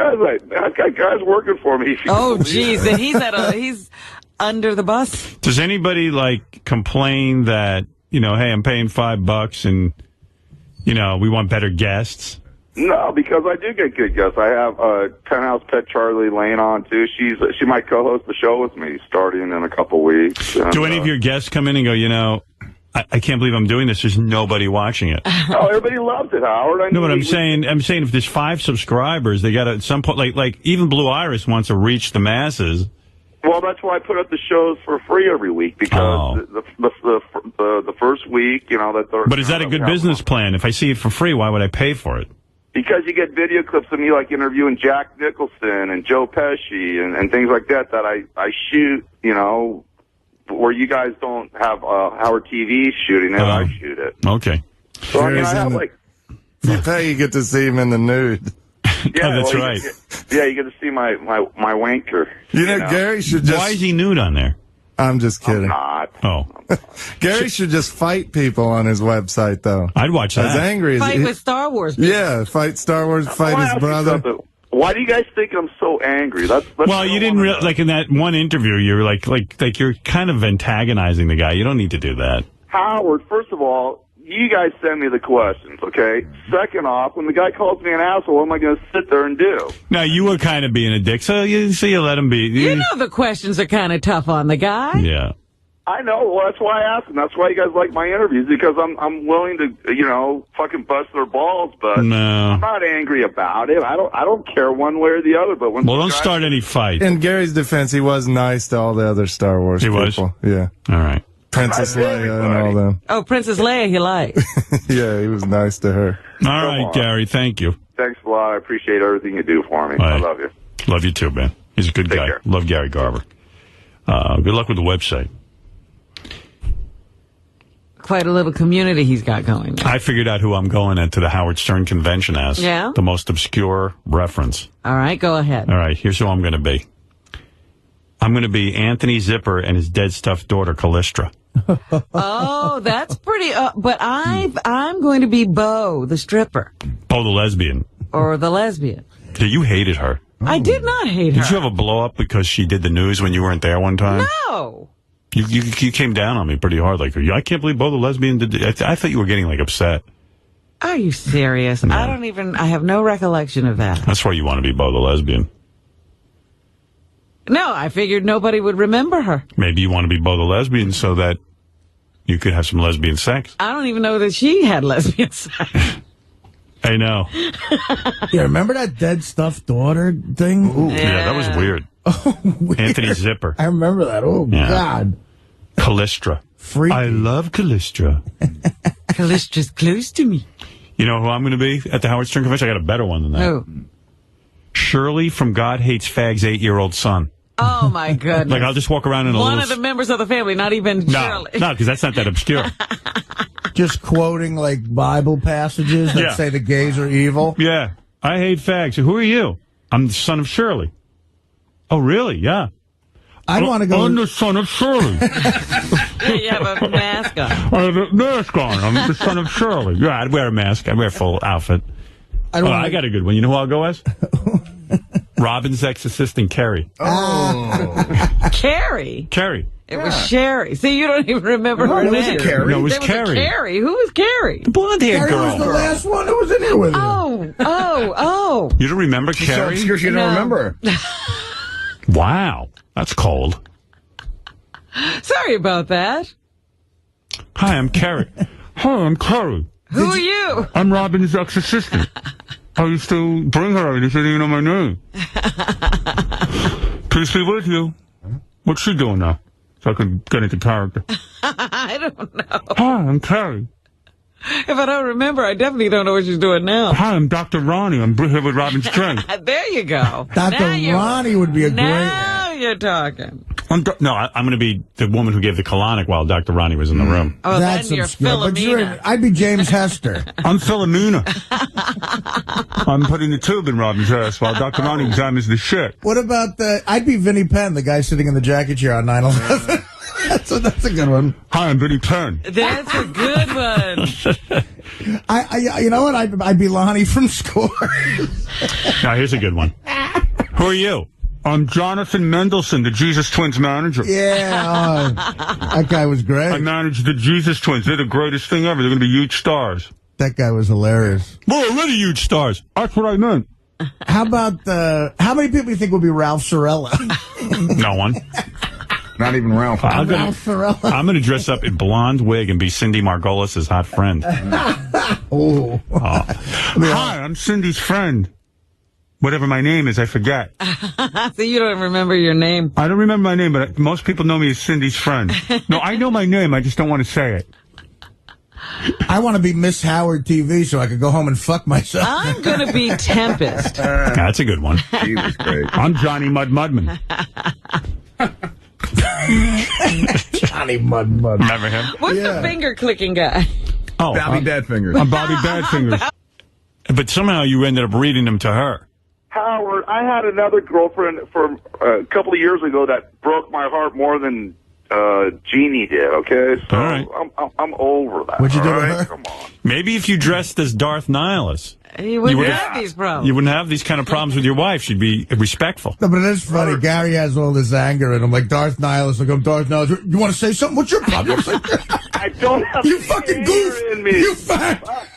guys working for me. Oh, geez, then he's under the bus. Does anybody like complain that, hey, I'm paying $5 and, we want better guests? No, because I do get good guests. I have Penthouse Pet Charlie Lane on too. She might co-host the show with me starting in a couple weeks. And, do any of your guests come in and go, I can't believe I'm doing this. There's nobody watching it. Oh, everybody loves it, Howard. No, but I'm saying if there's 5 subscribers, they got to at some point, like even Blue Iris wants to reach the masses. Well, that's why I put up the shows for free every week, because the first week, that they're. But is that a good business plan? If I see it for free, why would I pay for it? Because you get video clips of me, like interviewing Jack Nicholson and Joe Pesci and things like that I shoot, where you guys don't have Howard TV shooting it, I shoot it. Okay. So I have if you pay, you get to see him in the nude. Yeah, that's right. You get to see my wanker. Gary should just. Why is he nude on there? I'm just kidding. I'm not. Oh. Gary should just fight people on his website, though. I'd watch that. As angry as Fight with Star Wars people. Yeah, fight Star Wars, fight his brother. Why do you guys think I'm so angry? Well, you didn't like in that one interview. You were like you're kind of antagonizing the guy. You don't need to do that. Howard, first of all, you guys send me the questions, okay? Second off, when the guy calls me an asshole, what am I going to sit there and do? No, you were kind of being a dick, so you let him be. You know the questions are kind of tough on the guy. Yeah. I know. Well, that's why I asked them. That's why you guys like my interviews, because I'm willing to, fucking bust their balls. But no. I'm not angry about it. I don't care one way or the other. But when don't start any fight. In Gary's defense, he was nice to all the other Star Wars people. Was? Yeah. All right. Princess Leia and all them. Oh, Princess Leia, he liked. Yeah, he was nice to her. All right, Gary. Thank you. Thanks a lot. I appreciate everything you do for me. Right. I love you. Love you too, man. He's a good guy. Care. Love Gary Garver. Good luck with the website. Quite a little community he's got going there. I figured out who I'm going into the Howard Stern convention as. Yeah? The most obscure reference. All right, go ahead. All right, here's who I'm going to be. I'm going to be Anthony Zipper and his dead stuffed daughter, Callistra. Oh, that's pretty. But I'm going to be Bo, the stripper. Bo, the lesbian. Or the lesbian. You hated her. I did not hate her. Did you have a blow up because she did the news when you weren't there one time? No. You came down on me pretty hard. Like, I can't believe Bo, the lesbian did. I thought you were getting upset. Are you serious? No. I have no recollection of that. That's why you want to be Bo, the lesbian. No, I figured nobody would remember her. Maybe you want to be Bo, the lesbian, so that you could have some lesbian sex. I don't even know that she had lesbian sex. I know. Yeah, remember that dead stuffed daughter thing? Ooh. Yeah, that was weird. Weird. Anthony Zipper. I remember that. Oh, yeah. God. Callistra. Freaky. I love Callistra. Callistra's close to me. You know who I'm going to be at the Howard Stern convention? I got a better one than that. Who? Shirley from God Hates Fags' 8-year-old son. Oh, my goodness. Like, I'll just walk around in a One little... of the members of the family, not even Shirley. No, because that's not that obscure. Just quoting, Bible passages that say the gays are evil? Yeah. I hate fags. Who are you? I'm the son of Shirley. Oh, really? Yeah. I want to go... I'm the son of Shirley. You have a mask on. I have a mask on. I'm the son of Shirley. Yeah, I'd wear a mask. I'd wear a full outfit. I got a good one. You know who I'll go as? Robin's ex-assistant, Kerry. Oh. Kerry? Kerry. It was Sherry. See, you don't even remember her name. No, it was There Carrie. Carrie. Who was Carrie? The blonde-haired Carrie girl. was the last one that was in here with you. Oh. You don't remember Carrie? She's so obscure she don't remember her. Wow, that's cold. Sorry about that. Hi, I'm Carrie. Hi, I'm Carrie. Who are you? I'm Robin's ex-assistant. I used to bring her. She didn't even know my name. Peace be with you. What's she doing now? So I can get into character. I don't know. Hi, I'm Carrie. If I don't remember, I definitely don't know what she's doing now. Hi, I'm Dr. Ronnie. I'm here with Robin Strength. There you go. Dr. Ronnie would be a great... Now you're talking. I'm going to be the woman who gave the colonic while Dr. Ronnie was in the room. Oh, That's then you're obscure. But Philomena. I'd be James Hester. I'm Philomena. I'm putting the tube in Robin's ass while Dr. Ronnie examines the shit. What about I'd be Vinnie Penn, the guy sitting in the jacket chair on 9/11. That's a good one. Hi, I'm Vinnie Penn. That's a good one. You know what? I'd be Lonnie from Scores. Now, here's a good one. Who are you? I'm Jonathan Mendelsohn, the Jesus Twins manager. Yeah, that guy was great. I managed the Jesus Twins. They're the greatest thing ever. They're going to be huge stars. That guy was hilarious. Well, already huge stars. That's what I meant. How about how many people do you think would be Ralph Sorella? No one. Not even Ralph. I'm Ralph Sorella. going to dress up in blonde wig and be Cindy Margolis' hot friend. Oh. Hi, I'm Cindy's friend. Whatever my name is, I forget. So you don't remember your name? I don't remember my name, but most people know me as Cindy's friend. No, I know my name. I just don't want to say it. I want to be Miss Howard TV so I could go home and fuck myself. I'm going to be Tempest. That's a good one. He was great. I'm Johnny Mudmudman. Johnny Mudmud. Remember him? What's the finger clicking guy? Oh, Bobby Badfingers. I'm Bobby Badfingers. But somehow you ended up reading them to her. Howard, I had another girlfriend from a couple of years ago that broke my heart more than Jeannie did. Okay, so all right. I'm over that. What'd you do to right? her? Come on. Maybe if you dressed as Darth Nihilus, You wouldn't have these problems. you wouldn't have these kind of problems with your wife. She'd be respectful. No, but it is funny. Gary has all this anger in him, like Darth Nihilus. Like, I'm Darth Nihilus. You want to say something? What's your problem? I don't have You fucking goof. in me. You fag.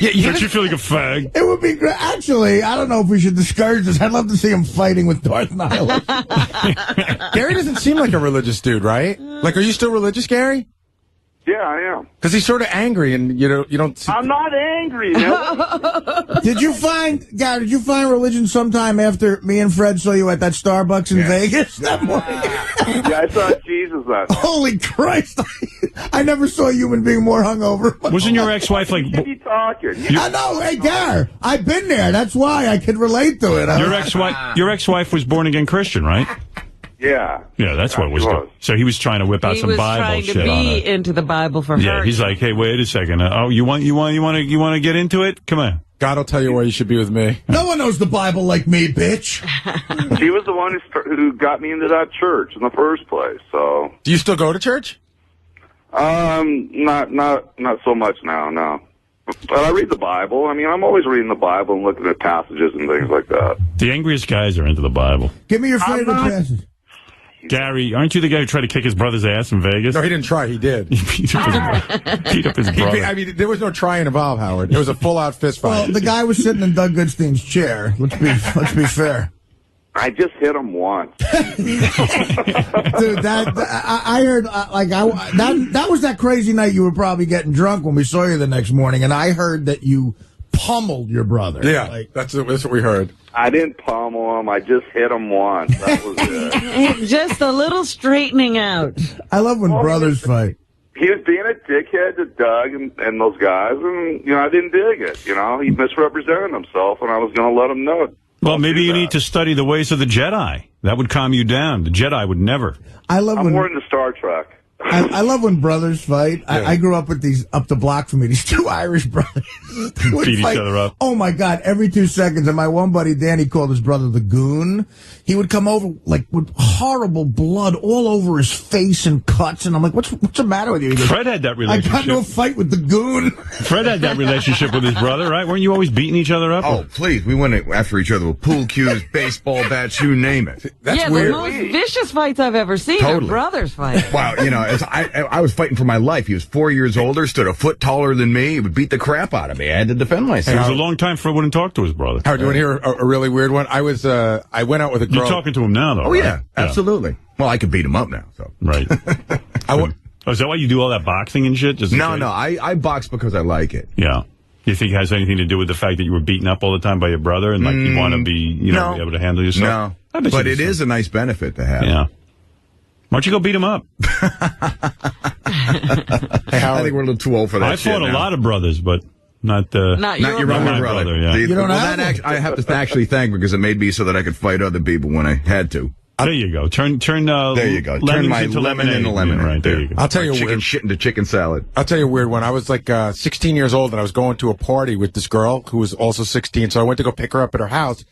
Yeah, but you feel like a fag. It would be great. Actually, I don't know if we should discourage this. I'd love to see him fighting with Darth Nihilus. Gary doesn't seem like a religious dude, right? Like, are you still religious, Gary? Yeah, I am. Because he's sort of angry, and you don't. See... I'm not angry. Man. Did you find religion sometime after me and Fred saw you at that Starbucks in Vegas that morning? Yeah, I saw Jesus that night. Holy Christ! I never saw a human being more hungover. Wasn't your ex-wife like? What are you talking? I know. Hey, Gary, I've been there. That's why I could relate to it. Your ex-wife was born again Christian, right? Yeah. Yeah, that's what was good. So he was trying to whip out some Bible shit on her. He was trying to be into the Bible for her. Yeah, he's like, hey, wait a second. You want to get into it? Come on. God will tell you where you should be with me. No one knows the Bible like me, bitch. He was the one who got me into that church in the first place. So. Do you still go to church? Not so much now. No. But I read the Bible. I mean, I'm always reading the Bible and looking at passages and things like that. The angriest guys are into the Bible. Give me your favorite passage. Gary, aren't you the guy who tried to kick his brother's ass in Vegas? No, he didn't try. He did. He beat up his brother. I mean, there was no trying involved, Howard. It was a full-out fist fight. Well, the guy was sitting in Doug Goodstein's chair. Let's be fair. I just hit him once. Dude, I heard that was that crazy night you were probably getting drunk when we saw you the next morning, and I heard that you pummeled your brother. Yeah, that's what we heard. I didn't pummel him. I just hit him once. That was it. Just a little straightening out. I love when brothers fight. He was being a dickhead to Doug and those guys, and I didn't dig it. He misrepresented himself, and I was going to let him know it. Well, maybe you need to study the ways of the Jedi. That would calm you down. The Jedi would never. I'm more into Star Trek. I love when brothers fight. I grew up with these up the block from me. These two Irish brothers would beat each fight. other up. Oh my God! Every 2 seconds, and my one buddy Danny called his brother the Goon. He would come over like with horrible blood all over his face and cuts, and I'm like, "What's the matter with you?" He goes, Fred had that relationship. I got into a fight with the Goon. Fred had that relationship with his brother, right? Weren't you always beating each other up? Oh, please. We went after each other with pool cues, baseball bats, you name it. That's weird. The most vicious fights I've ever seen Totally. are brothers fighting. Wow, you know, I was fighting for my life. He was 4 years older, stood a foot taller than me. He would beat the crap out of me. I had to defend myself. It was a long time Fred wouldn't talk to his brother. Howard, do you want to hear a really weird one? I went out with a girl. You're talking to him now, though. Oh, right? yeah, absolutely. Well, I could beat him up now. So right. Is that why you do all that boxing and shit? No, I box because I like it. Yeah. You think it has anything to do with the fact that you were beaten up all the time by your brother and like you want to be, be able to handle yourself? No, but it is a nice benefit to have. Yeah. Why don't you go beat him up? I think we're a little too old for that. I fought a lot of brothers, but not your brother. Yeah. You don't I have to actually thank because it made me so that I could fight other people when I had to. There you go. Turn. There you go. Turn my lemon into lemonade. Right there. You go. I'll tell you chicken shit into chicken salad. I'll tell you a weird one. I was like 16 years old, and I was going to a party with this girl who was also 16. So I went to go pick her up at her house.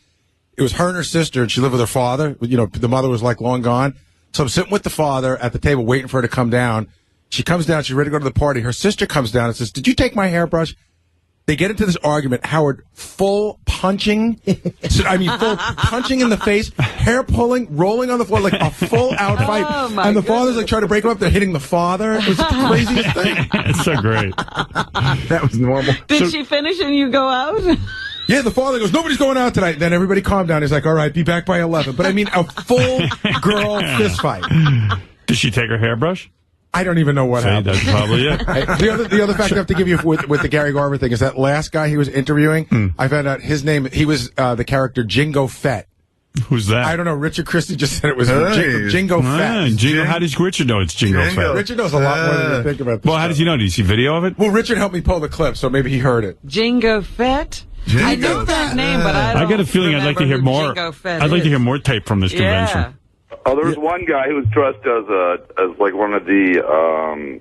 It was her and her sister, and she lived with her father. You know, the mother was like long gone. So I'm sitting with the father at the table, waiting for her to come down. She comes down. She's ready to go to the party. Her sister comes down and says, "Did you take my hairbrush?" They get into this argument. Howard, full punching. Full punching in the face, hair pulling, rolling on the floor like a full out fight. And the father's like trying to break them up. They're hitting the father. It was the craziest thing. It's so great. That was normal. Did she finish and you go out? Yeah, the father goes, "Nobody's going out tonight." Then everybody calmed down. He's like, "All right, be back by 11. But I mean, a full girl fist fight. Did she take her hairbrush? I don't even know what happened. That's probably it. The other fact I have to give you with the Gary Garver thing is that last guy he was interviewing, I found out his name, he was the character Jingo Fett. Who's that? I don't know. Richard Christie just said it was Jingo Fett. How does Richard know it's Jingo Fett? Richard knows a lot more than you think about this. Well, how does he know? Did you see video of it? Well, Richard helped me pull the clip, so maybe he heard it. Jingo Fett? I know that name, but I don't I got a feeling I'd like to hear more. I'd like to hear more tape from this convention. Oh, there was one guy who was dressed as like one of the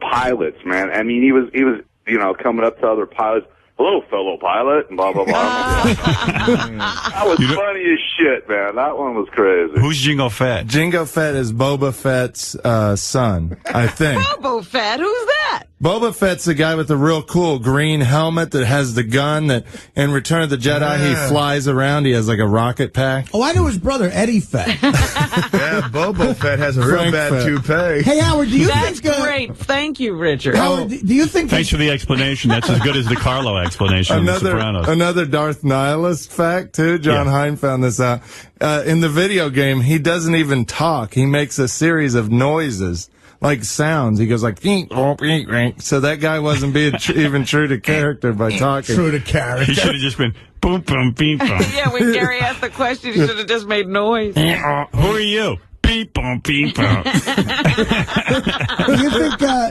pilots, man. I mean, he was coming up to other pilots. "Hello, fellow pilot," and blah blah blah. That was funny as shit, man. That one was crazy. Who's Jingo Fett? Jingo Fett is Boba Fett's son, I think. Boba Fett? Who's that? Boba Fett's the guy with the real cool green helmet that has the gun that in Return of the Jedi he flies around. He has like a rocket pack. Oh, I know his brother, Eddie Fett. Yeah, Boba Fett has a real bad toupee. Hey, Howard, do you That's think... great. Thank you, Richard. Howard, do you think... Thanks for the explanation. That's as good as the Carlo explanation in The Sopranos. Another Darth Nihilist fact, too. John Hine found this out. In the video game, he doesn't even talk. He makes a series of noises. Like sounds. He goes like, so that guy wasn't being even true to character by talking. True to character. He should have just been boom, boom, beep, boom. Yeah, when Gary asked the question, he should have just made noise. Who are you? Beep, boom, beep, boom. Do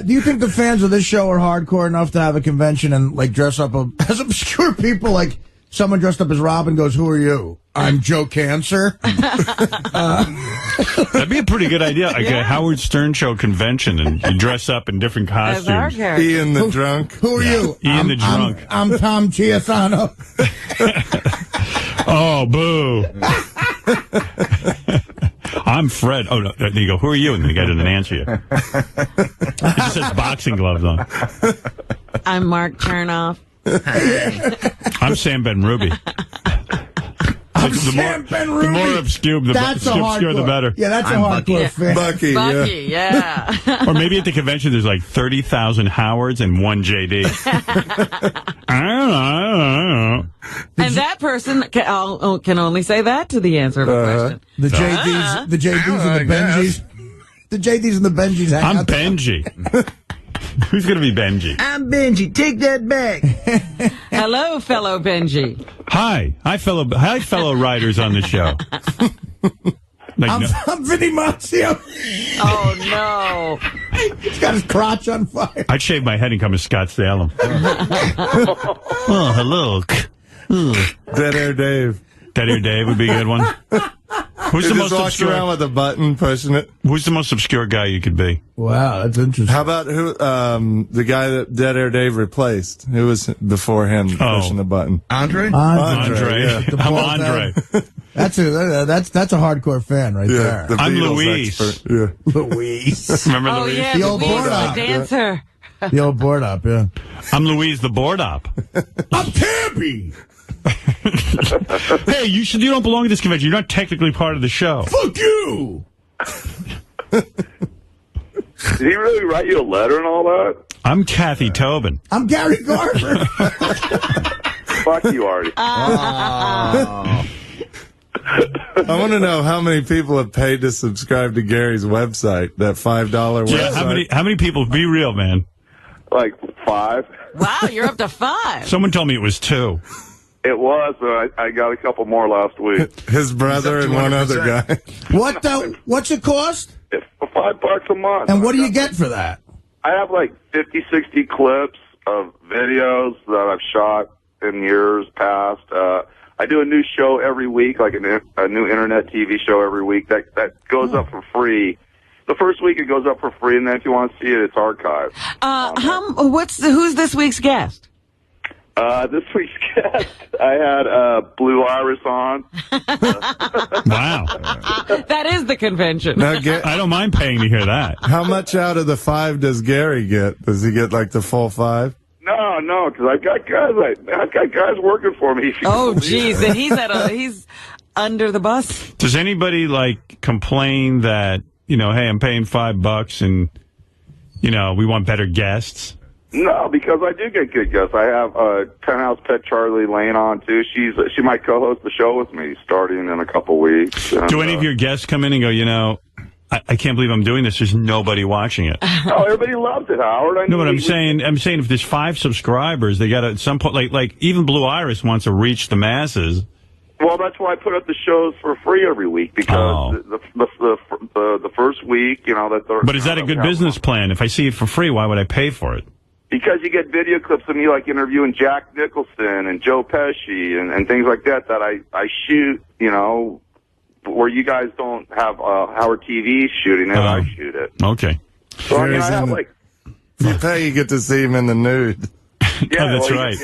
you think the fans of this show are hardcore enough to have a convention and like dress up as obscure people? Like someone dressed up as Robin goes, "Who are you?" "I'm Joe Cancer." That'd be a pretty good idea. Like a Howard Stern show convention, and you dress up in different costumes. Ian the drunk. Who are you? Ian the drunk. I'm Tom Chiasano. Oh, boo. I'm Fred. Oh, no, there you go. Who are you? And the guy doesn't answer you. He just has boxing gloves on. I'm Mark Chernoff. I'm Sam Ben Ruby. The more obscure, the better. Yeah, that's a hardcore fan. Bucky, yeah. Or maybe at the convention there's like 30,000 Howards and one JD. I don't know. And that person can only say that to the answer to the question. The JDs and the Benjis. The JDs and the Benjis. I'm Benji. Who's going to be Benji? I'm Benji. Take that back. Hello, fellow Benji. Hi, fellow writers on the show. I'm Vinny Mazzio. Oh, no. He's got his crotch on fire. I'd shave my head and come as Scott Salem. Oh, hello. Dead Air Dave. Dead Air Dave would be a good one. Who's the most walks obscure? around with a button pushing it. Who's the most obscure guy you could be? Wow, that's interesting. How about the guy that Dead Air Dave replaced? Who was before him pushing the button? Andre? Andre. Yeah. I'm Andre. That's a hardcore fan right there. The I'm Beatles Louise. expert. Yeah. Louise. Remember Oh, Louise? yeah, The old Louise, board the op. dancer. The old board up, yeah. I'm Louise, the board op. I'm Campy. Hey, you don't belong at this convention. You're not technically part of the show. Fuck you. Did he really write you a letter and all that? I'm Kathy Tobin. I'm Gary Garver. Fuck you, Artie. I want to know how many people have paid to subscribe to Gary's website, that $5 website. Yeah, how many people? Be real, man. Like 5. Wow, you're up to 5. Someone told me it was 2. It was, but I got a couple more last week. His brother and one other guy. What's it cost? It's $5 a month. And what do you get for that? I have like 50, 60 clips of videos that I've shot in years past. I do a new show every week, like a new internet TV show every week. That goes up for free. The first week it goes up for free, and then if you want to see it, it's archived. Who's this week's guest? This week's guest, I had Blue Iris on. Wow. That is the convention. Now, I don't mind paying to hear that. How much out of the 5 does Gary get? Does he get like the full 5? No, because I've got guys working for me. Oh, geez, and he's under the bus. Does anybody complain that hey, I'm paying $5 and we want better guests? No, because I do get good guests. I have Penthouse Pet Charlie Lane on too. She might co-host the show with me starting in a couple weeks. And, do any of your guests come in and go, I can't believe I'm doing this. There's nobody watching it. Oh, everybody loves it, Howard. No, but I'm saying if there's 5 subscribers, they got to at some point, like even Blue Iris wants to reach the masses. Well, that's why I put up the shows for free every week because the first week, But is that a good business plan? If I see it for free, why would I pay for it? Because you get video clips of me interviewing Jack Nicholson and Joe Pesci and things like that I shoot, where you guys don't have Howard TV shooting it, I shoot it. Okay. So I have if you pay, you get to see him in the nude. Yeah, that's right.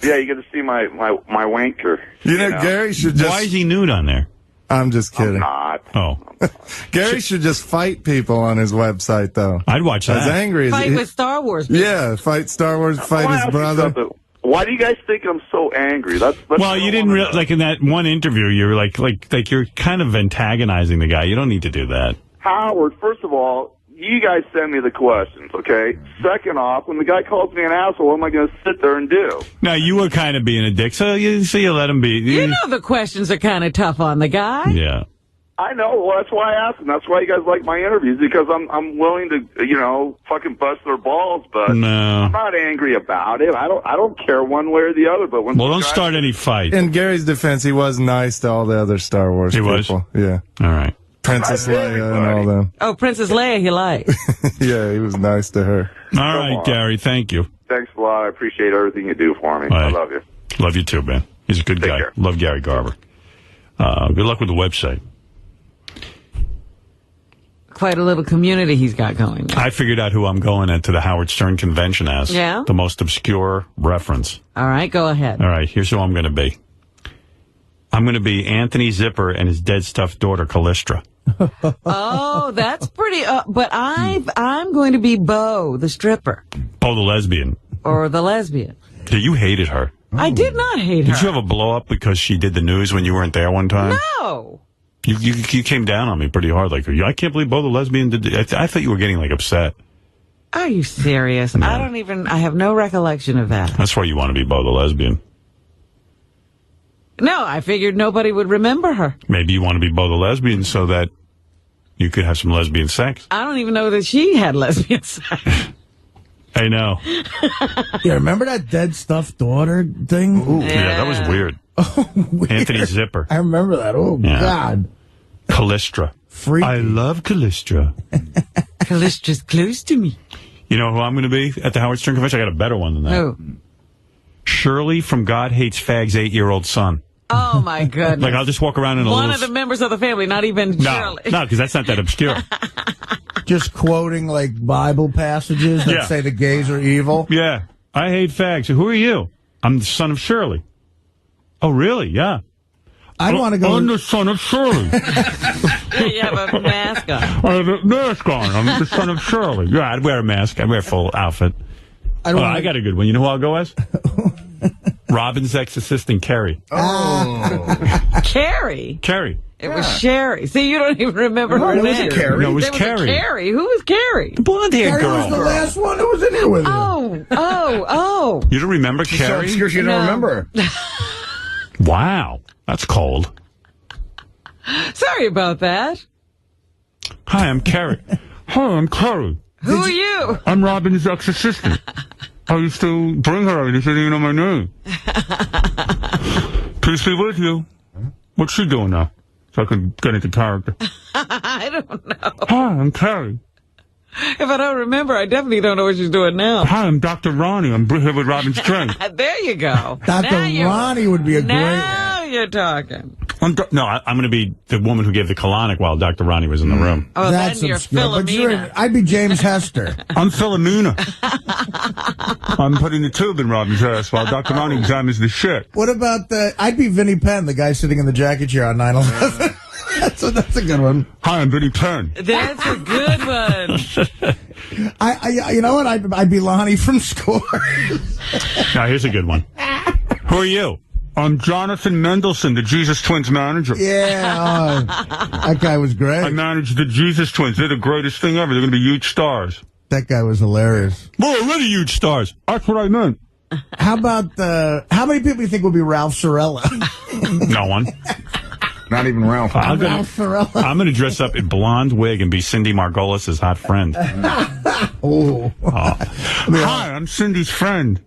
You get to see my wanker. Gary should just... Why is he nude on there? I'm just kidding. I'm not. Oh. Gary should just fight people on his website, though. I'd watch that. As angry as Fight with Star Wars people. Yeah, fight Star Wars, fight his brother. Why do you guys think I'm so angry? Well, you didn't really, in that one interview, you were like you're kind of antagonizing the guy. You don't need to do that. Howard, first of all, you guys send me the questions, okay? Second off, when the guy calls me an asshole, what am I going to sit there and do? No, you were kind of being a dick, so you let him be. You know the questions are kind of tough on the guy. Yeah. I know. Well, that's why I asked them. That's why you guys like my interviews, because I'm willing to, fucking bust their balls, but no. I'm not angry about it. I don't care one way or the other. But when don't start any fight. In Gary's defense, he was nice to all the other Star Wars people. Was? Yeah. All right. Princess Leia and all them. Oh, Princess Leia, he liked. Yeah, he was nice to her. All right, Gary, thank you. Thanks a lot. I appreciate everything you do for me. Right. I love you. Love you too, man. He's a good guy. Care. Love Gary Garver. Good luck with the website. Quite a little community he's got going there. I figured out who I'm going into the Howard Stern convention as. Yeah? The most obscure reference. All right, go ahead. All right, here's who I'm going to be. I'm going to be Anthony Zipper and his dead stuffed daughter, Callistra. Oh, that's pretty. But I'm going to be Bo, the stripper. Bo, the lesbian. Or the lesbian. Yeah, you hated her. I did not hate her. Did you have a blow up because she did the news when you weren't there one time? No. You came down on me pretty hard. Like, I can't believe Bo, the lesbian did. I thought you were getting upset. Are you serious? No. I have no recollection of that. That's why you want to be Bo, the lesbian. No, I figured nobody would remember her. Maybe you want to be Bo, the lesbian, so that you could have some lesbian sex. I don't even know that she had lesbian sex. I know. Yeah, remember that dead stuffed daughter thing? Ooh. Yeah, that was weird. Oh, weird. Anthony Zipper. I remember that. Oh, yeah. God. Callistra. Freaky. I love Callistra. Callistra's close to me. You know who I'm going to be at the Howard Stern convention? I got a better one than that. Who? Shirley from God Hates Fag's 8-year-old son. Oh, my goodness. Like, I'll just walk around in a One little... of the members of the family, not even Shirley. No, because that's not that obscure. Just quoting, like, Bible passages that say the gays are evil. Yeah. I hate fags. Who are you? I'm the son of Shirley. Oh, really? Yeah. I want to go... I'm the son of Shirley. You have a mask on. I have a mask on. I'm the son of Shirley. Yeah, I'd wear a mask. I'd wear a full outfit. I got a good one. You know who I'll go as? Robin's ex-assistant, Carrie. Oh. Carrie? Carrie. It was Sherry. See, you don't even remember her name. No, it was Carrie. Carrie. Who was Carrie? The blonde-haired girl. Carrie was the last one that was in here with you. Oh. You don't remember Carrie? She's so don't remember her. Wow. That's cold. Sorry about that. Hi, I'm Carrie. Hi, I'm Carrie. Who are you? I'm Robin's ex-assistant. I used to bring her. I didn't even know my name. Peace be with you. What's she doing now? So I can get into character. I don't know. Hi, I'm Carrie. If I don't remember, I definitely don't know what she's doing now. Hi, I'm Dr. Ronnie. I'm here with Robin Strength. There you go. Dr. Ronnie would be a great... Now you're talking. I'm going to be the woman who gave the colonic while Dr. Ronnie was in the room. Oh, that's then you're obscure. But Philomena. I'd be James Hester. I'm Philomena. I'm putting the tube in Robin's ass while Dr. Ronnie examines the shit. What about I'd be Vinnie Penn, the guy sitting in the jacket chair on 9/11. That's a good one. Hi, I'm Vinnie Penn. That's a good one. You know what? I'd be Lonnie from Scores. Now, here's a good one. Who are you? I'm Jonathan Mendelsohn, the Jesus Twins manager. Yeah, that guy was great. I managed the Jesus Twins. They're the greatest thing ever. They're going to be huge stars. That guy was hilarious. We're already huge stars. That's what I meant. How about how many people do you think would be Ralph Sorella? No one. Not even Ralph. I'm going to dress up in blonde wig and be Cindy Margolis' hot friend. Hi, I'm Cindy's friend.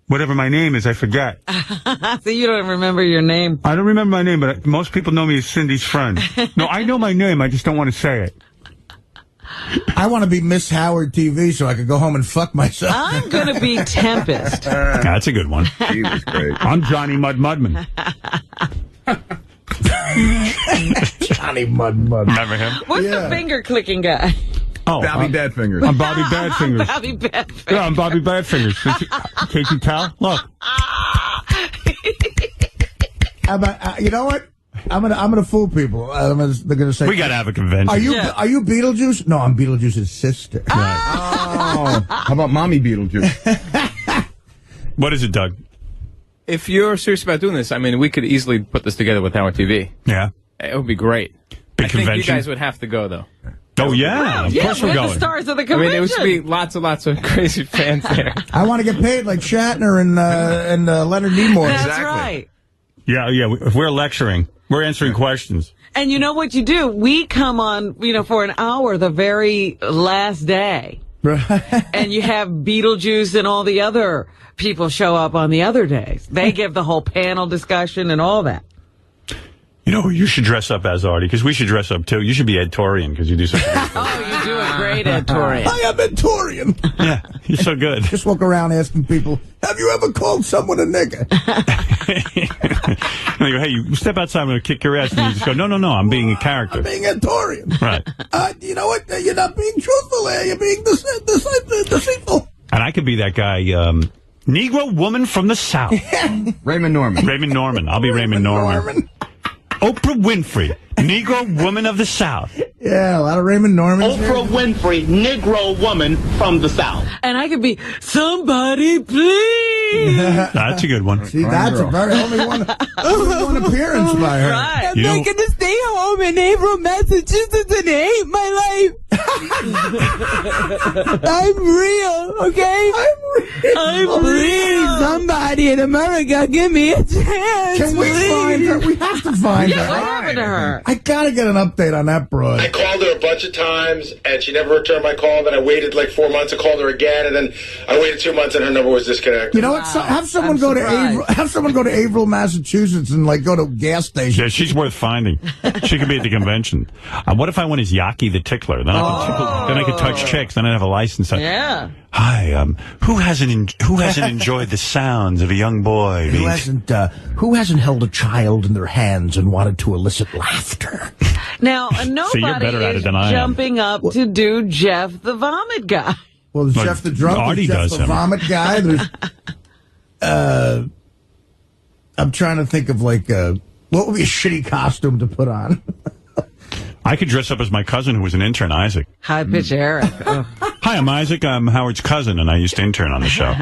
Whatever my name is, I forget. So you don't remember your name? I don't remember my name, but most people know me as Cindy's friend. No, I know my name. I just don't want to say it. I want to be Miss Howard TV so I could go home and fuck myself. I'm going to be Tempest. That's a good one. He was great. I'm Johnny Mudman. Johnny Mudman. Remember him? What's the finger clicking guy? Oh, Bobby Badfingers. I'm Bobby Badfingers. Bobby Badfingers. Yeah, I'm Bobby Badfingers. Can't you tell? Look. You know what? I'm gonna fool people. They're gonna say we gotta have a convention. Are you Beetlejuice? No, I'm Beetlejuice's sister. Oh, how about Mommy Beetlejuice? What is it, Doug? If you're serious about doing this, I mean, we could easily put this together with Howard TV. Yeah. It would be great. Big I think convention? you guys would have to go, though. Oh, yeah. Of course we're going. The stars of the I convention. mean, there should be lots of crazy fans there. I want to get paid like Shatner and Leonard Nimoy. That's right. Yeah. If we're lecturing, we're answering questions. And you know what you do? We come on, for an hour the very last day. And you have Beetlejuice and all the other people show up on the other days. They give the whole panel discussion and all that. You know who you should dress up as, Artie? Because we should dress up, too. You should be Ed Torian, because you do such a good Oh, you do a great Ed Torian. I am Ed Torian. Yeah, you're so good. Just walk around asking people, have you ever called someone a nigger? And they go, hey, you step outside, I'm going to kick your ass. And you just go, no, I'm being a character. I'm being Ed Torian. Right. You know what? You're not being truthful there. You're being deceitful. And I could be that guy, Negro woman from the South. Raymond Norman. I'll be Raymond Norman. Oprah Winfrey, Negro woman of the South. Yeah, a lot of Raymond Normans. Oprah Winfrey, Negro woman from the South. And I could be somebody, please. That's a good one. See, that's a very only one appearance by her. Right. I'm not going to stay home in April, Massachusetts and hate my life. I'm real, okay? I'm real. Please, somebody in America, give me a chance. Can we find her? We have to find her. What happened to her? I gotta get an update on that broad. I called her a bunch of times, and she never returned my call. Then I waited like 4 months. I called her again, and then I waited 2 months, and her number was disconnected. You know what? Have someone go to Averill, Massachusetts, and go to a gas station. Yeah, she's worth finding. She could be at the convention. What if I went as Yaki the Tickler? Then I could touch chicks. Then I'd have a license. Yeah. Hi, who hasn't enjoyed the sounds of a young boy? Who hasn't held a child in their hands and wanted to elicit laughter? Now, you're nobody better at it is than I am. jumping up to do Jeff the Vomit Guy. Well, there's Jeff the Drunk, Artie there's Jeff does the him. Vomit Guy. There's, I'm trying to think of what would be a shitty costume to put on. I could dress up as my cousin who was an intern, Isaac. High pitch Eric. Oh. Hi, I'm Isaac. I'm Howard's cousin, and I used to intern on the show.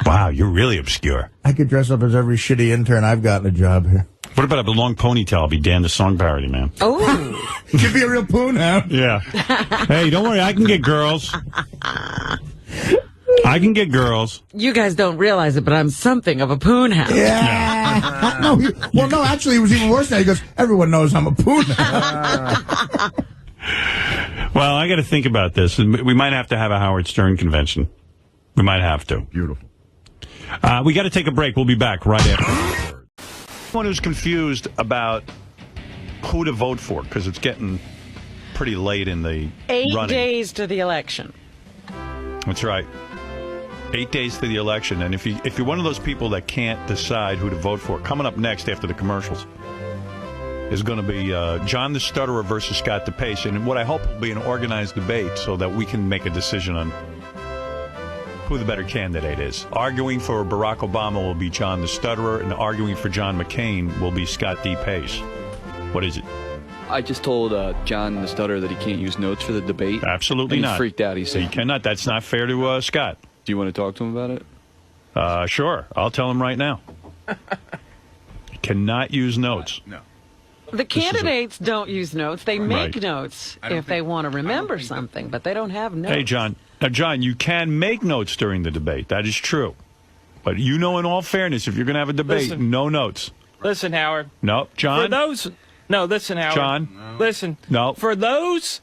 Wow, you're really obscure. I could dress up as every shitty intern I've gotten a job here. What about a long ponytail? I'll be Dan the Song Parody Man. Oh. Could be a real poon now. Yeah. Hey, don't worry. I can get girls. I can get girls. You guys don't realize it, but I'm something of a poon hound. Yeah. No, actually, it was even worse now. He goes, everyone knows I'm a poon hound. Well, I got to think about this. We might have to have a Howard Stern convention. We might have to. Beautiful. We got to take a break. We'll be back right after. Someone who's confused about who to vote for, because it's getting pretty late in the 8 running. days to the election. That's right. 8 days to the election. And if you're one of those people that can't decide who to vote for, coming up next after the commercials is going to be John the Stutterer versus Scott DePace. And what I hope will be an organized debate so that we can make a decision on who the better candidate is. Arguing for Barack Obama will be John the Stutterer, and arguing for John McCain will be Scott DePace. What is it? I just told John the Stutterer that he can't use notes for the debate. Absolutely and not. He freaked out. He said, "You cannot. That's not fair to Scott." Do you want to talk to him about it? Sure. I'll tell him right now. You cannot use notes. No. The candidates don't use notes. They make Right. notes if they want to remember something, but they don't have notes. Hey, John. Now, John, you can make notes during the debate. That is true. But in all fairness, if you're going to have a debate, no notes. Listen, Howard. No, John. Listen, Howard. John. No. Listen. No. For those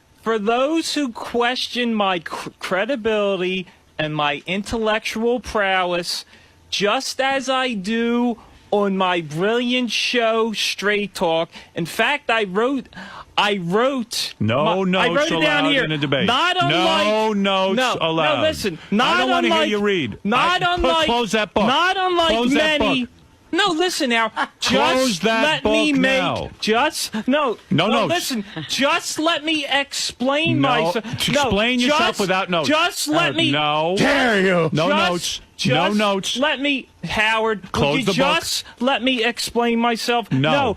who question my credibility and my intellectual prowess, just as I do on my brilliant show, Straight Talk. In fact, I wrote. No notes I wrote it down allowed here. in a debate. Not unlike, no notes allowed. No, listen. I don't want to hear you read. Close that book. Not unlike Close many. That book. No, listen now. Close Just that let book me make. now. No notes. Listen. Just let me explain myself. Explain yourself without notes. Just let me. No. Dare you? No notes. No notes. Let me, Howard. Close the book. Just let me explain myself. No.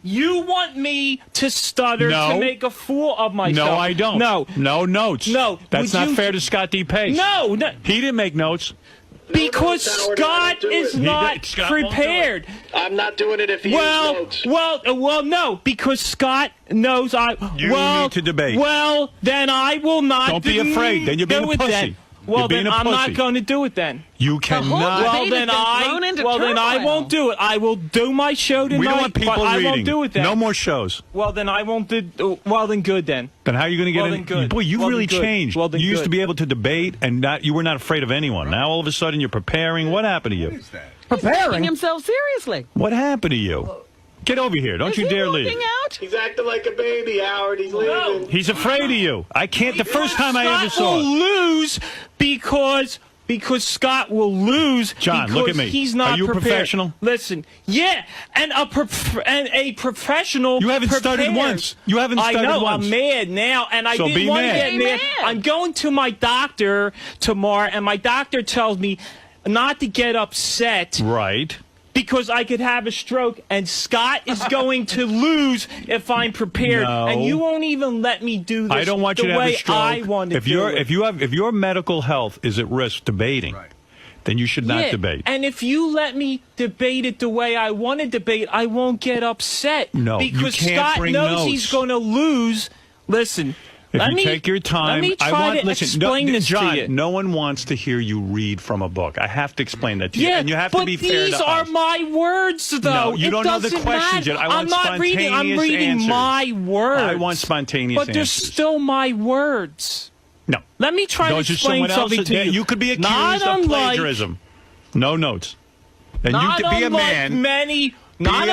You want me to stutter to make a fool of myself? No, I don't. No notes. No. That's not fair to Scott D. No. He didn't make notes. Because Scott is not prepared. I'm not doing it if he uses notes. Well, no, because Scott knows You need to debate. Well, then I will not. Don't be afraid. Then you're being a pussy. Then. Well, then I'm not going to do it then. You cannot. Well, then I won't do it. I will do my show tonight. We don't want people but reading. I won't do it then. No more shows. Well, then I won't do. Well, then good then. Then how are you going to get in? Good. Boy, you really changed. Well, then you used good. to be able to debate, and you were not afraid of anyone. Now all of a sudden you're preparing. What happened to you? He's taking himself seriously. What happened to you? Get over here. Don't you dare leave. Out? He's acting like a baby, Howard. He's leaving. He's afraid of you. I can't. The first time I ever saw Scott will lose because Scott will lose. John, because look at me. He's not Are you a prepared. professional? Listen, yeah, and a professional. You haven't studied once. You haven't studied I know. once. I'm mad now, and I So didn't be want to mad. get mad. I'm going to my doctor tomorrow, and my doctor tells me not to get upset. Right. Because I could have a stroke, and Scott is going to lose if I'm prepared. No. And you won't even let me do this. I don't want you to have a stroke. I want to if do it. if your medical health is at risk debating, then you should not debate. And if you let me debate it the way I want to debate, I won't get upset. No, you because can't Scott bring knows notes. he's going to lose. Listen. If you take your time, let me try to explain this John, to you. no one wants to hear you read from a book. I have to explain that to you, Yeah, and you have but to be fair these to are us. my words, though. No, you It don't know the doesn't questions matter. yet. I want I'm not reading. I'm spontaneous reading answers. my words. I want spontaneous but they're answers. still my words. No. Let me try Those to are explain someone something else's. to you. You could be accused Not of unlike- plagiarism. No notes. And Not you could be a unlike man. many. Not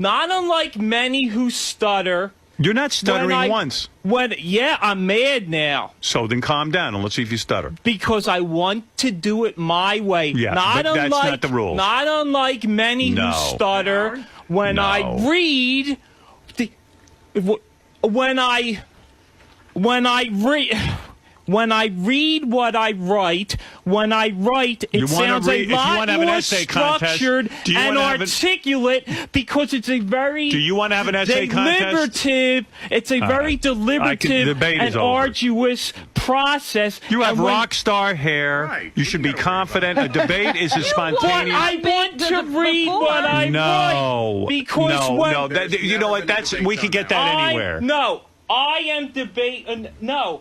Not unlike many who stutter. You're not stuttering once. Yeah, I'm mad now. So then calm down and let's see if you stutter. Because I want to do it my way. Yeah, but that's not the rules. Not unlike many who stutter. When I read, when I read what I write, it sounds a lot more structured and articulate because it's a very Do you want to have an essay contest? It's a very deliberative and arduous process. You have rock star hair. Right. You should be confident. A debate is a spontaneous. I want to read what I write. Because you know what? We can get that anywhere. No, I am debating. Because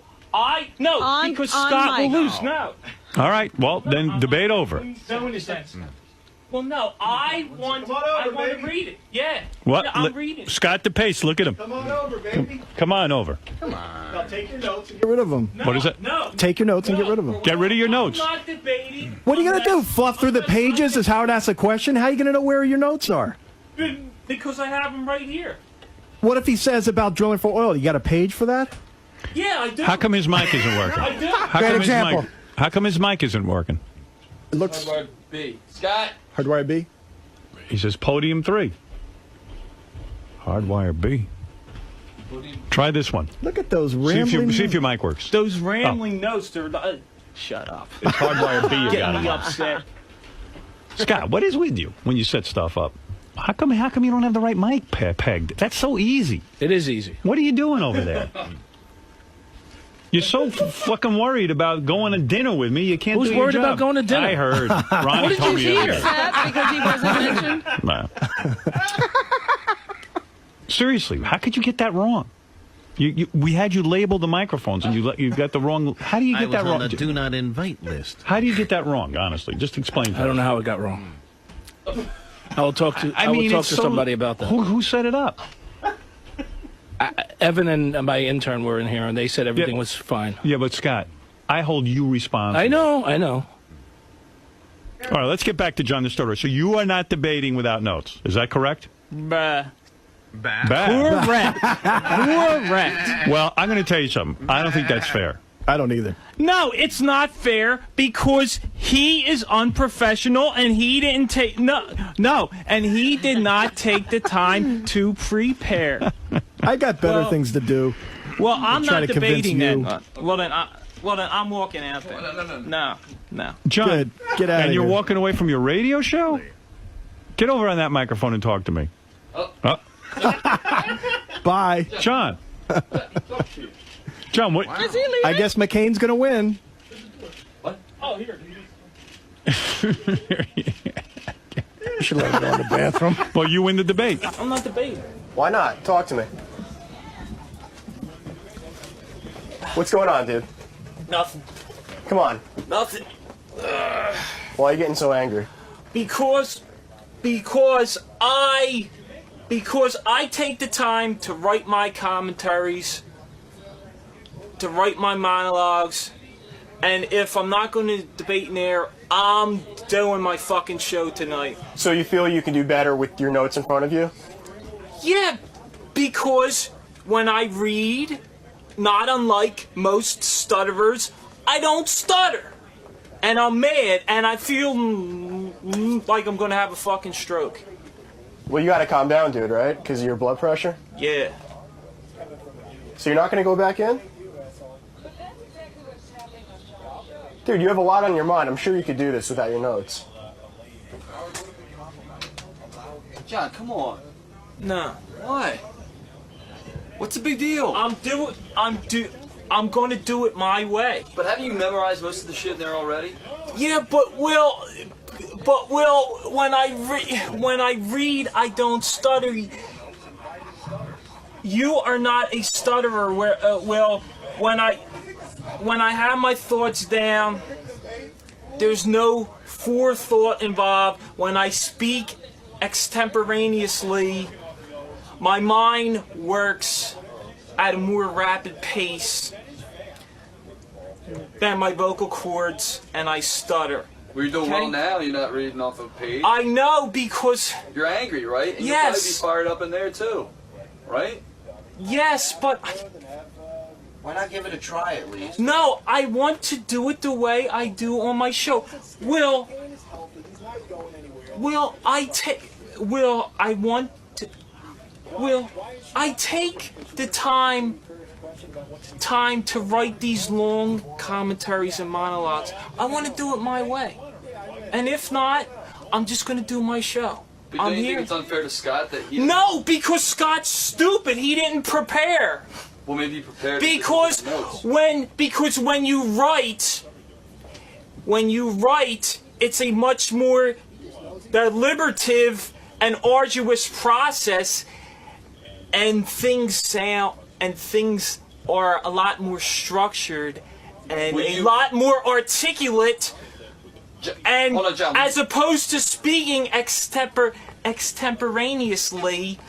Scott will lose. No. All right. Well, then debate over. No, in a sense. Well, no. I want to read it. Yeah. What? I'm reading. Scott DePace, look at him. Come on over, baby. Come on over. Come on. Now take your notes and get rid of them. No, what is it? No. Take your notes and get rid of them. Get rid of your notes. I'm not debating. What are you going to do? Fluff through the pages as Howard asks a question? How are you going to know where your notes are? Because I have them right here. What if he says about drilling for oil? You got a page for that? Yeah, I do. How come his mic isn't working? I do. How come his mic isn't working? It looks. Hardwire B. Scott. Hardwire B. He says podium 3. Hardwire B. Try this one. Look at those rambling. See if your mic works. Those rambling notes. They're shut up. It's Hardwire B. Getting me upset. Scott, what is with you when you set stuff up? How come you don't have the right mic pegged? That's so easy. It is easy. What are you doing over there? You're so fucking worried about going to dinner with me. You can't. Who's do your worried job. about going to dinner? I heard. Ronnie told me. What did you hear? Because he wasn't mentioned. Nah. Seriously, how could you get that wrong? We had you label the microphones, and you got the wrong. How do you get that wrong? I was on the do not invite list. How do you get that wrong? Honestly, just explain. To I don't know how it got wrong. I will talk to. I will talk to somebody about that. Who set it up? Evan and my intern were in here, and they said everything was fine. Yeah, but Scott, I hold you responsible. I know. All right, let's get back to John the Stutterer. So you are not debating without notes. Is that correct? Bah. Correct. Correct. Well, I'm going to tell you something. I don't think that's fair. I don't either. No, it's not fair because he is unprofessional and he didn't take and he did not take the time to prepare. I got better things to do. Well, I'm not debating that. Well then I'm walking out there. No. John, Good. Get out of and here. you're walking away from your radio show? Get over on that microphone and talk to me. Bye. John. John, what? Is he leaving? I guess McCain's going to win. What? Oh, here. You should let him go in the bathroom. Well, you win the debate. I'm not debating. Why not? Talk to me. What's going on, dude? Nothing. Come on. Nothing. Why are you getting so angry? Because I take the time to write my commentaries, to write my monologues, and if I'm not going to debate in there, I'm doing my fucking show tonight. So you feel you can do better with your notes in front of you? Yeah, because when I read, not unlike most stutterers, I don't stutter. And I'm mad, and I feel like I'm going to have a fucking stroke. Well, you gotta calm down, dude, right? Because of your blood pressure? Yeah. So you're not gonna go back in? Dude, you have a lot on your mind. I'm sure you could do this without your notes. John, come on. No. Why? What's the big deal? I'm going to do it my way. But haven't you memorized most of the shit in there already? Yeah, but Will, when I read, I don't stutter. You are not a stutterer. Will, when I have my thoughts down, there's no forethought involved. When I speak extemporaneously, my mind works at a more rapid pace than my vocal cords, and I stutter. Well, you're doing well now. You're not reading off a page. I know, because you're angry, right? And yes. You'll probably be fired up in there too, right? Yes, but Why not give it a try at least? no, I want to do it the way I do on my show. Will I take the time to write these long commentaries and monologues? I want to do it my way. And if not, I'm just going to do my show. But don't you think it's unfair to Scott that he... No, because Scott's stupid. He didn't prepare. Well, maybe he prepared... Because when you write, it's a much more deliberative and arduous process, and things are a lot more structured and a lot more articulate, and as opposed to speaking extemporaneously.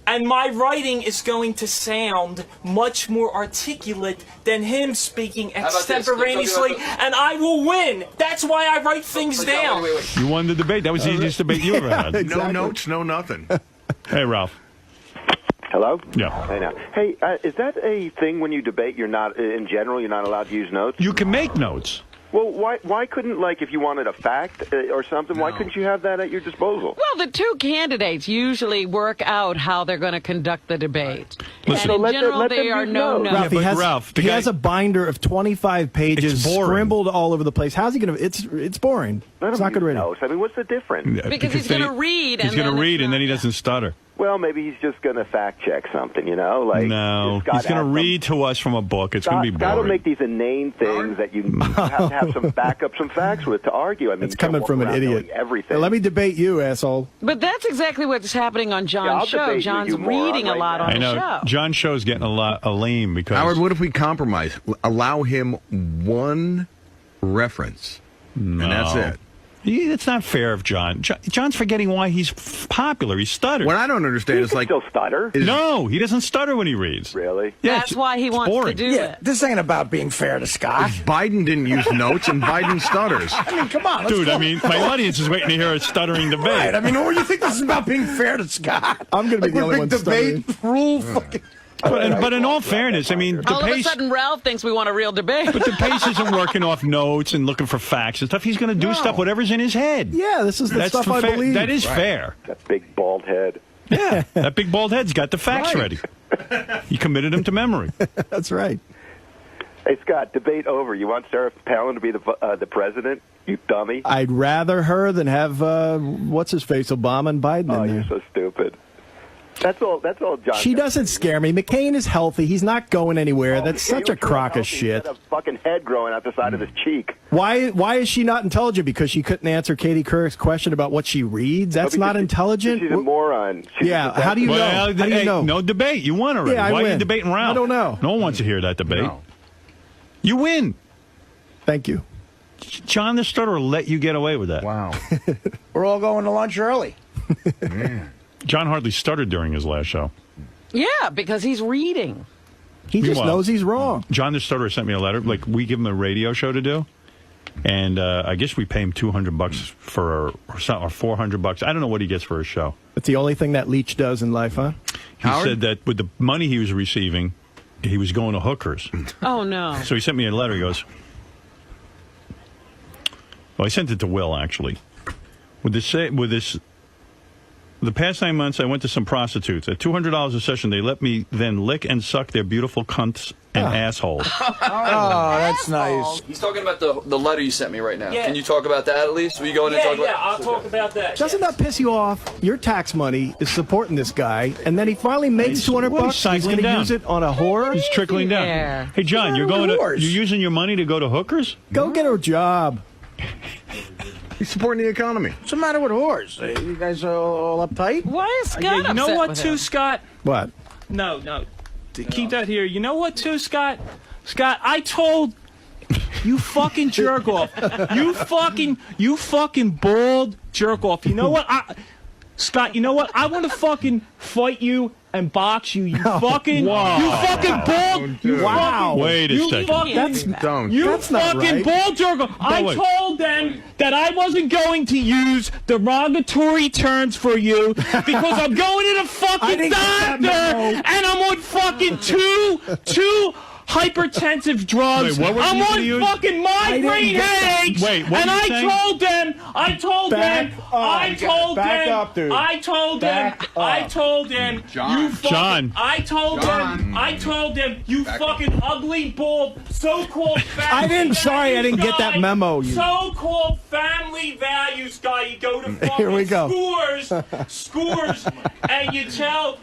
And my writing is going to sound much more articulate than him speaking extemporaneously, and I will win. That's why I write things down. Wait. You won the debate. That was the easiest debate you ever had. Exactly. No notes, no nothing. Hey, Ralph. Hello? Yeah. Hey, now. Hey, is that a thing when you debate? You're not, in general, you're not allowed to use notes? You can make notes. Well, why couldn't, like, if you wanted a fact or something, why couldn't you have that at your disposal? Well, the two candidates usually work out how they're going to conduct the debate. Listen, and in general, they are no. Ralph, he has a binder of 25 pages scrambled all over the place. How's he going to? It's boring. It's not good radio. I mean, what's the difference? Because he's going to read. He's going to read, and then he doesn't stutter. Well, maybe he's just going to fact check something, you know? Like, no, he's going to read to us from a book. It's going to be boring. Got to make these inane things that you have to have some backup, some facts with to argue. I mean, it's coming from an idiot. Everything. Let me debate you, asshole. But that's exactly what's happening on John's show. John's reading a lot on the show. John's show's getting a lame because... Howard, what if we compromise? Allow him one reference, and that's it. It's not fair of John. John's forgetting why he's popular. He stutters. What I don't understand is like... still stutter? No, he doesn't stutter when he reads. Really? Yeah, that's why he wants to do it. This ain't about being fair to Scott. Biden didn't use notes, and Biden stutters. I mean, come on. Dude, I mean, my audience is waiting to hear a stuttering debate. Right. I mean, what do you think this is about being fair to Scott? I'm going to be the only one debate rule fucking... But in all fairness, I mean, all of a sudden Ralph thinks we want a real debate. But the pace isn't working off notes and looking for facts and stuff. He's going to do stuff, whatever's in his head. Yeah, this is the stuff I believe. That is fair. That big bald head. Yeah, that big bald head's got the facts ready. He committed them to memory. That's right. Hey, Scott, debate over. You want Sarah Palin to be the president? You dummy. I'd rather her than have, what's-his-face, Obama and Biden in there. Oh, you're so stupid. That's all, John. She doesn't scare me. McCain is healthy. He's not going anywhere. That's such a crock of shit. He's got a fucking head growing out the side of his cheek. Why is she not intelligent? Because she couldn't answer Katie Couric's question about what she reads? That's not intelligent? She's a moron. How do you know? How do you know? No debate. You won already. Yeah, Why win. are you debating Ralph? I don't know. No one wants to hear that debate. No. You win. Thank you. John the Stutterer let you get away with that. Wow. We're all going to lunch early. John hardly stuttered during his last show. Yeah, because he's reading. He just knows he's wrong. John the Stutterer sent me a letter. Like, we give him a radio show to do. And I guess we pay him $200 or $400. I don't know what he gets for his show. That's the only thing that leech does in life, huh? He said that with the money he was receiving, he was going to hookers. Oh, no. So he sent me a letter. He goes, well, I sent it to Will, actually. The past 9 months, I went to some prostitutes. At $200 a session, they let me then lick and suck their beautiful cunts and assholes. Oh, that's nice. He's talking about the letter you sent me right now. Yeah. Can you talk about that at least? Will you go in and talk about I'll talk about that. Doesn't that piss you off? Your tax money is supporting this guy, and then he finally makes $200. He's going to use it on a whore? He's trickling down. Yeah. Hey, John, you're using your money to go to hookers? Go get a job. He's supporting the economy. What's the matter with whores? You guys are all uptight? Why is Scott You know upset what, with too, him? Scott? What? No. Keep that here. You know what, too, Scott? Scott, I told you fucking jerk off. You fucking bald jerk off. You know what? Scott, you know what? I want to fucking fight you and box you. You fucking bald. Wait a second. That's not fucking right. bald jerk. I told them that I wasn't going to use derogatory terms for you because I'm going to the fucking doctor and I'm on fucking two hypertensive drugs. Wait, what I'm you on use? fucking migraine headaches. Wait, what and are you I saying? told them. I told them. I told them. You fucking, I told them. You fucking ugly bald so-called family. I didn't get that memo. So-called family values guy. You go to fucking Here we go. Scores, and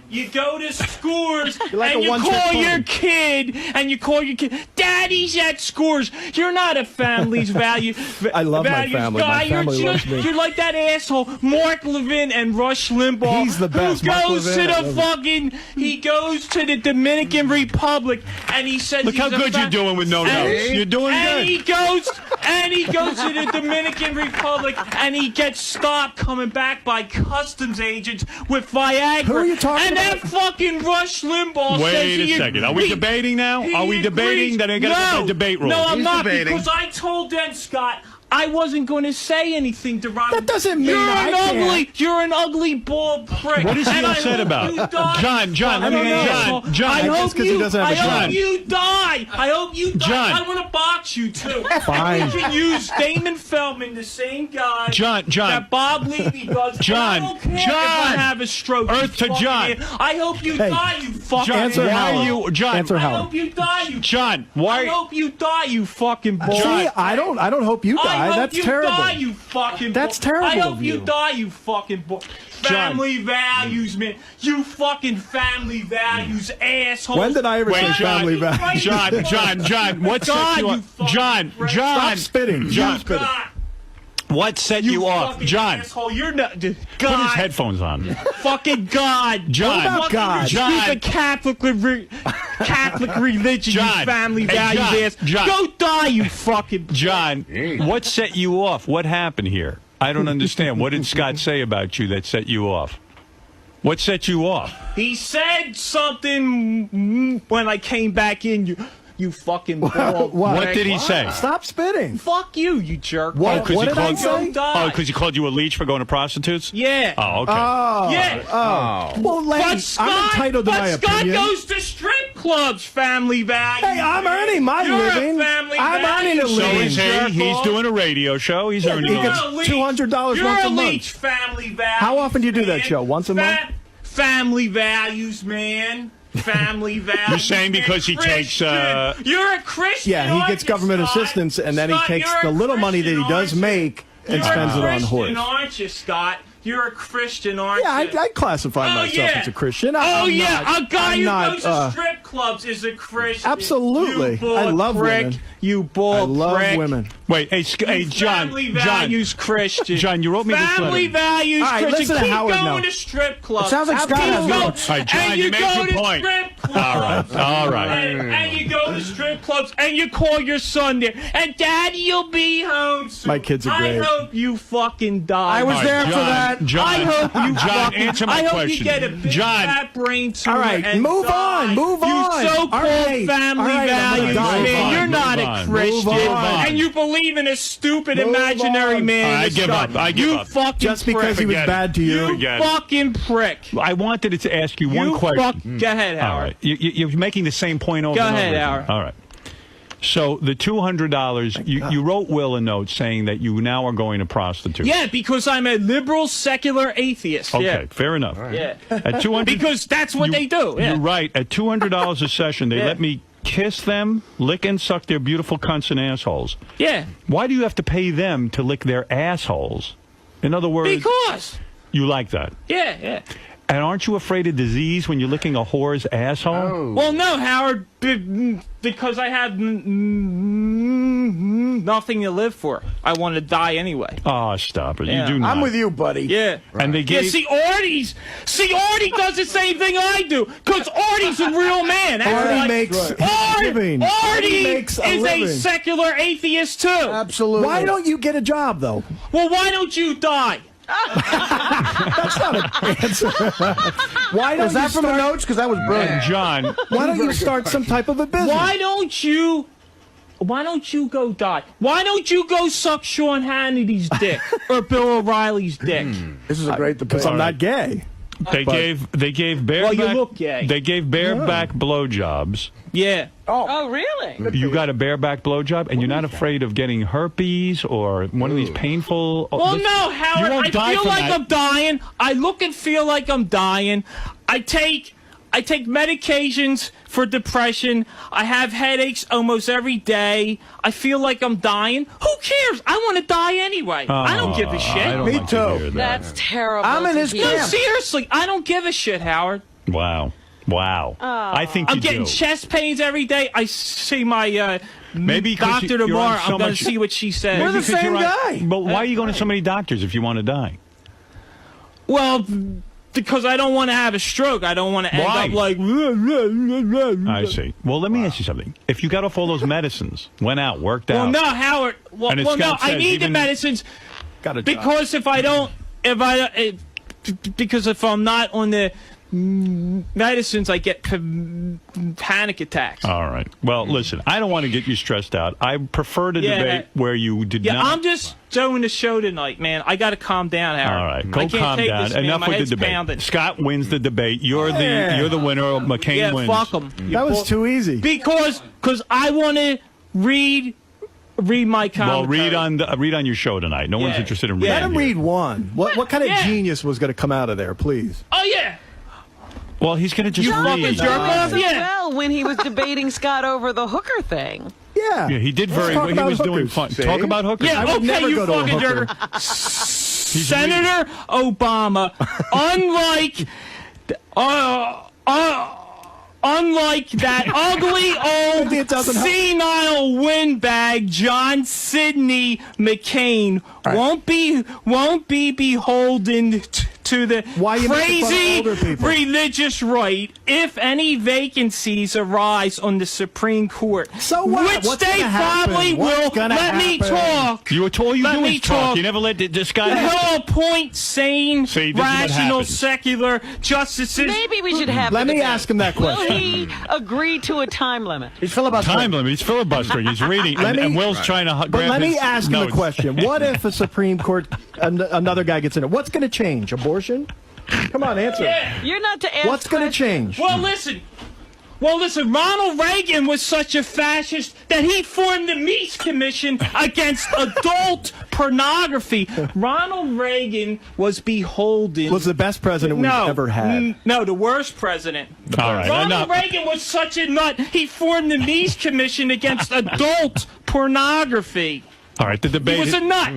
you go to Scores, like and a you one-trick call pony. your kid, Daddy's at Scores. You're not a family's value. I love my values family. guy. My family loves me. You're like that asshole Mark Levin and Rush Limbaugh. He's the best. Mark Who goes Levin, I to love the fucking? He goes to the Dominican Republic, and he says, Look how he's a good you're doing with no notes. You're doing and good. He goes to the Dominican Republic, and he gets stopped coming back by customs agents with Viagra. Who are you talking and about? that fucking Rush Limbaugh says Wait a second. Are we debating now? Are we debating? Then I got to go by debate rules. No, I'm not, because I told them, Scott, I wasn't going to say anything derogatory. That doesn't mean You're an ugly bald prick. What is he And I upset hope about? you die. John, let me John. I hope he doesn't have a I job. hope you die. I hope you die. John. I want to box you too. Fine. And we can use Damon Feldman, the same guy John. that Bob Levy does. John. I don't care if John. I have a stroke. Earth to you fucking John. idiot. I hope you Hey. die, you fucking Answer idiot. Howard. Why are you, John? Answer I Howard. hope you die, you John, why? I hope you die, you fucking bull. See, I don't hope you I die. hope That's you terrible. die, you fucking That's bull. terrible I hope of you you. die, you fucking bull. Family values, man. You fucking family values, asshole. When did I ever say family values? John, what set God, you you up? fucking John, prick. Stop spitting. John. Stop spitting. God, What set you off? fucking John, asshole. You're not. God. put his headphones on. Fucking God. John. What about Fucking God? Speak of Catholic religion, John. you family Hey, values John. ass. John. Go die, you fucking. John, what set you off? What happened here? I don't understand. What did Scott say about you that set you off? What set you off? He said something when I came back in. You fucking bald What prick. did he say? Stop spitting. Fuck you, you jerk. What he did I called say? Oh, because he called you a leech for going to prostitutes? Yeah. Oh, okay. Yeah. Well, ladies, I'm entitled to my Scott opinion. goes to strip clubs, family values. Hey, I'm earning my You're living. A family I'm earning a values. So living. is he? He's doing a radio show. He's earning he a gets living. $200 You're once a a month. leech, family values. How often do you do that man. show? Once a month? Family values, man. Family values. You're saying because he takes, Christian. You're a Christian. Yeah, he aren't gets you, government Scott? assistance, and then he Scott, takes you're the a little money that he Christian, does aren't you? make and You're spends a it on Christian, horse. aren't you, Scott? You're a Christian, aren't Yeah, you? I classify myself as a Christian. I'm not- a guy I'm who not, goes to strip clubs is a Christian. Absolutely. You bald I love prick. women. You bald I love prick. women. Wait, hey, John. Family values, Christian. John, you wrote me this letter. Family values, All right, Christian. listen to Keep Howard going now. to strip clubs. It sounds like Scott has notes. All right, John, and you you made go your to point. strip clubs. All right. And you go to strip clubs and you call your son there. And Daddy, you'll be home soon. My kids are great. I hope you fucking die. I was All right, there for John, that. John, I hope you John, fucking, answer my I hope question. you get a big John. fat brain tumor. All right, and move die. on, move on. You so-called All right, family all right, I'm values, gonna die. man. Move You're on, not move a on. Christian, Move on. and you believe in a stupid Move imaginary on. man. I give Scott. up. I give you up. fucking Just because he was Forget it. bad to you. You fucking prick. I wanted to ask you one question. Go ahead, All Howard. right. You're making the same point over Go and ahead, over. Howard. All right. So the $200, you wrote Will a note saying that you now are going to prostitutes. Yeah, because I'm a liberal, secular atheist. Okay, Yeah. fair enough. Yeah. At 200, Because that's what they do. Yeah. You're right. At $200 a session, they Yeah. let me kiss them, lick and suck their beautiful cunts and assholes. Yeah. Why do you have to pay them to lick their assholes? In other words, Because. you like that. Yeah, yeah. And aren't you afraid of disease when you're licking a whore's asshole? Well, no, Howard, because I have nothing to live for. I want to die anyway. Oh, stop it. Yeah. You do not. I'm with you, buddy. Yeah. And they gave... See, Artie does the same thing I do, because Artie's a real man. That's Artie like- makes a living. Artie makes a is living. a secular atheist, too. Absolutely. Why don't you get a job, though? Well, why don't you die? That's not an answer. Why don't Was that you from the notes? Because that was brilliant. John. Why don't you start some type of a business? Why don't you go die? Why don't you go suck Sean Hannity's dick or Bill O'Reilly's dick? This is a great debate. Because I'm not gay. They gave bareback. Well, you look gay. They gave bareback blowjobs. Yeah. Oh, really? You got a bareback blowjob, and you're not afraid of getting herpes or one of these painful. Well, no, Howard. I feel like I'm dying. I look and feel like I'm dying. I take medications for depression. I have headaches almost every day. I feel like I'm dying. Who cares? I want to die anyway. I don't give a shit. Me too. That's terrible. I'm in his No, camp. seriously, I don't give a shit, Howard. Wow. I think I'm you getting do. chest pains every day. I see my Maybe 'cause doctor you're tomorrow. on so I'm going much- to see what she says. We're the Because same you're on- guy. But why are you going to so many doctors if you want to die? Well, because I don't want to have a stroke. I don't want to end Why? up like... I see. Well, let me ask you something. If you got off all those medicines, went out, worked Well, out. no, Howard. Well, And as no, Scott I says, need the even- medicines Got a job. because because if I'm not on the medicines, I get panic attacks. All right. Well, listen, I don't want to get you stressed out. I prefer to debate where you did Yeah, not. I'm just doing the show tonight, man. I got to calm down, Howard. All right, I go can't calm take down. This, man. Enough My with the head's debate. pounding. Scott wins the debate. You're the winner. McCain Yeah, wins. fuck him. That was too easy. Because I want to read my commentary. Well, read on your show tonight. No one's interested in reading. Let him read one. What kind of genius was going to come out of there, please? Oh, yeah. Well, he's going to just read. Well, when he was debating Scott over the hooker thing. Yeah. Yeah, he did very. He was doing fun. See? Talk about hookers. Yeah, I would okay, never you go to a fucking hooker. jerk. Senator Obama, unlike that ugly old senile windbag, John Sidney McCain won't be beholden to the crazy religious right if any vacancies arise on the Supreme Court. So what? Which What's they gonna happen? probably What's will. gonna Let me happen? talk. All you Let do me is talk. talk. You never let this guy. He'll appoint sane, See, this is what rational, happens. secular justices. Maybe we should have. Let the me debate. ask him that question. Will he agree to a time limit? He's filibustering. Time limit. He's filibustering. He's reading, and Will's trying to grab But let me his ask him a notes. question. What if a Supreme Court, another guy gets in it? What's going to change? Abortion? Come on, answer. You're not to ask. What's going to change? Well, listen, Ronald Reagan was such a fascist that he formed the Meese Commission against adult pornography. Ronald Reagan was beholden. Was the best president we've ever had. No, the worst president. All right, Ronald enough. Reagan was such a nut, he formed the Meese Commission against adult pornography. All right, the debate. He was a nut.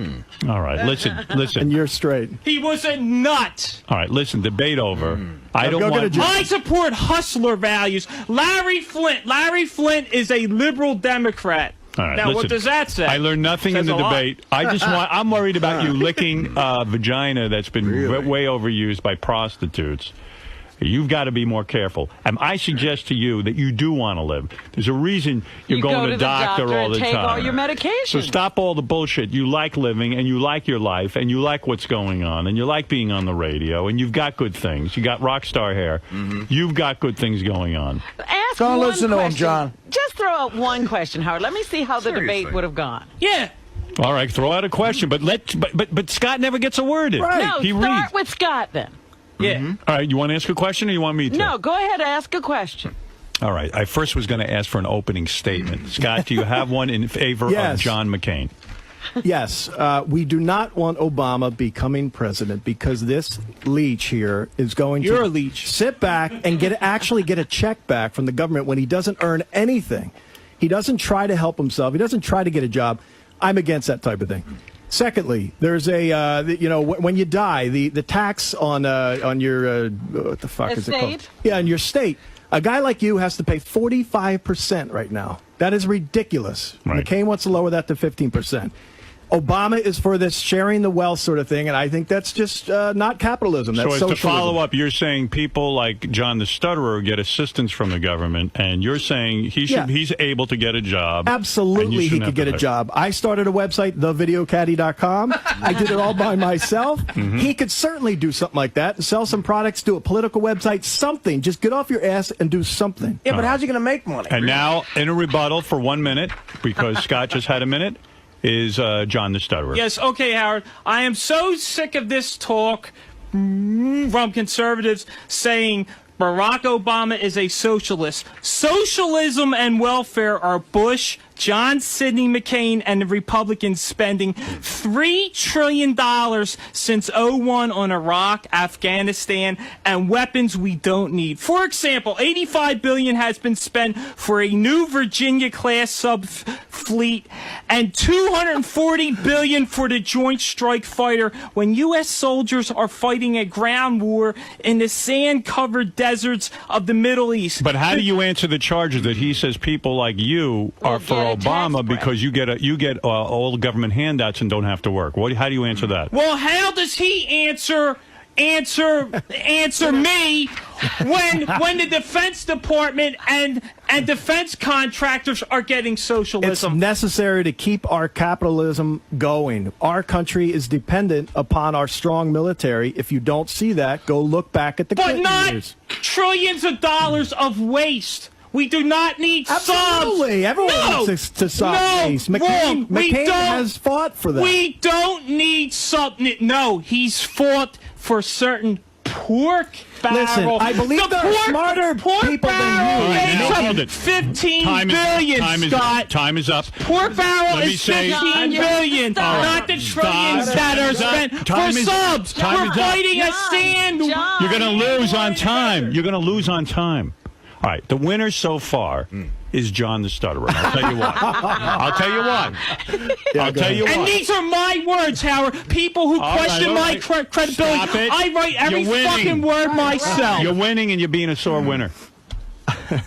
All right, listen. And you're straight. He was a nut. All right, listen. Debate over. I don't go get a want. job. I support hustler values. Larry Flint is a liberal Democrat. All right, now, listen, what does that say? I learned nothing in Says the a lot. debate. I'm worried about you licking vagina that's been way overused by prostitutes. You've got to be more careful. And I suggest to you that you do want to live. There's a reason you're going go to to the doctor doctor all and the take time. all your medication. So stop all the bullshit. You like living, and you like your life, and you like what's going on, and you like being on the radio, and you've got good things. You got rock star hair. You've got good things going on. Ask Don't one listen to him, question. John. Just throw out one question, Howard. Let me see how the debate would have gone. Yeah. All right, throw out a question, but Scott never gets a word in. No, He start reads. with Scott then. Yeah. All right, you want to ask a question, or you want me to? No, go ahead, ask a question. All right. I first was going to ask for an opening statement. Scott, do you have one in favor of John McCain? Yes. We do not want Obama becoming president because this leech here is going You're to a leech. sit back and actually get a check back from the government when he doesn't earn anything. He doesn't try to help himself. He doesn't try to get a job. I'm against that type of thing. Secondly, there's a when you die, the tax on your what the fuck is it called? Estate? Yeah, in your state. A guy like you has to pay 45% right now. That is ridiculous. Right. McCain wants to lower that to 15%. Obama is for this sharing the wealth sort of thing, and I think that's just not capitalism. That's so as socialism. to follow up, you're saying people like John the Stutterer get assistance from the government, and you're saying he's able to get a job. Absolutely, he could get a job. I started a website, thevideocaddy.com. I did it all by myself. Mm-hmm. He could certainly do something like that, sell some products, do a political website, something. Just get off your ass and do something. Yeah, but how's he going to make money? And now, in a rebuttal for 1 minute, because Scott just had a minute, is John the Stutterer. Yes, okay, Howard. I am so sick of this talk from conservatives saying Barack Obama is a socialist. Socialism and welfare are Bush, John Sidney McCain, and the Republicans spending $3 trillion since 2001 on Iraq, Afghanistan, and weapons we don't need. For example, $85 billion has been spent for a new Virginia-class sub-fleet and $240 billion for the Joint Strike Fighter when U.S. soldiers are fighting a ground war in the sand-covered deserts of the Middle East. But how do you answer the charges that he says people like you are for Obama because you get all the government handouts and don't have to work? How do you answer that? Well, how does he answer me when the Defense Department and defense contractors are getting socialism? It's necessary to keep our capitalism going. Our country is dependent upon our strong military. If you don't see that, go look back at the But Clinton not years. trillions of dollars of waste. We do not need Absolutely. subs. Everyone no. wants to stop no, waste. McCain has fought for that. We don't need something. No, he's fought for certain pork barrel. Listen, I believe there are smarter people than you. Hold it. 15 billion, Scott. Time is up. Pork barrel Let me is say- 15 billion, not the trillions that are spent for subs. We're fighting a sand. You're going to lose on time. You're going to lose on time. All right, the winner so far is John the Stutterer. I'll tell you why. I'll tell you why. I'll tell you why. And these are my words, Howard. People who question my credibility. Stop it. I write every You're winning. fucking word myself. You're winning and you're being a sore winner.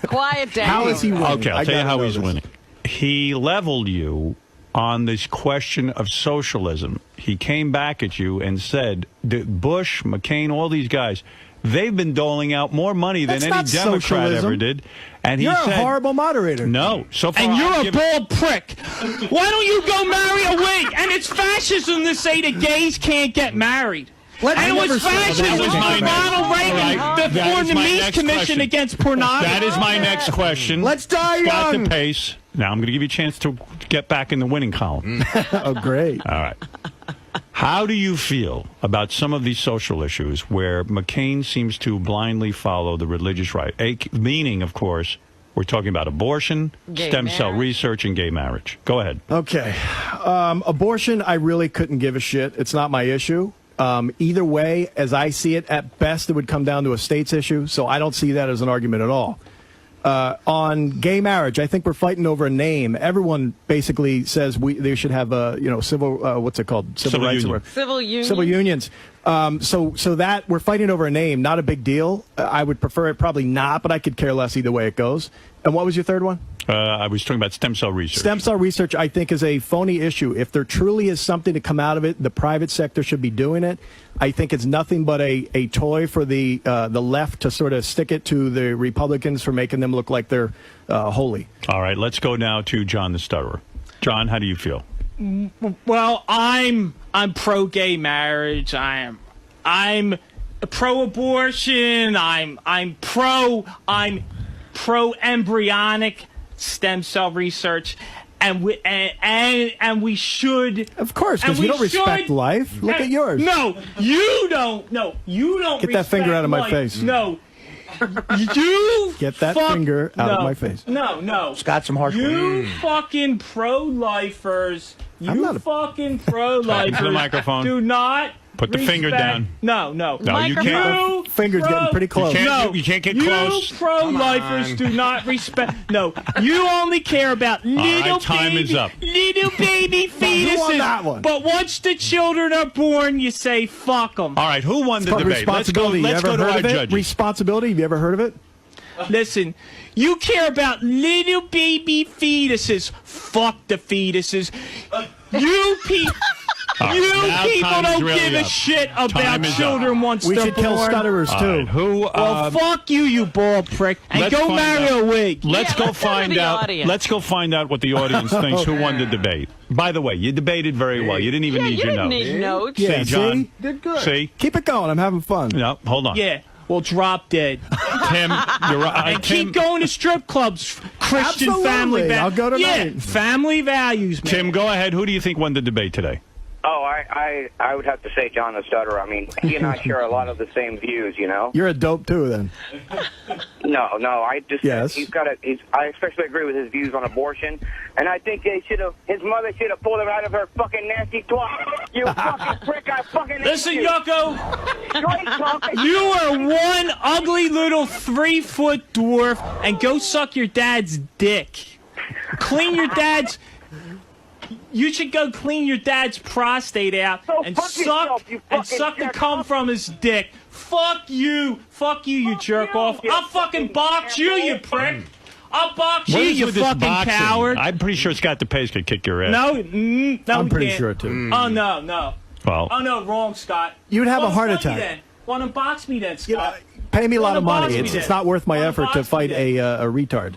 Quiet down. How is he winning? Okay, I'll tell you how he's winning. He leveled you on this question of socialism. He came back at you and said that Bush, McCain, all these guys, they've been doling out more money than any Democrat socialism. ever did. And You're he said, a horrible moderator. No. So far, And you're I've a given- bald prick. Why don't you go marry a wig? And it's fascism to say that gays can't get married. And it was fascism was for my Ronald next- Reagan All right. that That formed is the my Meese next Commission question. against pornography. That is my next question. Let's die Scott young. the pace. Now I'm going to give you a chance to get back in the winning column. Oh, great. All right. How do you feel about some of these social issues where McCain seems to blindly follow the religious right? Meaning, of course, we're talking about abortion, Gay stem cell marriage. research, and gay marriage. Go ahead. Okay. Abortion, I really couldn't give a shit. It's not my issue. Either way, as I see it, at best, it would come down to a state's issue, so I don't see that as an argument at all. On gay marriage, I think we're fighting over a name. Everyone basically says they should have civil what's it called? Civil rights. union. Civil union. Civil unions. So that we're fighting over a name, not a big deal. I would prefer it probably not, but I could care less either way it goes. And what was your third one? I was talking about stem cell research. Stem cell research, I think, is a phony issue. If there truly is something to come out of it, the private sector should be doing it. I think it's nothing but a toy for the left to sort of stick it to the Republicans for making them look like they're holy. All right, let's go now to John the Stutterer. John, how do you feel? Well, I'm pro-gay marriage. I'm pro-abortion. I'm pro-embryonic stem cell research, and we should. Of course, because you don't respect life. Look at yours. No, you don't. No, you don't. Get that finger out of my life. face. No. You get that finger out of my face. No. Scott, some harsh You fucking pro-lifers. You fucking pro-lifers. Talk to the microphone. Do not put the finger respect- down. No. No, you can't. Finger's getting pretty close. You can't get close. You pro-lifers do not respect. No, you only care about little time baby, is up. little baby fetuses. Who won that one? But once the children are born, you say fuck them. All right, who won the Called debate? Let's go. responsibility. Let's you go ever to heard our of it? judges. Responsibility. Have you ever heard of it? Listen, you care about little baby fetuses. Fuck the fetuses. You people. Right, you now people time is don't really give a up. shit Time about is children up. once We they're should kill born. stutterers, All too. right, who? Well, fuck you, you bald prick, and Let's go find marry out. a wig. Let's go let's go to find the out. audience. Let's go find out what the audience thinks. Who won the debate? By the way, you debated very well. You didn't even need you your didn't notes. need notes. Yeah, See, John? see? Did good. See? Keep it going. I'm having fun. No, hold on. Yeah, well, drop dead. Tim, you're right. And Tim, keep going to strip clubs. Christian Absolutely. family values. I'll go tonight. Yeah, family values, man. Tim, go ahead. Who do you think won the debate today? Oh, I would have to say John the Stutterer. I mean, he and I share a lot of the same views, you know. You're a dope, too, then. No, I just Yes. I especially agree with his views on abortion, and I think his mother should have pulled him out of her fucking nasty twat. You fucking prick! I fucking Listen, hate you. Yucko, Straight talking. you are one ugly little 3-foot dwarf, and go suck your dad's dick. Clean your dad's. You should go clean your dad's prostate out and fuck yourself, you fucking suck the jerk cum off. from his dick. Fuck you, you jerk off. I'll fucking box you, you prick. I'll box What you, is you with this fucking boxing? coward. I'm pretty sure Scott DePace could kick your ass. No, I'm we pretty can't. sure, too. Oh no. Well, Oh no, wrong, Scott. You'd have a Well, heart fuck me attack. then. Why don't box me then, Scott? Pay me a lot of Wanna money. box me It's then? not worth my Wanna effort box to me fight then? a retard.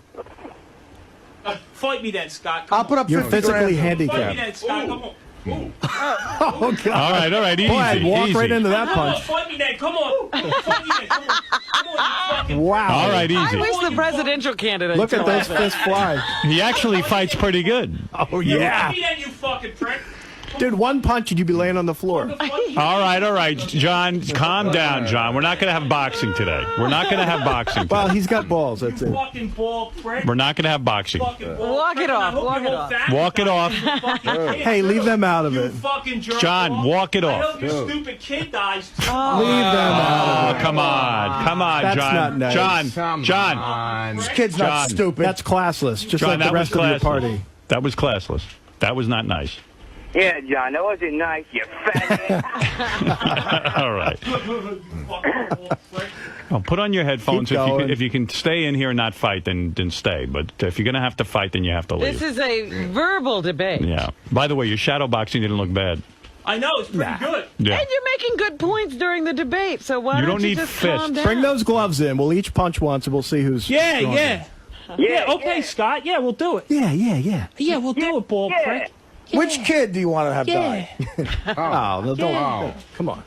Fight me then, Scott. I'll put up You're 50 physically grand. Fight me handicapped. then, Scott. Come on. Oh, God. all right, easy. Boy, I'd walk easy. right into that Come on, punch. fight me then. Come on. Fight me then. Come on. Come on, you fucking. Wow. All right, I easy. wish the presidential candidate. Look at told those us fists fly. He actually fights pretty good. Oh, Yeah. yeah. Fight me then, you fucking prick. Dude, one punch and you'd be laying on the floor. All right, John, calm down, John. We're not going to have boxing today. We're not going to have boxing Well, today. he's got balls. That's it. Fucking ball prick. We're not going to have boxing. Fucking ball Walk prick. it off, I hope walk your it whole off. family Walk it off. dies, you fucking kid. Hey, leave them out of You it. fucking jerk John, off. walk it I off. hope your stupid kid dies. Leave them out Oh, come on, That's John. not nice. John. This kid's not John. stupid. That's classless, just John, like the that was rest of your classless. party. That was classless. That was not nice. Yeah, John, that wasn't nice, you fat ass. All right. Well, put on your headphones. Keep going. If you can stay in here and not fight, then stay. But if you're going to have to fight, then you have to leave. This is a verbal debate. Yeah. By the way, your shadow boxing didn't look bad. I know, it's pretty good. Yeah. And you're making good points during the debate, so why You don't don't you need just fists. calm down? Bring those gloves in. We'll each punch once and we'll see who's Yeah, stronger. yeah. Okay, Scott. Yeah, we'll do it. Yeah. Yeah, we'll do it, ball prick. Which kid do you want to have Yeah. die? Oh, no, don't. Come on.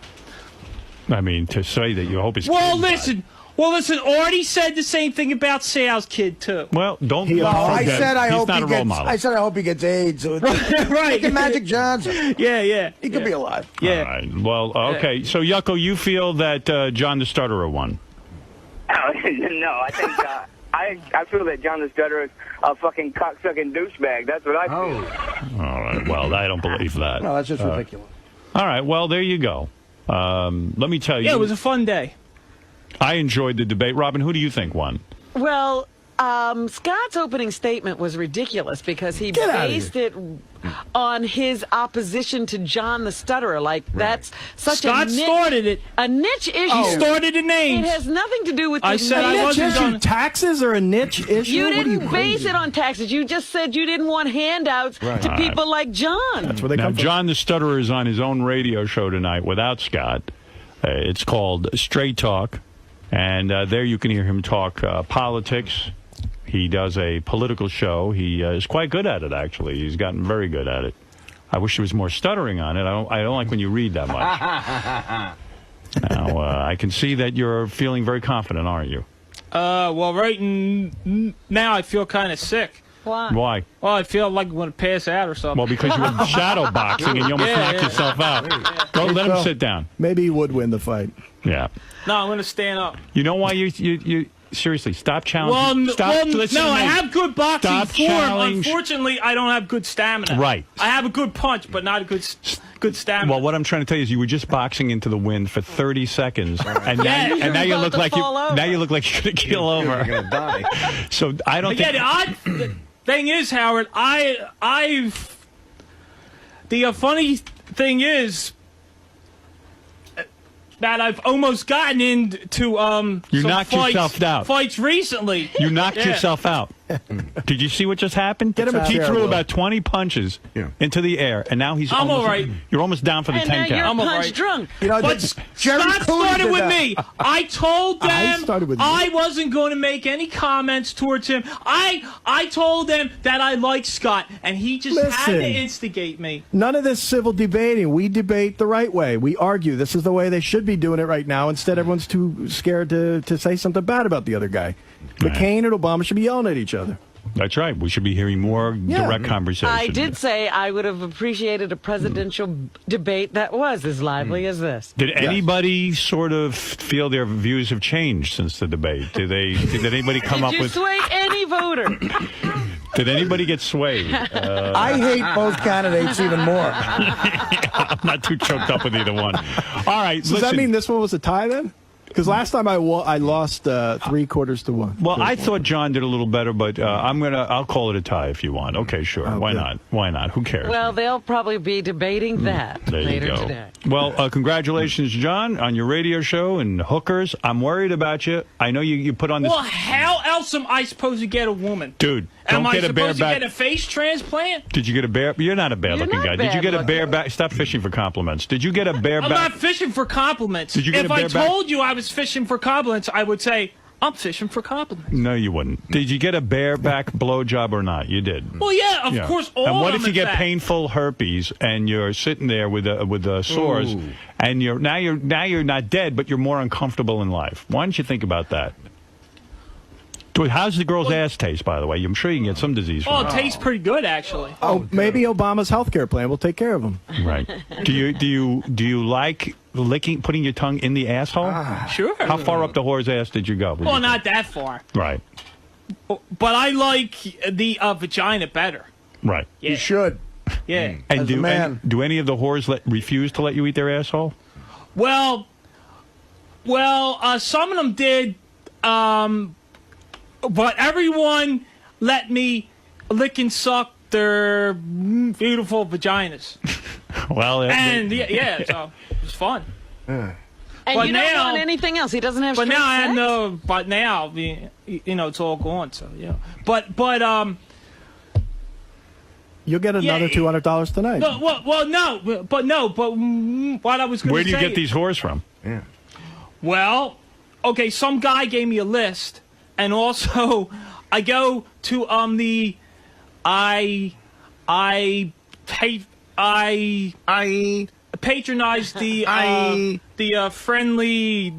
I mean, to say that you hope his Well, kid listen. Artie said the same thing about Sal's kid too. Well, don't. No, I forget, said I he's hope not he a role gets. model. I said I hope he gets AIDS. Right. Look at Magic Johnson. Yeah. He could be alive. Yeah. All right. Well, okay. So, Yucko, you feel that John the Stutterer won? No, I think I feel that John the Stutterer is a fucking cocksucking douchebag. That's what I feel. All right. Well, I don't believe that. No, that's just ridiculous. All right. Well, there you go. Let me tell you. Yeah, it was a fun day. I enjoyed the debate. Robin, who do you think won? Well, Scott's opening statement was ridiculous because he based it on his opposition to John the Stutterer. Like, that's such Scott started it. a niche issue. He started the names. It has nothing to do with I the said I niche wasn't issue. done. Taxes are a niche issue? You What are didn't base crazy? it on taxes. You just said you didn't want handouts to people like John. That's where they Now, come from. John the Stutterer is on his own radio show tonight without Scott. It's called Straight Talk. And there you can hear him talk politics. He does a political show. He is quite good at it, actually. He's gotten very good at it. I wish there was more stuttering on it. I don't like when you read that much. Now, I can see that you're feeling very confident, aren't you? Well, right now I feel kind of sick. Why? Why? Well, I feel like I'm going to pass out or something. Well, because you were shadow boxing and you almost knocked yourself out. Go, let him sit down. Maybe he would win the fight. Yeah. No, I'm going to stand up. You know why you seriously stop challenging? Listen no, to I me. have good boxing Stop form. challenge. Unfortunately, I don't have good stamina. Right. I have a good punch, but not a good stamina. Well, what I'm trying to tell you is you were just boxing into the wind for 30 seconds, and now you look like you're going to keel over. You're going to die. So I don't But think. yeah, the thing is, Howard, the funny thing is that I've almost gotten into You some knocked yourself out. fights recently. You knocked yourself out. Did you see what just happened? Get him a He chair, threw Will. about 20 punches into the air, and now he's I'm almost, all right. You're almost down for the 10 count. You're I'm all punch right. drunk. But Scott started with me. I told them I wasn't going to make any comments towards him. I told them that I liked Scott, and he just had to instigate me. None of this civil debating. We debate the right way. We argue. This is the way they should be doing it right now. Instead, everyone's too scared to say something bad about the other guy. McCain and Obama should be yelling at each other. That's right. We should be hearing more direct conversation. I did say I would have appreciated a presidential debate that was as lively as this. Did anybody sort of feel their views have changed since the debate? Did anybody come up Did you with... sway any voter? Did anybody get swayed? I hate both candidates even more. I'm not too choked up with either one. All right, So does that mean this one was a tie then? Because last time I lost 3/4 to 1. Well, I thought John did a little better, but I'll call it a tie if you want. Okay, sure. Why not? Why not? Who cares? Well, they'll probably be debating that There later you go. today. Well, congratulations, John, on your radio show and hookers. I'm worried about you. I know you put on this. Well, how else am I supposed to get a woman? Dude, don't Am I get a supposed bareback. to get a face transplant? Did you get a bear? You're not a bad-looking guy. Did you get a bareback? Stop fishing for compliments. Did you get a bareback? I'm not fishing for compliments. Did you get if a I bareback? told you I was fishing for compliments, I would say, I'm fishing for compliments. No, you wouldn't. Did you get a bareback blowjob or not? You did. Well, yeah, of course, all And what of if them you get in fact. painful herpes and you're sitting there with sores, and you're not dead, but you're more uncomfortable in life? Why don't you think about that? How's the girl's ass taste, by the way? I'm sure you can get some disease from Oh, it. it tastes pretty good, actually. Oh, maybe Obama's health care plan will take care of him. Right. Do you like putting your tongue in the asshole? Sure. How far up the whore's ass did you go? Well, not that far. Right. But I like the vagina better. Right. Yeah. You should. Yeah. And do any of the whores refuse to let you eat their asshole? Well, some of them did, but everyone let me lick and suck their beautiful vaginas. Well, so it was fun. And But you now- don't want anything else. He doesn't have But straight now I sex? know. But now, it's all gone. So yeah. But You'll get another $200 tonight. no. But what I was going to say. Where do you get these whores from? Yeah. Well, okay. Some guy gave me a list, and also I go to I patronize the friendly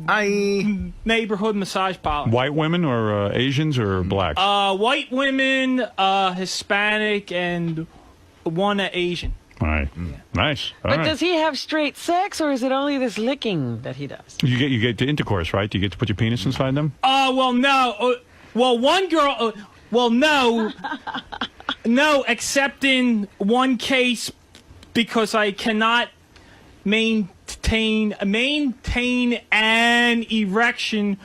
neighborhood massage parlor. White women or Asians or blacks? White women, Hispanic, and one Asian. All right. Nice. All But right. does he have straight sex, or is it only this licking that he does? You get to intercourse, right? Do you get to put your penis inside them? Well, no. Well, one girl. Well, no. No, except in one case, because I cannot maintain an erection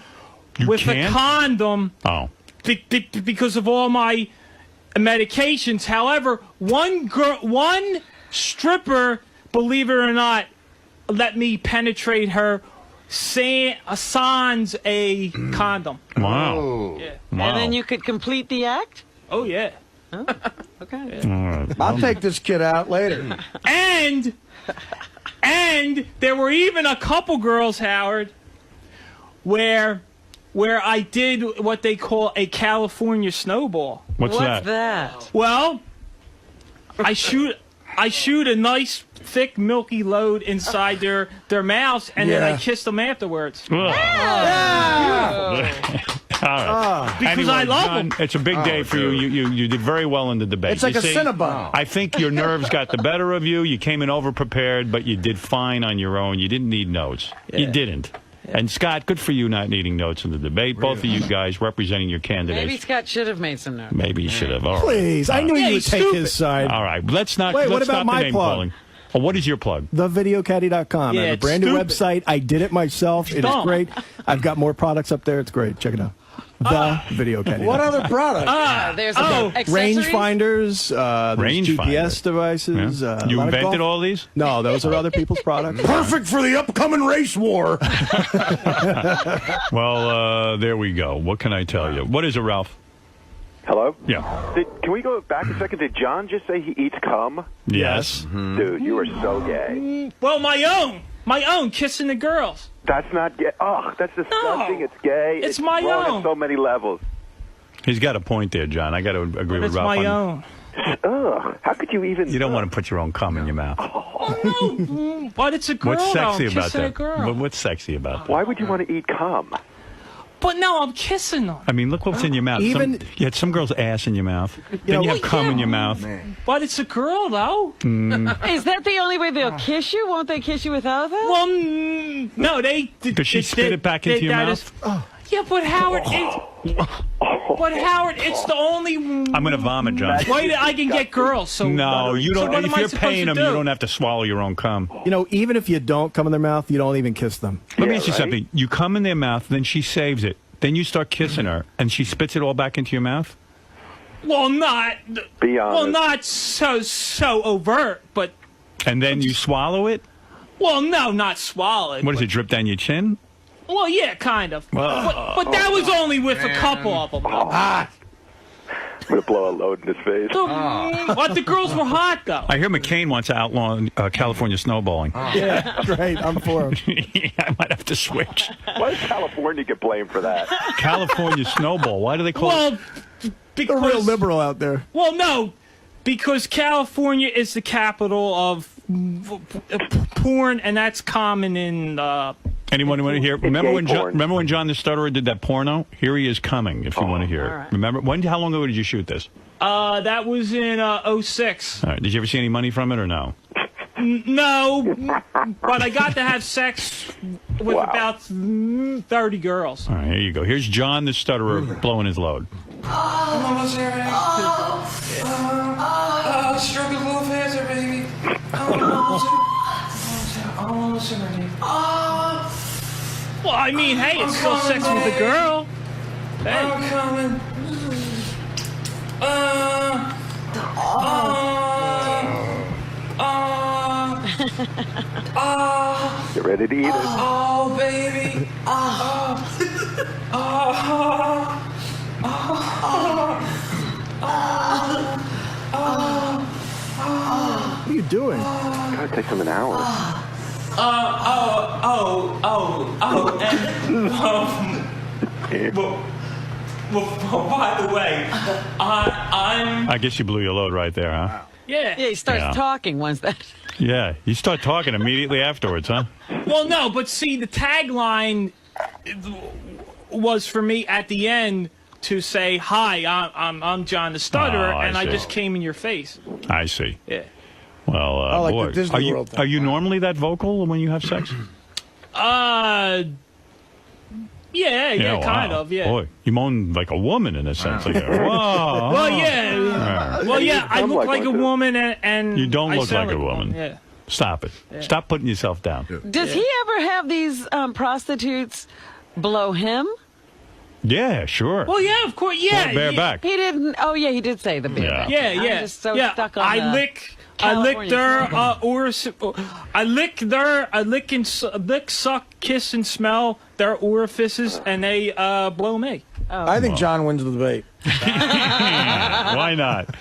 with a can't? condom. Oh. Because of all my medications. However, one stripper, believe it or not, let me penetrate her sans a condom. Wow. Yeah. Wow. And then you could complete the act? Oh, yeah. Oh, okay. All right. I'll take this kid out later. And there were even a couple girls, Howard, where I did what they call a California snowball. What's that? that? Well, I shoot a nice thick milky load inside their mouths, and then I kiss them afterwards. All right. Because I love John, them. it's a big day for you. You did very well in the debate. It's like You a see, Cinnabon. I think your nerves got the better of you. You came in over-prepared, but you did fine on your own. You didn't need notes. You didn't. And, Scott, good for you not needing notes in the debate. Both of you guys representing your candidates. Maybe Scott should have made some notes. Maybe you should have. All right. Please, I knew you would take his side. All right. Let's not. Wait, what let's about stop the my name plug? calling. Oh, what is your plug? TheVideoCaddy.com. I Yeah, have a it's brand new stupid. website. I did it myself. It is Dumb. great. I've got more products up there. It's great. Check it out. TheVideoCaddy. What other product? There's Range accessories? finders, there's Range GPS finder. devices. Yeah. A You lot of invented golf- all these? No, those are other people's products. Perfect for the upcoming race war. Well, there we go. What can I tell you? What is it, Ralph? Hello? Yeah. Can we go back a second? Did John just say he eats cum? Yes. Dude, you are so gay. Well, my own, kissing the girls. That's not gay. Oh, that's disgusting. No. It's gay. It's my wrong own. on so many levels. He's got a point there, John. I got to agree But with it's Ralph. my own. Ugh, how could you even... You don't want to put your own cum in your mouth. Oh, no. But it's a girl. What's sexy I'm about kissing that? a girl. What's sexy about that? Why would you want to eat cum? But no, I'm kissing them. I mean, look what's in your mouth. Even- you had some girl's ass in your mouth. Then you have cum in your mouth. But it's a girl, though. Is that the only way they'll kiss you? Won't they kiss you without that? Well, no, they... Does she spit it back into your mouth? Yeah, but Howard, it's the only... I'm going to vomit, John. way that I can get girls. So No, you don't. So what if am I you're supposed paying to them, you do? don't have to swallow your own cum. You know, even if you don't come in their mouth, you don't even kiss them. Let me ask you something. You come in their mouth, then she saves it. Then you start kissing her, and she spits it all back into your mouth? Well, not... Be honest. Well, not so overt, but... And then you swallow it? Well, no, not swallow it. What does it drip down your chin? Well, yeah, kind of. But that was only with a couple of them. I'm going to blow a load in his face. But the girls were hot, though. I hear McCain wants to outlaw California snowballing. Yeah, right. I'm for him. Yeah, I might have to switch. Why does California get blamed for that? California snowball. Why do they call it? They're real liberal out there. Well, no, because California is the capital of porn, and that's common in... Anyone want to hear? Remember when John the Stutterer did that porno? Here he is coming. If you want to hear it. right. Remember how long ago did you shoot this? That was in 06. All right. Did you ever see any money from it or no? No, but I got to have sex with about 30 girls. All right. Here you go. Here's John the Stutterer blowing his load. Stroke a little faster, baby. Well, I mean, hey, it's still sex with a girl. Hey. I'm coming. Get ready to eat it. Oh, baby. What are you doing? God, it takes him an hour. And well, by the way, I'm. I guess you blew your load right there, huh? Yeah. Yeah, he starts Yeah. talking once that. Yeah. You start talking immediately afterwards, huh? Well, no, but see, the tagline was for me at the end to say, "Hi, I'm John the Stutterer," Oh, I and I see. just came in your face. I see. Yeah. Well, I like the boy, Disney World thing. are you normally that vocal when you have sex? Yeah, kind wow. of, yeah. Boy, you moan like a woman in a sense. Like, whoa. Well, yeah. Well, yeah, I look like a woman, and You don't I look sound like a woman. Yeah. Stop it. Stop putting yourself down. Does he ever have these prostitutes blow him? Yeah, sure. Well, yeah, of course, yeah. Or bareback. He didn't. Oh, yeah, he did say the bareback. Yeah, I'm yeah. just so yeah. stuck on I the lick California their smoking. I lick, suck, kiss, and smell their orifices, and they blow me. I think John wins the debate. Why not?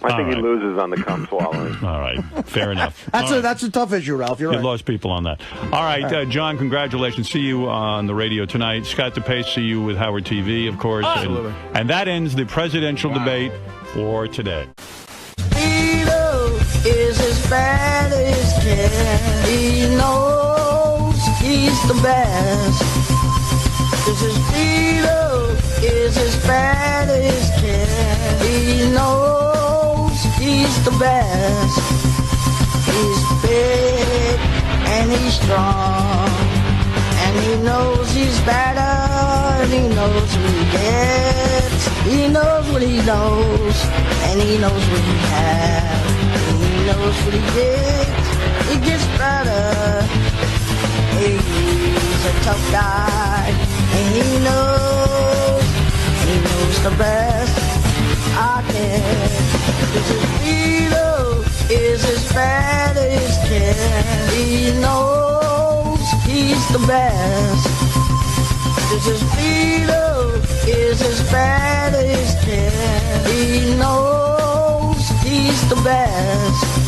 I think he loses on the cum swallowing. All right, fair enough. That's a tough issue, Ralph. You're You right. lost people on that. All right, John, congratulations. See you on the radio tonight. Scott DePace, see you with Howard TV, of course. Absolutely. And that ends the presidential debate for today. Vito is as bad as can. He knows he's the best. This is Vito is as bad as can. He knows he's the best. He's big and he's strong. And he knows he's better. And he knows what he gets. He knows what he knows. And he knows what he has. And he knows what he gets. He gets better. He's a tough guy. And he knows the best I can. This is Vito is as bad as can. He knows he's the best. This is Vito is as bad as can. He knows he's the best.